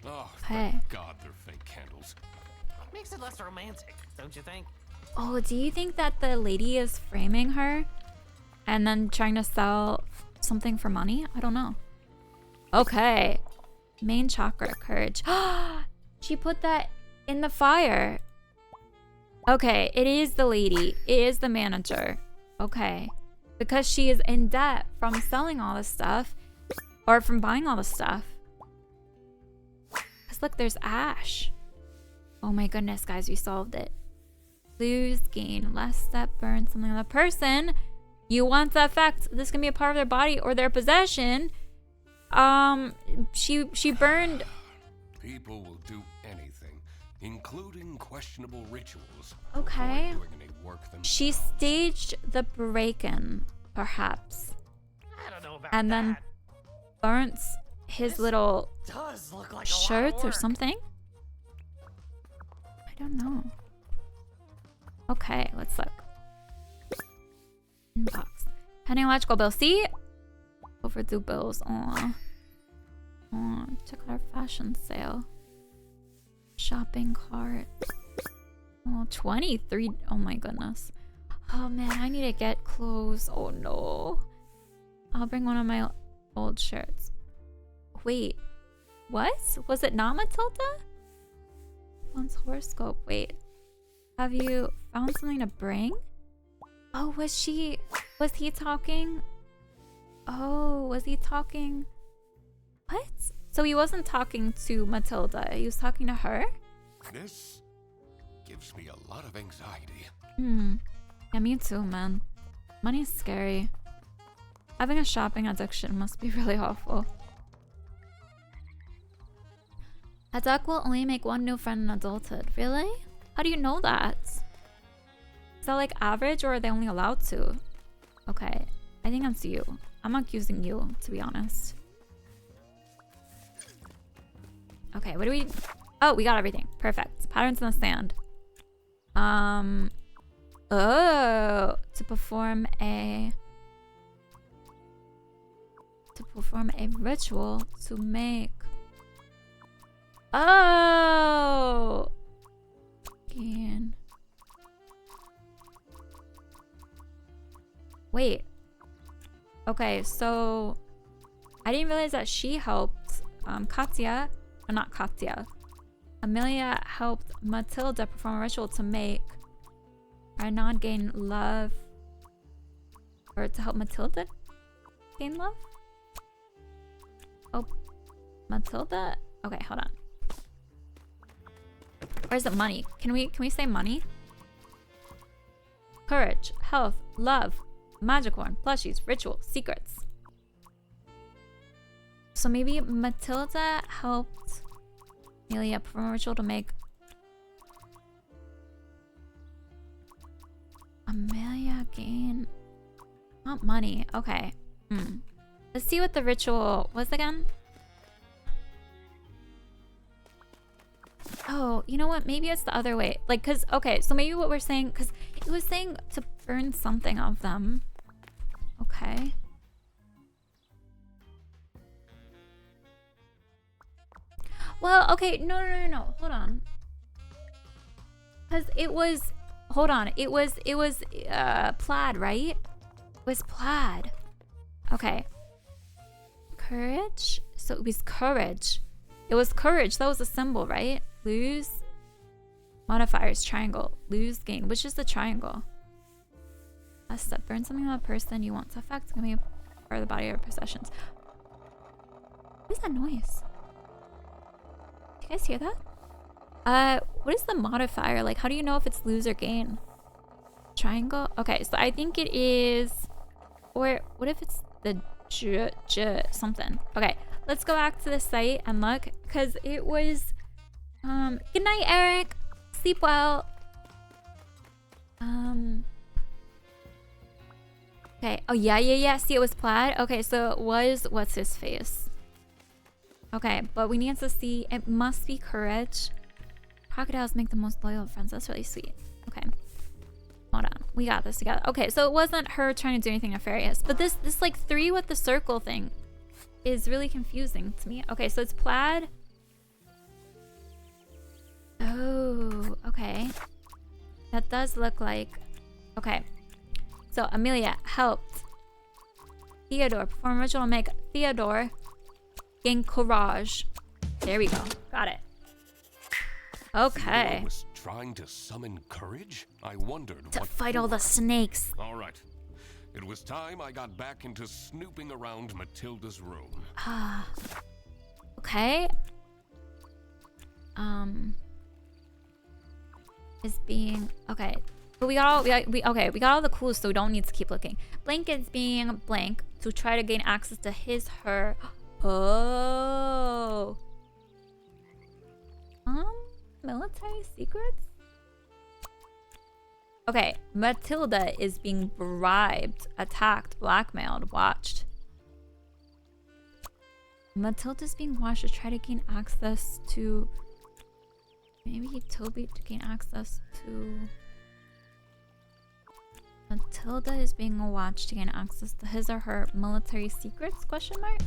Oh, Hey. thank God they're fake candles. Makes it less romantic, don't you think? Oh, do you think that the lady is framing her and then trying to sell something for money? I don't know. Okay. Main chakra, courage. She put that in the fire. Okay, it is the lady. It is the manager. Okay. Because she is in debt from selling all this stuff or from buying all this stuff. Because look, there's ash. Oh my goodness, guys, we solved it. Lose, gain, less step, burn, something on the person. You want the effect. This can be a part of their body or their possession. She burned. People will do anything, including questionable rituals. Okay. before doing any work She themselves. staged the break-in, perhaps. I don't know about And then that. burnt his little Does look like shirts a lot or of work. something. I don't know. Okay, let's look. Inbox. Pending electrical bill. See? Overdue bills. Aw. Aw. Check out our fashion sale. shopping cart. Oh, 23. Oh my goodness. Oh man, I need to get clothes. Oh no. I'll bring one of my old shirts. Wait. What? Was it not Matilda? One's horoscope. Wait. Have you found something to bring? Oh, was he talking? Oh, was he talking? What? So he wasn't talking to Matilda. He was talking to her? This gives me a lot of anxiety. Yeah, me too, man. Money's scary. Having a shopping addiction must be really awful. A duck will only make one new friend in adulthood. Really? How do you know that? Is that like average or are they only allowed to? Okay, I think that's you. I'm accusing you, to be honest. Okay, what do we... Oh, we got everything. Perfect. Patterns in the sand. Oh, to perform a ritual to make... Oh! Again. Wait. Okay, so I didn't realize that she helped Katya, or not Katya. Amelia helped Matilda perform a ritual to make Arnaud gain love, or to help Matilda gain love. Oh, Matilda. Okay, hold on. Where's the money? Can we say money? Courage, health, love, magic wand, plushies, ritual, secrets. So maybe Matilda helped Amelia perform a ritual to make Amelia gain not money. Okay. Let's see what the ritual was again. Oh, you know what? Maybe it's the other way. Like, cause okay, so maybe what we're saying, cause it was saying to burn something of them. Okay. Well, okay, no. Hold on. Cause it was, hold on. It was plaid, right? It was plaid. Okay. Courage. So it was courage. It was courage. That was a symbol, right? Lose. Modifiers. Triangle. Lose. Gain. Which is the triangle? Last step. Burn something on a person you want to affect. Can be a part of the body or possessions. What is that noise? Do you guys hear that? What is the modifier? Like, how do you know if it's lose or gain? Triangle? Okay, so I think it is... Or what if it's the something? Okay, let's go back to the site and look. Because it was... good night, Eric. Sleep well. Okay. Oh, yeah. See, it was plaid. Okay, so it was... What's his face? Okay, but we need to see... It must be courage. Crocodiles make the most loyal friends. That's really sweet. Okay. Hold on. We got this together. Okay, so it wasn't her trying to do anything nefarious. But this like 3 with the circle thing is really confusing to me. Okay, so it's plaid. Oh, okay. That does look like... Okay. So Amelia helped Theodore perform a ritual to make Theodore gain courage. There we go. Got it. Okay. Theodore was trying to summon courage? I wondered to what fight all the snakes. All right. It was time I got back into snooping around Matilda's room. Okay. Is being okay. But we got all the clues, so we don't need to keep looking. Blank is being blank to try to gain access to her. Oh. Military secrets? Okay, Matilda is being bribed, attacked, blackmailed, watched. Matilda's being watched to try to gain access to... Maybe Toby to gain access to... Matilda is being watched to gain access to his or her military secrets? Question mark?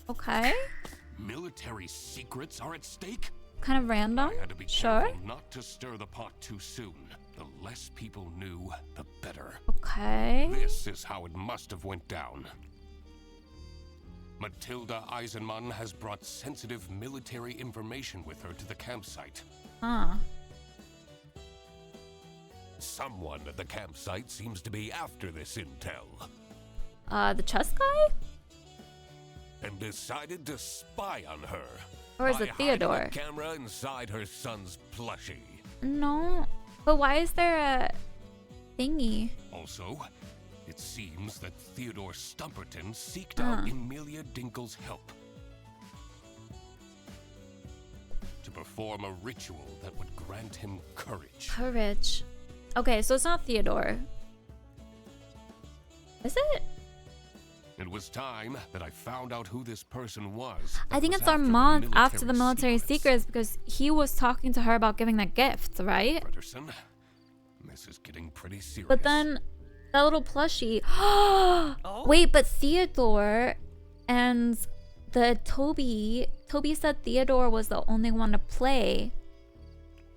Okay. Military secrets are at stake? kind of random. I had to be Sure. careful not to stir the pot too soon. The less people knew, the better. Okay. This is how it must have went down. Matilda Eisenmann has brought sensitive military information with her to the campsite. Huh. Someone at the campsite seems to be after this intel. The chess guy? And decided to spy on her. Or is by it hiding Theodore? a camera inside her son's plushie. No. But why is there a thingy? Also, it seems that Theodore Stumperton seeked out Emilia Dinkle's help to perform a ritual that would grant him courage. Courage. Okay, so it's not Theodore. Is it? It was time that I found out who this person was. I think it's Armand after the military secrets because he was talking to her about giving that gift, right? Frederson, this is getting pretty serious. But then that little plushie. Wait, but Theodore and the Toby said Theodore was the only one to play.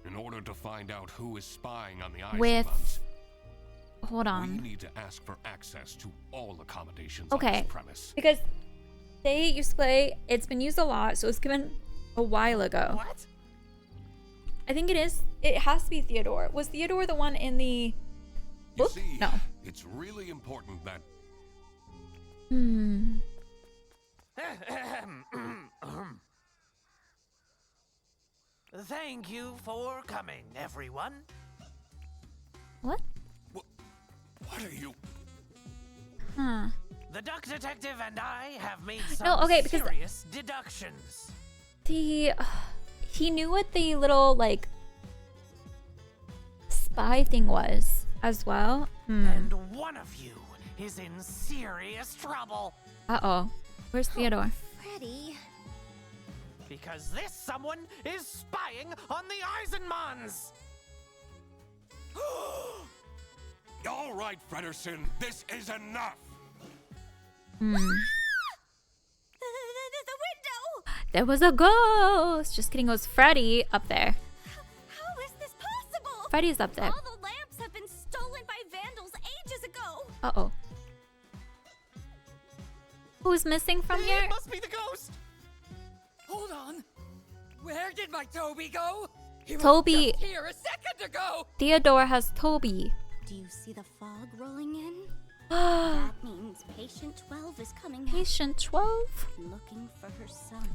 In order to find out who is spying on the With- Eisenmanns, Hold we on. need to ask for access to all accommodations Okay. on this premise. Because they used to play, it's been used a lot, so it was given a while ago. What? I think it is. It has to be Theodore. Was Theodore the one in the book? You see, No. it's really important that Hmm. Thank you for coming, everyone. What? What are you? Huh. The Duck Detective and I have made No, some okay, because- serious deductions. He knew what the little like spy thing was as well. And one of you is in serious trouble. Uh-oh. Where's Theodore? Freddy. Because this someone is spying on the Eisenmanns. All right, Frederson, this is enough. Hmm. The window! There was a ghost. Just kidding. It was Freddy up there. How is this possible? Freddy's up there. All the lamps have been stolen by vandals ages ago. Uh-oh. Who's missing from here? It must be the ghost. Hold on. Where did my Toby go? He was Toby. just here a second ago. Theodore has Toby. Do you see the fog rolling in? That means patient 12 is coming back, Patient 12? looking for her son.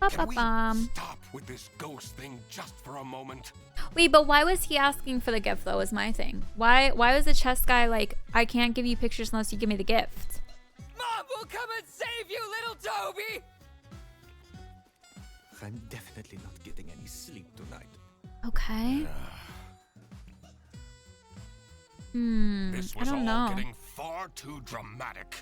Can we Ba-ba-bum. stop with this ghost thing just for a moment? Wait, but why was he asking for the gift though? Is my thing. Why was the chess guy like, I can't give you pictures unless you give me the gift? Mom will come and save you, little Toby. I'm definitely not getting any sleep tonight. Okay. This I was all don't know. getting far too dramatic.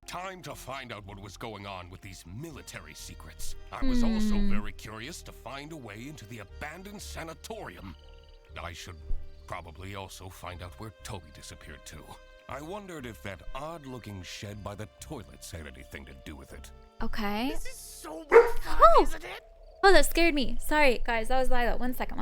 Time to find out what was going on with these military secrets. I was also very curious to find a way into the abandoned sanatorium. I should probably also find out where Toby disappeared to. I wondered if that odd-looking shed by the toilets had anything to do with it. Okay. This is so much fun, Oh! isn't it? Oh, that scared me. Sorry, guys. That was Lila. One second.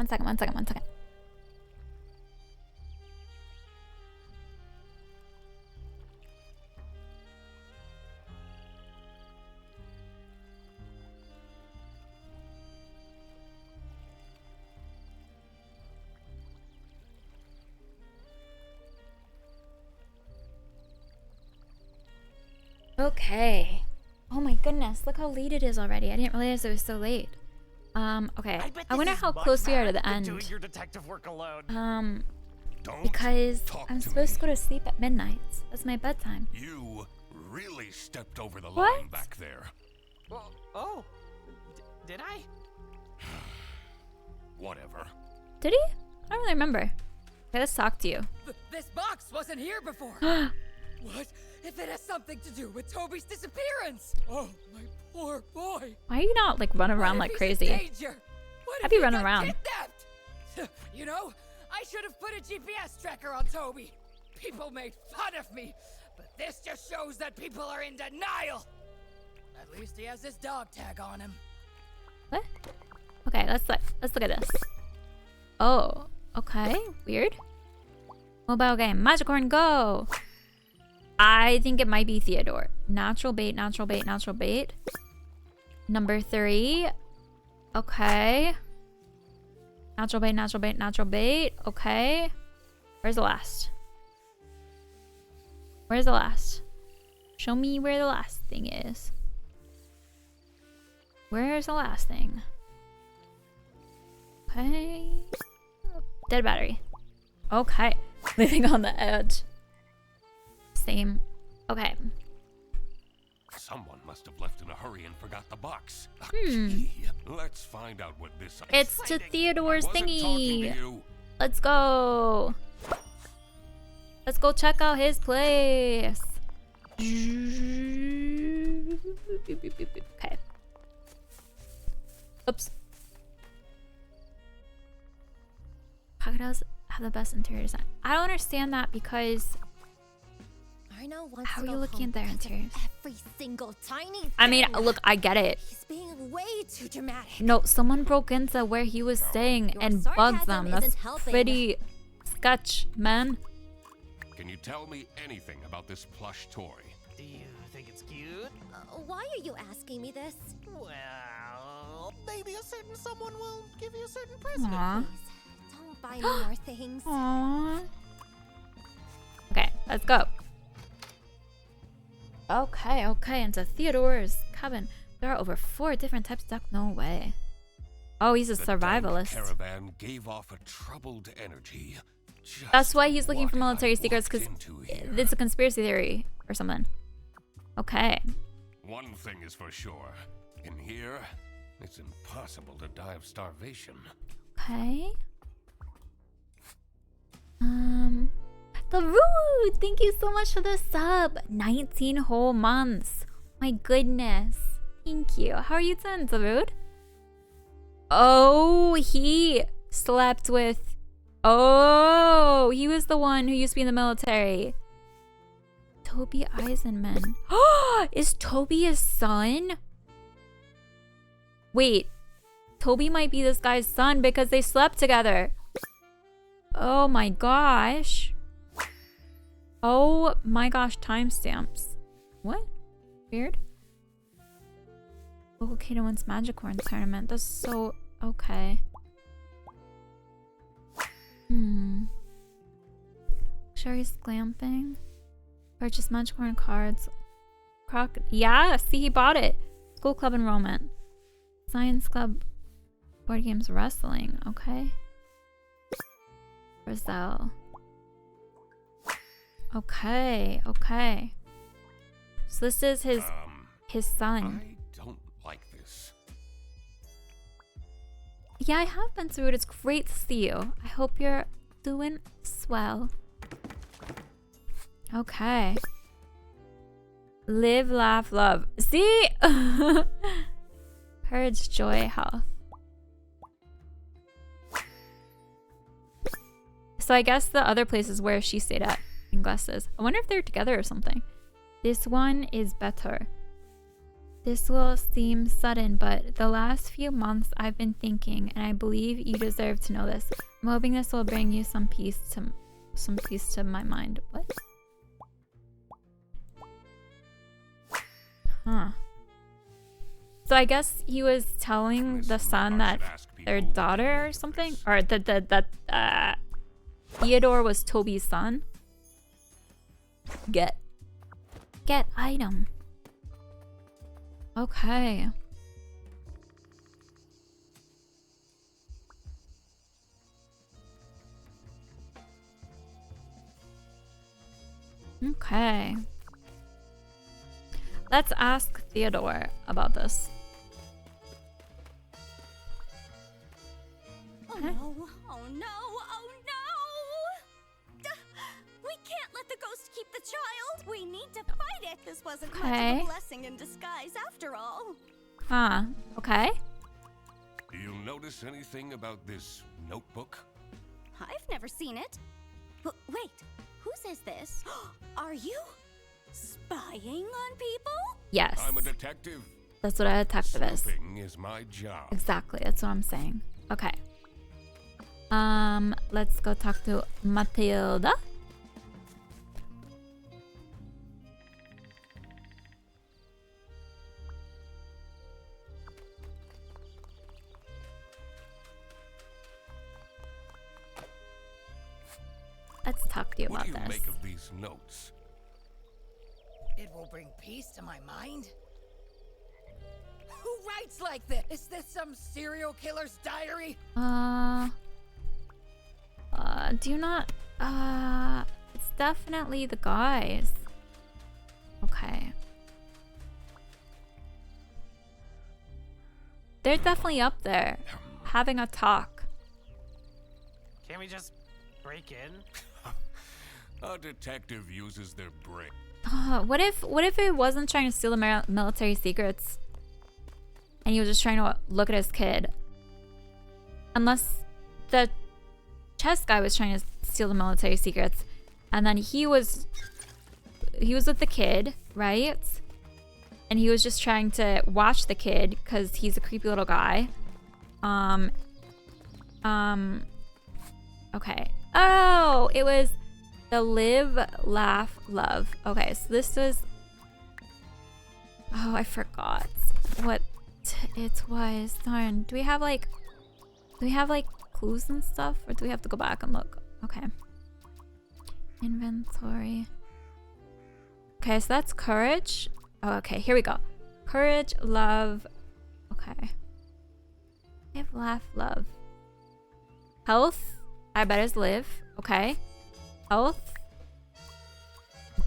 Okay. Oh my goodness. Look how late it is already. I didn't realize it was so late. Okay. bet I this wonder is how much close we are to better the than end. Doing your detective work alone. Don't Because talk I'm to supposed me. to go to sleep at midnight. That's my bedtime. You really stepped over the What? line back there. Did I? Whatever. Did he? I don't really remember. Okay, let's talk to you. This box wasn't here before. What if it has something to do with Toby's disappearance? Oh, my poor boy. Why are you not like running around What like if he's crazy? in danger? What I'd if be he running got around. kidnapped? You know, I should have put a GPS tracker on Toby. People made fun of me, but this just shows that people are in denial. At least he has his dog tag on him. What? Okay, let's look at this. Oh, okay, weird. Mobile game, Magicorn Go. I think it might be Theodore. Natural bait, natural bait, natural bait. Number 3. Okay. Natural bait, natural bait, natural bait. Okay. Where's the last? Where's the last? Show me where the last thing is. Where's the last thing? Okay. Dead battery. Okay. Living on the edge. Same. Okay. Someone must have left in a hurry and forgot the box. Hmm. Let's find out what this is. It's to Theodore's thingy. To Let's go. Let's go check out his place. Okay. Oops. Crocodiles have the best interior design. I don't understand that because Arno wants how to are you go looking home at their because of interiors? every single tiny I mean, thing. look, I get it. He's being way too dramatic. No, someone broke into where he was staying Your and bugged them. sarcasm That's isn't helping. pretty sketch, man. Can you tell me anything about this plush toy? Do you think it's cute? Why are you asking me this? Well, maybe a certain someone will give you a certain present. Aww. Please, don't buy me more things. Aww. Okay, let's go. Okay, into Theodore's cabin. There are over 4 different types of duck. No way. Oh, he's a The dank survivalist. caravan gave off a troubled energy. That's why he's looking for what military I secrets, walked because into here. it's a conspiracy theory or something. Okay. One thing is for sure. In here, it's impossible to die of starvation. Okay. The Root! Thank you so much for the sub. 19 whole months. My goodness. Thank you. How are you doing, Zarood? Oh, he slept with... Oh, he was the one who used to be in the military. Toby Eisenman. Is Toby his son? Wait. Toby might be this guy's son because they slept together. Oh my gosh. Oh my gosh, timestamps. What? Weird. Okay, to wins Magicorn tournament. That's so okay. Sherry's glamping. Purchase Magicorn cards. Yeah, see, he bought it. School club enrollment. Science club. Board games, wrestling. Okay. Roselle. Okay. So this is his son. I don't like this. Yeah, I have been through it. It's great to see you. I hope you're doing swell. Okay. Live, laugh, love. See? Purge, joy, health. So I guess the other place is where she stayed at in Glasses. I wonder if they're together or something. This one is better. This will seem sudden, but the last few months I've been thinking, and I believe you deserve to know this. I'm hoping this will bring you some peace to my mind. What? Huh. So I guess he was telling the son that their daughter or something, or that Theodore was Toby's son. Get item. Okay. Okay. Let's ask Theodore about this. Oh no, oh no, oh no! We can't let the ghost keep the child! We need to fight it! This wasn't much of a blessing in disguise after all. Huh, okay. Do you notice anything about this notebook? I've never seen it. But wait, whose is this? Are you spying on people? Yes. I'm a detective. That's what a detective is. Snooping is my job. Exactly. That's what I'm saying. Okay. Let's go talk to Matilda. Let's talk to you What about do you this. make of these notes? It will bring peace to my mind. Who writes like this? Is this some serial killer's diary? Do you not, it's definitely the guys. Okay. They're definitely up there, having a talk. Can we just break in? A detective uses their brain. What if it wasn't trying to steal the military secrets, and he was just trying to look at his kid? Unless the chess guy was trying to steal the military secrets, and then he was with the kid, right? And he was just trying to watch the kid because he's a creepy little guy. Okay. Oh, it was the live, laugh, love. Okay, so this was... Oh, I forgot what it was. Darn. Do we have like clues and stuff? Or do we have to go back and look? Okay. Inventory. Okay, so that's courage. Oh, okay, here we go. Courage, love. Okay. Live, laugh, love. Health. I bet is live. Okay. Health.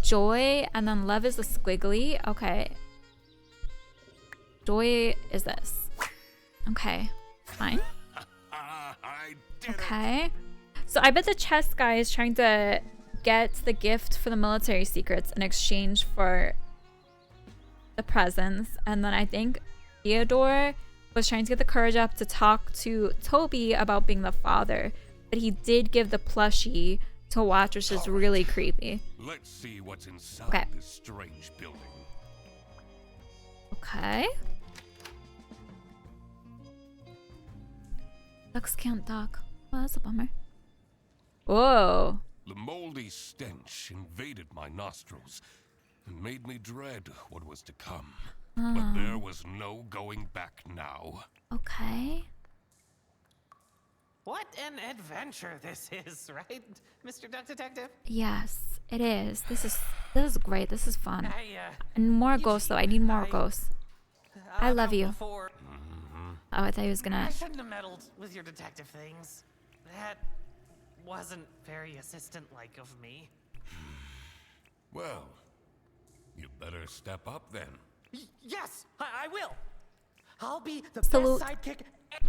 Joy. And then love is the squiggly. Okay. Joy is this. Okay. Fine. Okay. So I bet the chess guy is trying to get the gift for the military secrets in exchange for the presents. And then I think Theodore was trying to get the courage up to talk to Toby about being the father. But he did give the plushie to watch, which is really creepy. Let's see what's inside this strange building. Okay. Ducks can't talk. Well, that's a bummer. Whoa. The moldy stench invaded my nostrils and made me dread what was to come. But there was no going back now. Okay. What an adventure this is, right, Mr. Duck Detective? Yes, it is. This is great. This is fun. And more you ghosts, see, though. I need more ghosts. I love you. Before, Oh, I thought he was gonna... I shouldn't have meddled with your detective things. That wasn't very assistant-like of me. Well, you better step up then. Yes, I will. I'll be the Salute. best sidekick.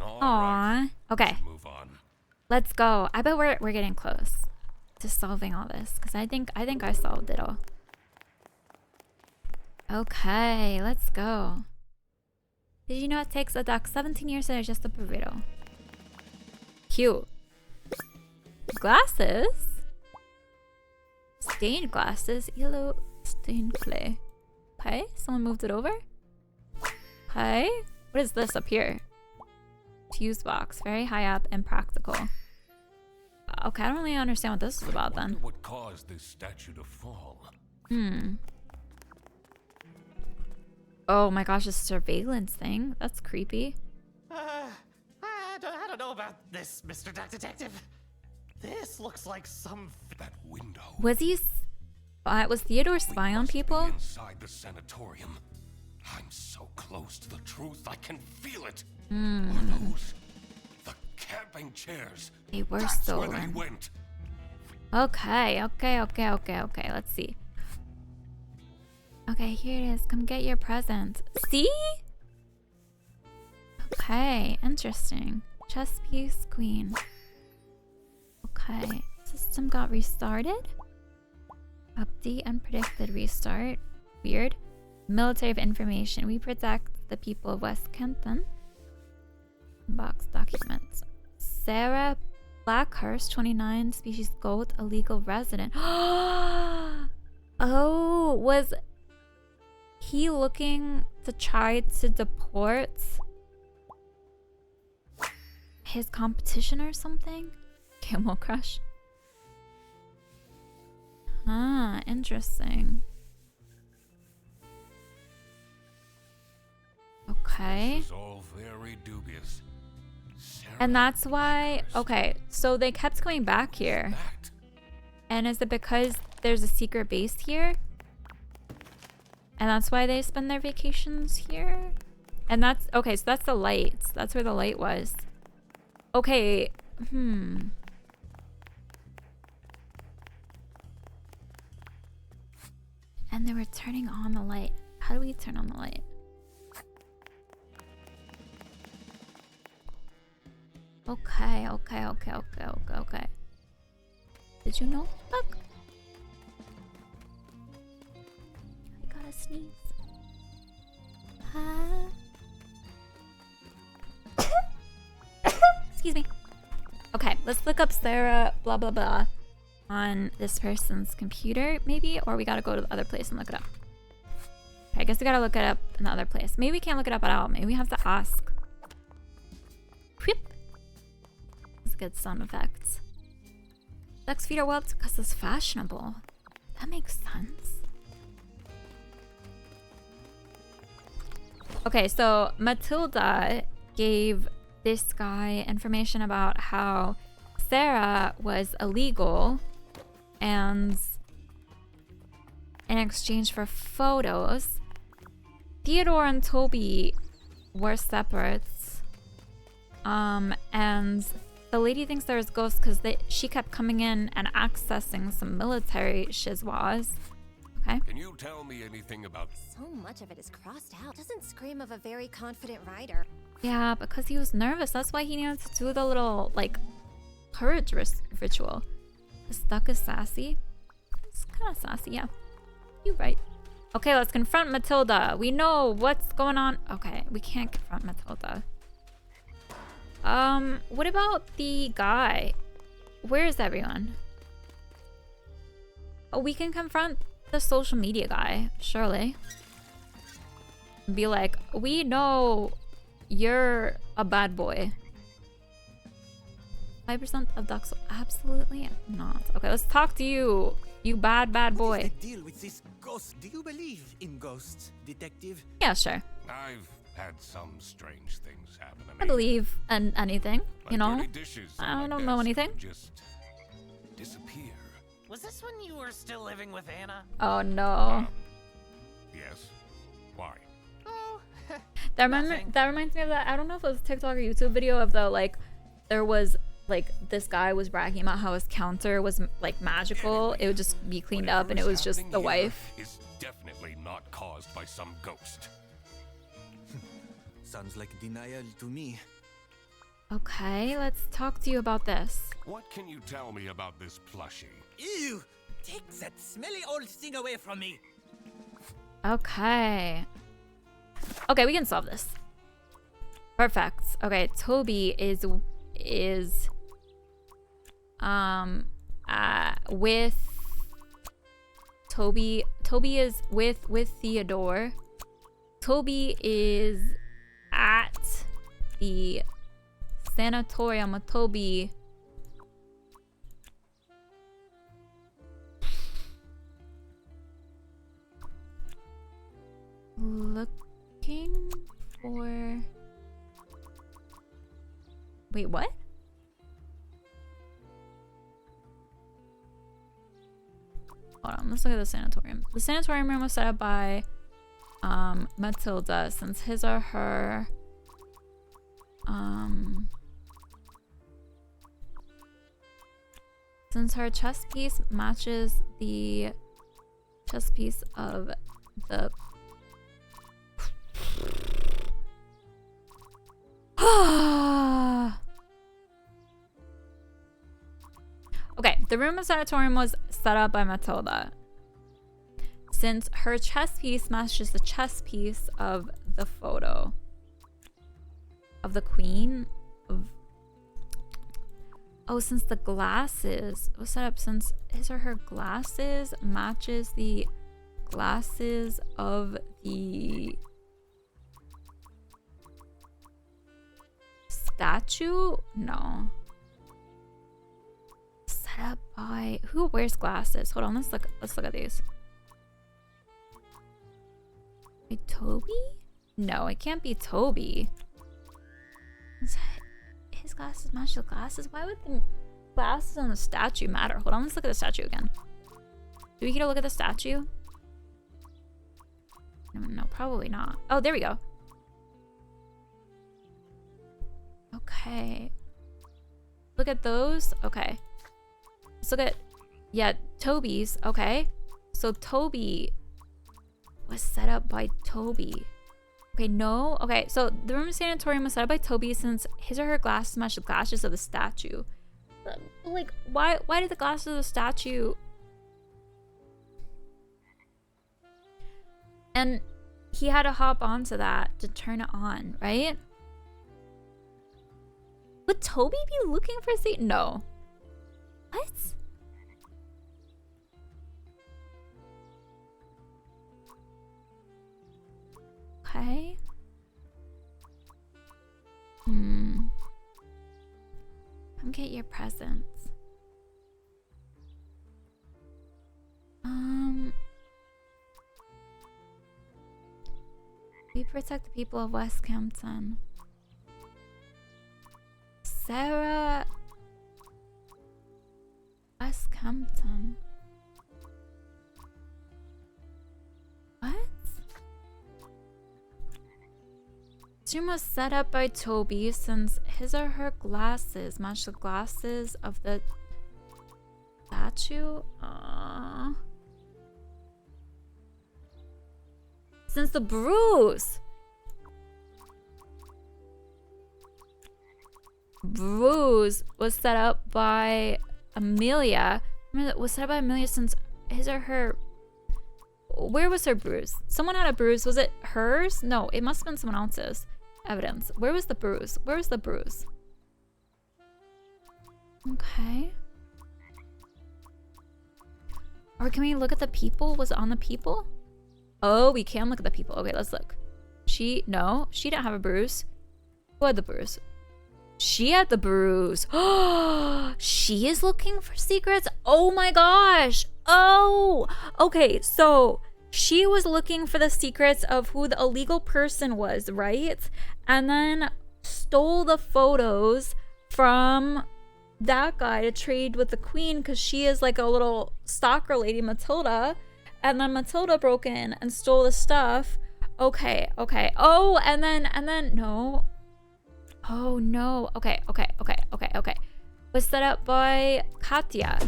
Aww. Okay. Move on. Let's go. I bet we're getting close to solving all this, because I think I solved it all. Okay, let's go. Did you know it takes a duck 17 years to digest a burrito? Cute. Glasses? Stained glasses. Yellow stained clay. Okay, someone moved it over. Okay. What is this up here? Fuse box. Very high up and practical. Okay, I don't really understand what this is about then. What caused this statue to fall? Oh my gosh, this surveillance thing. That's creepy. I don't know about this, Mr. Duck Detective. This looks like some... That window. Was he... was Theodore spying on people? Inside the sanatorium. I'm so close to the truth, I can feel it. Are those the camping chairs? They were That's stolen. where they went. Okay. Let's see. Okay, here it is. Come get your present. See? Okay, interesting. Chess piece, queen. Okay, system got restarted. Update unpredicted restart. Weird. Military of information. We protect the people of West Kenton. Box documents. Sarah Blackhurst, 29, species goat, illegal resident. Oh, was he looking to try to deport his competition or something? Camel Crush. Ah, interesting. Okay. This is all very dubious. And that's why, okay, so they kept coming back here. And is it because there's a secret base here? And that's why they spend their vacations here? And that's, okay, so that's the lights. That's where the light was. Okay, And they were turning on the light. How do we turn on the light? Okay. Did you know? Look. I gotta sneeze. Excuse me. Okay, let's look up Sarah blah blah blah on this person's computer, maybe, or we gotta go to the other place and look it up. Okay, I guess we gotta look it up in the other place. Maybe we can't look it up at all. Maybe we have to ask. Whip. That's good sound effects. Sex feet are webbed because it's fashionable. That makes sense. Okay, so Matilda gave this guy information about how Sarah was illegal, and in exchange for photos, Theodore and Toby were separate. And the lady thinks there's ghosts because she kept coming in and accessing some military shizwas. Okay. Can you tell me anything about... So much of it is crossed out. Doesn't scream of a very confident rider. Yeah, because he was nervous. That's why he needed to do the little, like, courage ritual. The stuck is sassy. It's kind of sassy, yeah. You're right. Okay, let's confront Matilda. We know what's going on. Okay, we can't confront Matilda. What about the guy? Where is everyone? Oh, we can confront the social media guy, surely. Be like, we know you're a bad boy. 5% of ducks, absolutely not. Okay, let's talk to you, you bad boy. What is the deal with this ghost? Do you believe in ghosts, detective? Yeah, sure. I've had some strange things happen to me. I believe in anything, you know? Dirty dishes on I my don't know desk anything. Just disappear. Was this when you were still living with Anna? Oh no. Yes. Why? Oh, That reminds me of that. I don't know if it was a TikTok or YouTube video of the, like, there was, like, this guy was bragging about how his counter was, like, magical. It would just be cleaned up and it was just the wife. Is definitely not caused by some ghost. Sounds like denial to me. Okay, let's talk to you about this. What can you tell me about this plushie? Ew! Take that smelly old thing away from me! Okay. Okay, we can solve this. Perfect. Okay, Toby is with Toby is with Theodore. Toby is at the sanatorium with Toby. Looking for... Wait, what? Hold on, let's look at the sanatorium. The sanatorium room was set up by Matilda, since his or her since her chest piece matches the chest piece of the okay, the room of sanatorium was set up by Matilda. Since her chest piece matches the chest piece of the photo of the queen of... Oh, since the glasses was set up, since his or her glasses matches the glasses of the statue? No. Set up by who wears glasses? Hold on, let's look at these. By Toby? No, it can't be Toby. His glasses match the glasses? Why would the glasses on the statue matter? Hold on, let's look at the statue again. Do we get to look at the statue? No, probably not. Oh, there we go. Okay. Look at those. Okay. Let's look at, yeah, Toby's. Okay. So Toby was set up by Toby. Okay, no. Okay, so the room sanatorium was set up by Toby since his or her glasses match the glasses of the statue. Like, why did the glasses of the statue... And he had to hop onto that to turn it on, right? Would Toby be looking for a seat? No. What? Okay. Come get your presents. We protect the people of West Campton. Sarah West Campton. What? Stream was set up by Toby since his or her glasses match the glasses of the statue. Since the bruise was set up by Amelia. Remember that was set up by Amelia since his or her... Where was her bruise? Someone had a bruise. Was it hers? No, it must have been someone else's evidence. Where was the bruise? Where was the bruise? Okay. Or can we look at the people? Was it on the people? Oh, we can look at the people. Okay, let's look. No, she didn't have a bruise. Who had the bruise? She had the bruise. Oh, she is looking for secrets. Oh my gosh. Oh, okay. So she was looking for the secrets of who the illegal person was, right? And then stole the photos from that guy to trade with the queen because she is like a little stalker lady, Matilda. And then Matilda broke in and stole the stuff. Okay. Oh, and then no. Oh no. Okay. Was set up by Katya.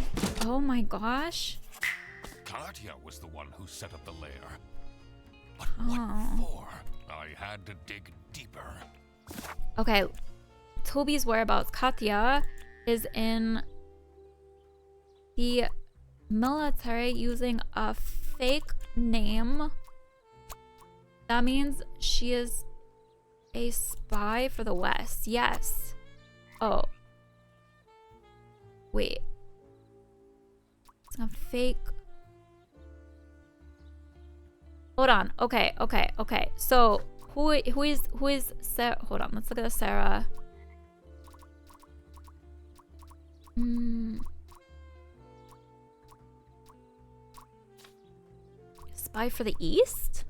Oh my gosh. Katya was the one who set up the lair. But what for? I had to dig deeper. Okay. Toby's whereabouts. Katya is in the military using a fake name. That means she is a spy for the West. Yes. Oh. Wait. It's a fake. Hold on. Okay. So who is Sarah? Hold on. Let's look at the Sarah. Spy for the East?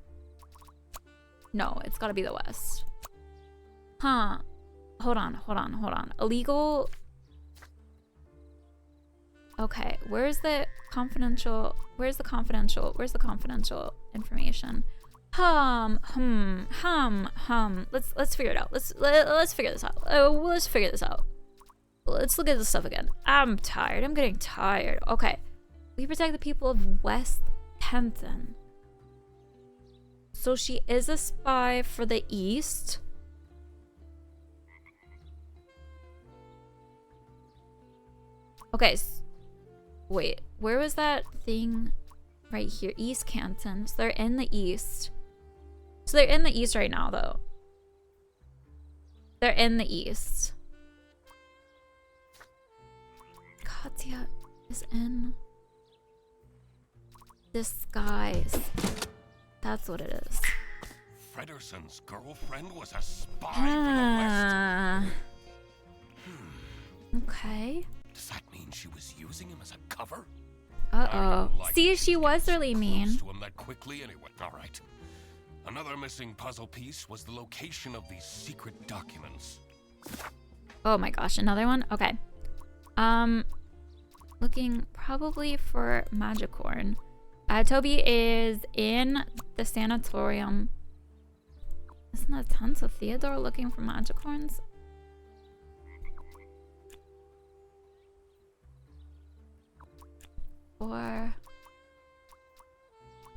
No, it's gotta be the West. Huh. Hold on. Illegal. Okay, where's the confidential information? Let's figure it out. Let's figure this out. Let's look at this stuff again. I'm tired. I'm getting tired. Okay. We protect the people of West Kenton. So she is a spy for the East. Okay. Wait. Where was that thing? Right here. East Canton. So they're in the East. So they're in the East right now, though. They're in the East. Katya is in disguise. That's what it is. Frederson's girlfriend was a spy for the West. Okay. Does that mean she was using him as a cover? Uh-oh. See, she was really mean. To him that quickly anyway. All right. Another missing puzzle piece was the location of these secret documents. Oh my gosh, another one? Okay. Looking probably for Magicorn. Toby is in the sanatorium. Isn't that tons of Theodore looking for Magicorns? Or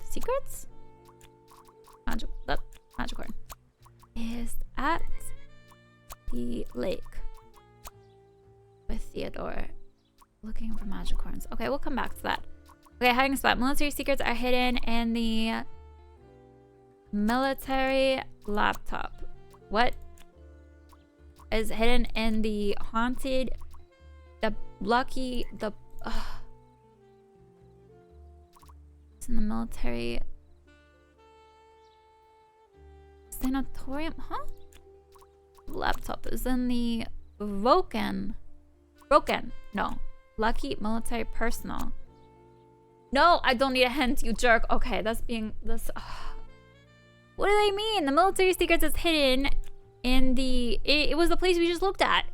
secrets? Magicorn is at the lake with Theodore looking for Magicorns. Okay, we'll come back to that. Okay, hiding spot. Military secrets are hidden in the military laptop. What is hidden in the haunted, it's in the military sanatorium, huh? Laptop is in the broken, no, lucky military personnel. No, I don't need a hint, you jerk. Okay, that's being this. What do they mean? The military secrets is hidden in the. It was the place we just looked at.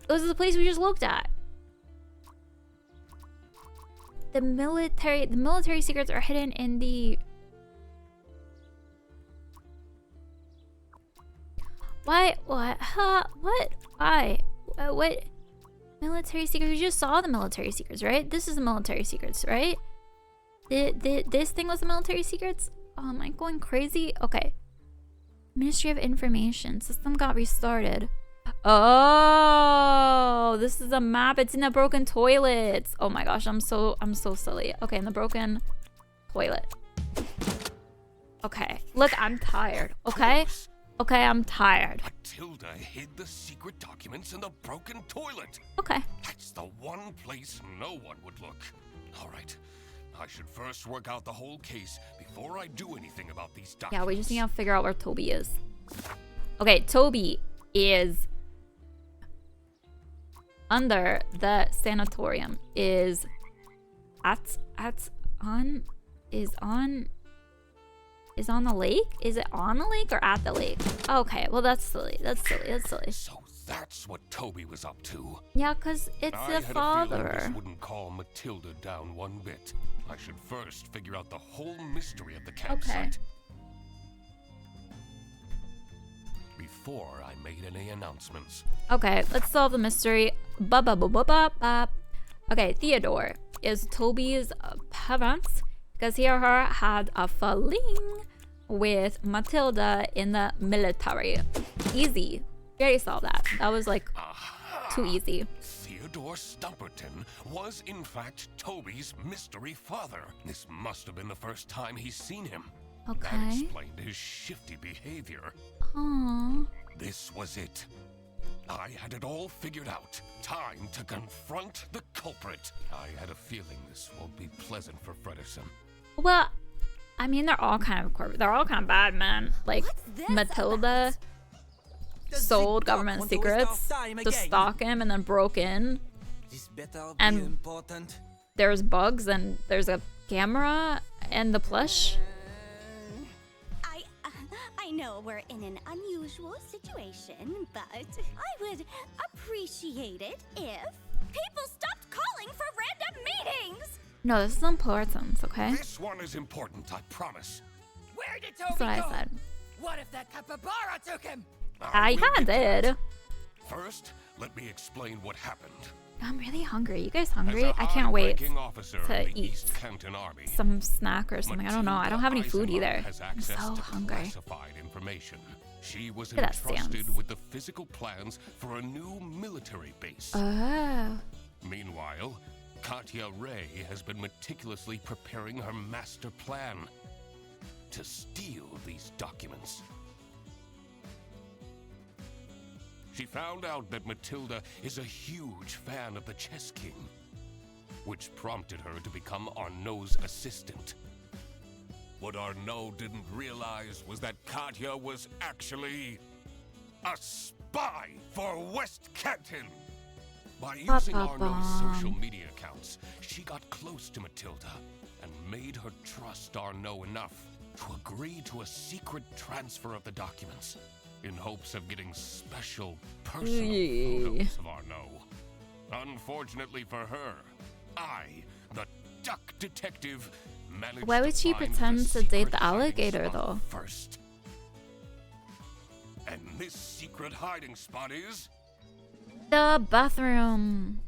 It was the place we just looked at. The military secrets are hidden in the. Why? What? Huh? What? Why? What? Military secrets? We just saw the military secrets, right? This is the military secrets, right? This thing was the military secrets? Oh, am I going crazy? Okay. Ministry of Information. System got restarted. Oh, this is a map. It's in the broken toilets. Oh my gosh, I'm so silly. Okay, in the broken toilet. Okay. Look, I'm tired. Okay? Okay, I'm tired. Matilda hid the secret documents in the broken toilet. Okay. That's the one place no one would look. All right. I should first work out the whole case before I do anything about these documents. Yeah, we just need to figure out where Toby is. Okay, Toby is under the sanatorium. Is on the lake? Is it on the lake or at the lake? Okay, well that's silly. That's silly. So that's what Toby was up to. Yeah, cause it's the father. I had a feeling this wouldn't calm Matilda down one bit. I should first figure out the whole mystery of the campsite. Okay. Before I made any announcements. Okay, let's solve the mystery. Okay, Theodore is Toby's parents because he or her had a fling with Matilda in the military. Easy. We already solved that. That was like too easy. Theodore Stumperton was in fact Toby's mystery father. This must have been the first time he's seen him. Okay. That explained his shifty behavior. Aww. This was it. I had it all figured out. Time to confront the culprit. I had a feeling this won't be pleasant for Fredersen. Well, I mean, they're all kind of bad, man. Like, Matilda sold government secrets to stalk him and then broke in. And there's bugs and there's a camera and the plush. I know we're in an unusual situation, but I would appreciate it if people stopped calling for random meetings! No, this is important, okay? This one is important, I promise. Where did Toby That's what go? I said. What if that capybara took him? I kinda did. First, let me explain what happened. I'm really hungry. You guys hungry? I can't wait to eat some snack or something. I don't know. I don't have any food either. I'm so hungry. She was Look at that entrusted stance. with the physical plans for a new military base. Oh. Meanwhile, Katya Ray has been meticulously preparing her master plan to steal these documents. She found out that Matilda is a huge fan of the Chess King, which prompted her to become Arnaud's assistant. What Arnaud didn't realize was that Katya was actually a spy for West Canton. By using Arno's social media accounts, she got close to Matilda and made her trust Arno enough to agree to a secret transfer of the documents in hopes of getting special personal photos of Arno. Unfortunately for her, I, the duck detective, managed Why would to she find pretend the to date secret the hiding alligator, spot though? first. And this secret hiding spot is The bathroom.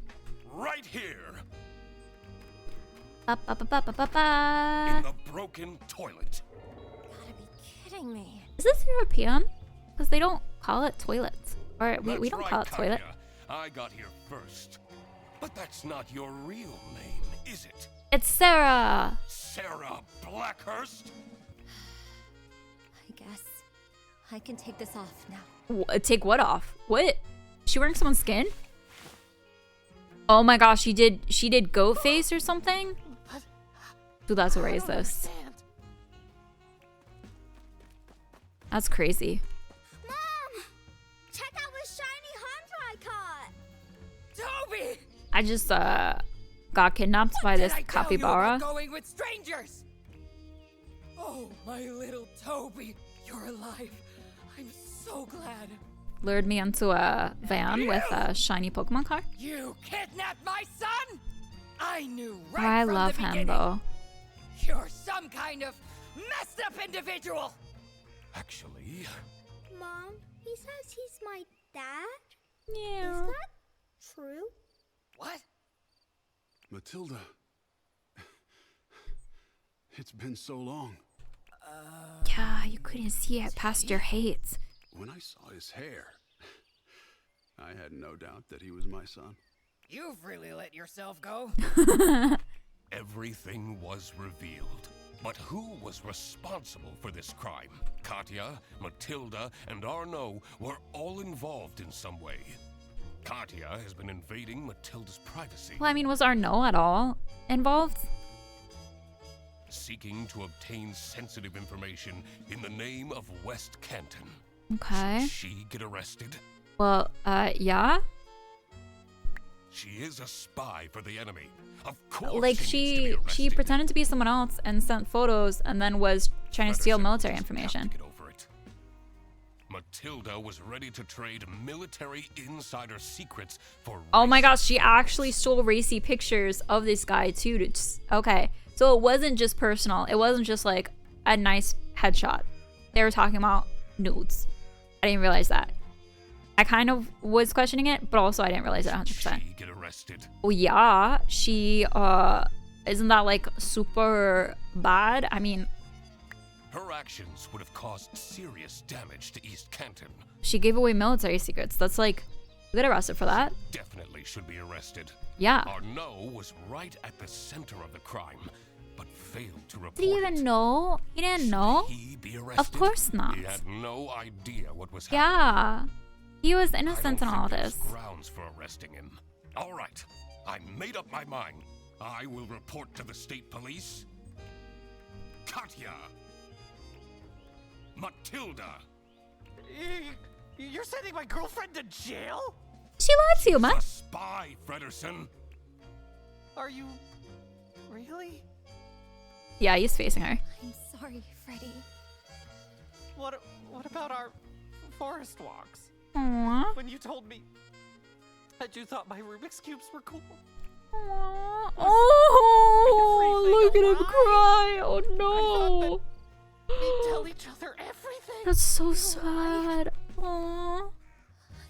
right here Ba, ba, ba, ba, ba, ba, ba. in the broken toilet. Gotta be kidding me. Is this European? Because they don't call it toilets. Or we That's don't right, call it toilet. Katya. I got here first. But that's not your real name, is it? It's Sarah. Sarah Blackhurst? I guess I can take this off now. Take what off? What? Is she wearing someone's skin? Oh my gosh, she did goat face or something? Dude, that's what raised this. That's crazy. Mom! Check out what shiny hunter I caught! Toby! I just got kidnapped by this Did I tell you capybara. about going with strangers? Oh, my little Toby, you're alive. I'm so glad. Lured me into a van with a shiny Pokemon car. You kidnapped my son? I knew I right from love the him beginning. though. You're some kind of messed up individual. Actually, Mom, he says he's my dad? Yeah. Is that true? What? Matilda. It's been so long. Yeah, you couldn't see it past your hate. When I saw his hair, I had no doubt that he was my son. You've really let yourself go. everything was revealed. But who was responsible for this crime? Katya, Matilda, and Arno were all involved in some way. Katya has been invading Matilda's privacy. Well, I mean, was Arno at all involved? Seeking to obtain sensitive information in the name of West Canton. Okay. Should she get arrested? Well, yeah. She is a spy for the enemy. Of course. Like she pretended to be someone else and sent photos and then was trying to steal military information. Get over it. Matilda was ready to trade military insider secrets for. Oh my gosh, she actually stole racy pictures of this guy too. Okay, so it wasn't just personal. It wasn't just like a nice headshot. They were talking about nudes. I didn't realize that. I kind of was questioning it, but also I didn't realize it 100%. She get arrested? Oh yeah, she isn't that like super bad? I mean, her actions would have caused serious damage to East Canton. She gave away military secrets. That's like, you get arrested for that. Definitely should be arrested. Yeah. Arno was right at the center of the crime, but failed to report. Did he even know? He didn't know? He be arrested? Of course not. He had no idea what was Yeah. happening. He was innocent in all there's this. grounds for arresting him. All right, I made up my mind. I will report to the state police. Katya. Matilda. You're sending my girlfriend to jail? She lied to you, man. A spy, Frederson. Are you really? Yeah, he's facing her. I'm sorry, Freddy. What about our forest walks? Aww. When you told me that you thought my Rubik's Cubes were cool. Aww. Oh, look at him cry. Oh no. We'd tell each other everything. That's so sad. Aww.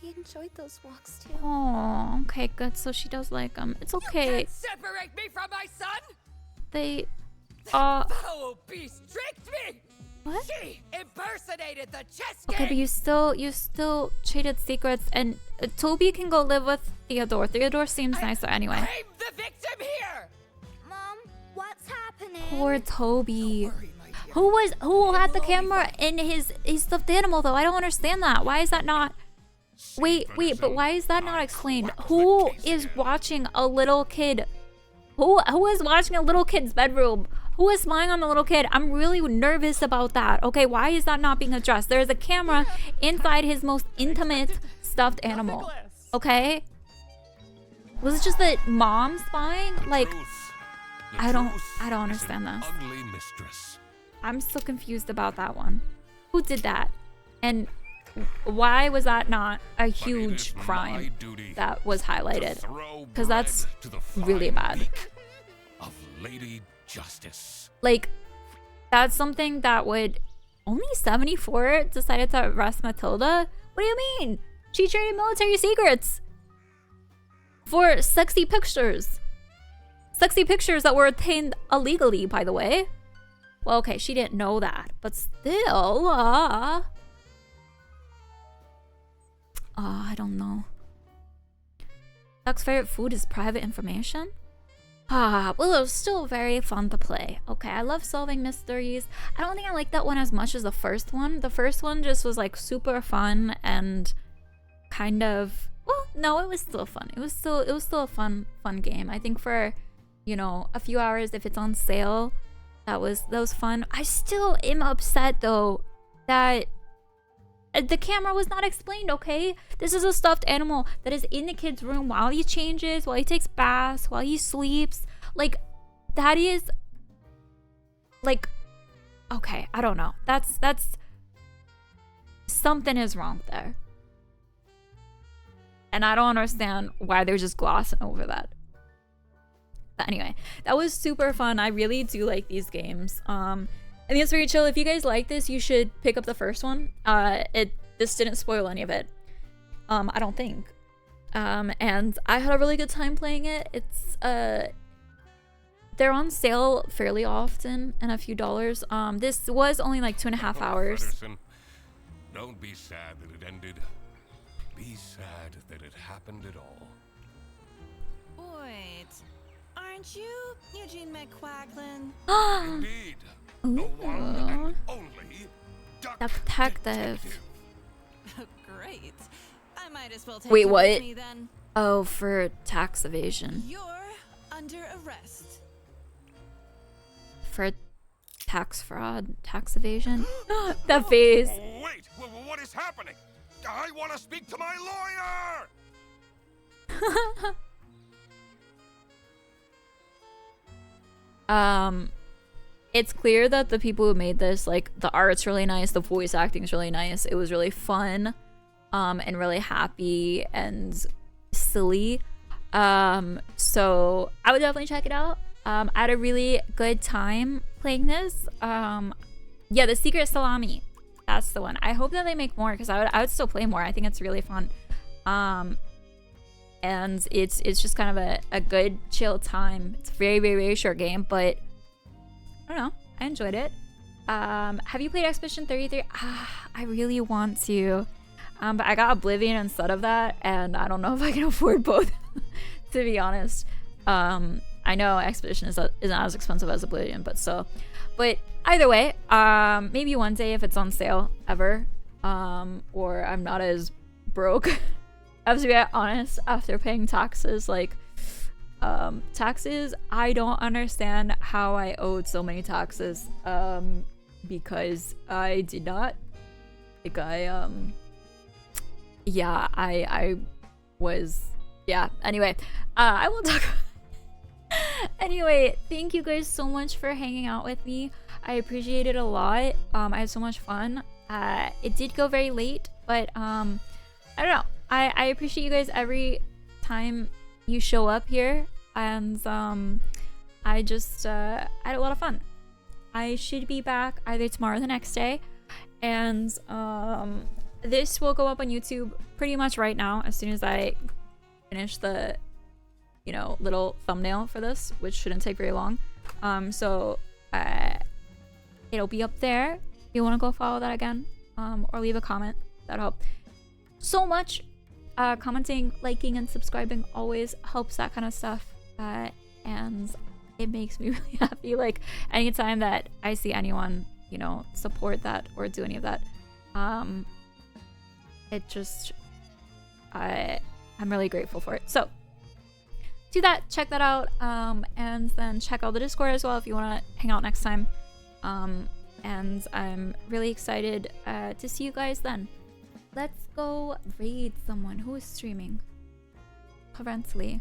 I enjoyed those walks too. Oh, okay, good. So she does like him. It's okay. You can't separate me from my son. They, Foul beast tricked me. What? She impersonated the chess Okay, game. but you still traded secrets, and Toby can go live with Theodore. Theodore seems nicer anyway. I'm the victim here. Mom, what's happening? Poor Toby. Who had the camera in his stuffed animal though? I don't understand that. Why is that not? Wait, but why is that not explained? Who is watching a little kid? Who is watching a little kid's bedroom? Who is spying on the little kid? I'm really nervous about that. Okay, why is that not being addressed? There's a camera inside his most intimate stuffed animal. Okay? Was it just that mom spying? Like, The I don't truth is understand an this. Ugly mistress. I'm still confused about that one. Who did that? And why was that not a huge crime that was highlighted? Because that's really bad. Of Lady Justice. Like, that's something that would... Only 74 decided to arrest Matilda? What do you mean? She traded military secrets for sexy pictures. Sexy pictures that were obtained illegally, by the way. Well, okay, she didn't know that, but still, I don't know. Duck's favorite food is private information? Well, it was still very fun to play. Okay, I love solving mysteries. I don't think I like that one as much as the first one. The first one just was like super fun and kind of, well, no, it was still fun. It was still a fun game. I think for, you know, a few hours if it's on sale, that was fun. I still am upset though that the camera was not explained, okay? This is a stuffed animal that is in the kid's room while he changes, while he takes baths, while he sleeps. Like, that is... Like, okay, I don't know. That's... Something is wrong there. And I don't understand why they're just glossing over that. But anyway, that was super fun. I really do like these games. I think it's very chill. If you guys like this, you should pick up the first one. This didn't spoil any of it. I don't think. And I had a really good time playing it. It's they're on sale fairly often and a few dollars. This was only like 2.5 hours. Fredderson, don't be sad that it ended. Be sad that it happened at all. Wait, aren't you Eugene McQuacklin? Indeed. The one and only Duck Detective. Great. I might as well take Wait, you what? with me then. Oh, for tax evasion. You're under arrest. For tax fraud, tax evasion. That face. Wait, what is happening? I want to speak to my lawyer! It's clear that the people who made this, like, the art's really nice, the voice acting is really nice, it was really fun, and really happy and silly. So I would definitely check it out. I had a really good time playing this. Yeah, the Secret Salami, that's the one. I hope that they make more because I would still play more. I think it's really fun. And it's just kind of a good chill time. It's a very, very, very short game, but I don't know. I enjoyed it. Have you played Expedition 33? I really want to. But I got Oblivion instead of that, and I don't know if I can afford both, to be honest. I know Expedition isn't as expensive as Oblivion, but still. But either way, maybe one day if it's on sale ever, or I'm not as broke. I have to be honest, after paying taxes, like, taxes, I don't understand how I owed so many taxes, because I did not. Like, I was, yeah, anyway, I won't talk. Anyway, thank you guys so much for hanging out with me. I appreciate it a lot. I had so much fun. It did go very late, but, I don't know. I appreciate you guys every time you show up here, and I just I had a lot of fun. I should be back either tomorrow or the next day, and this will go up on YouTube pretty much right now as soon as I finish the, you know, little thumbnail for this, which shouldn't take very long. So it'll be up there if you want to go follow that again, or leave a comment. That'll help so much. Commenting, liking, and subscribing always helps that kind of stuff, and it makes me really happy. Like, anytime that I see anyone, you know, support that or do any of that, it just, I'm really grateful for it. So do that, check that out, and then check out the Discord as well if you want to hang out next time. And I'm really excited to see you guys then. Let's go raid someone who is streaming currently.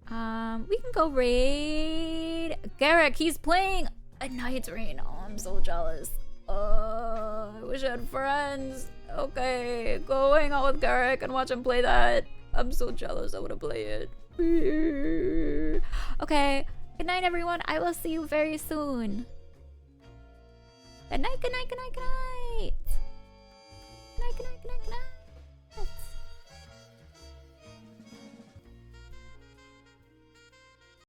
We can go raid Garrick. He's playing A Knight's Reign. Oh, I'm so jealous. I wish I had friends. Okay, go hang out with Garrick and watch him play that. I'm so jealous. I want to play it. Okay, good night, everyone. I will see you very soon. Good night, good night, good night, good night.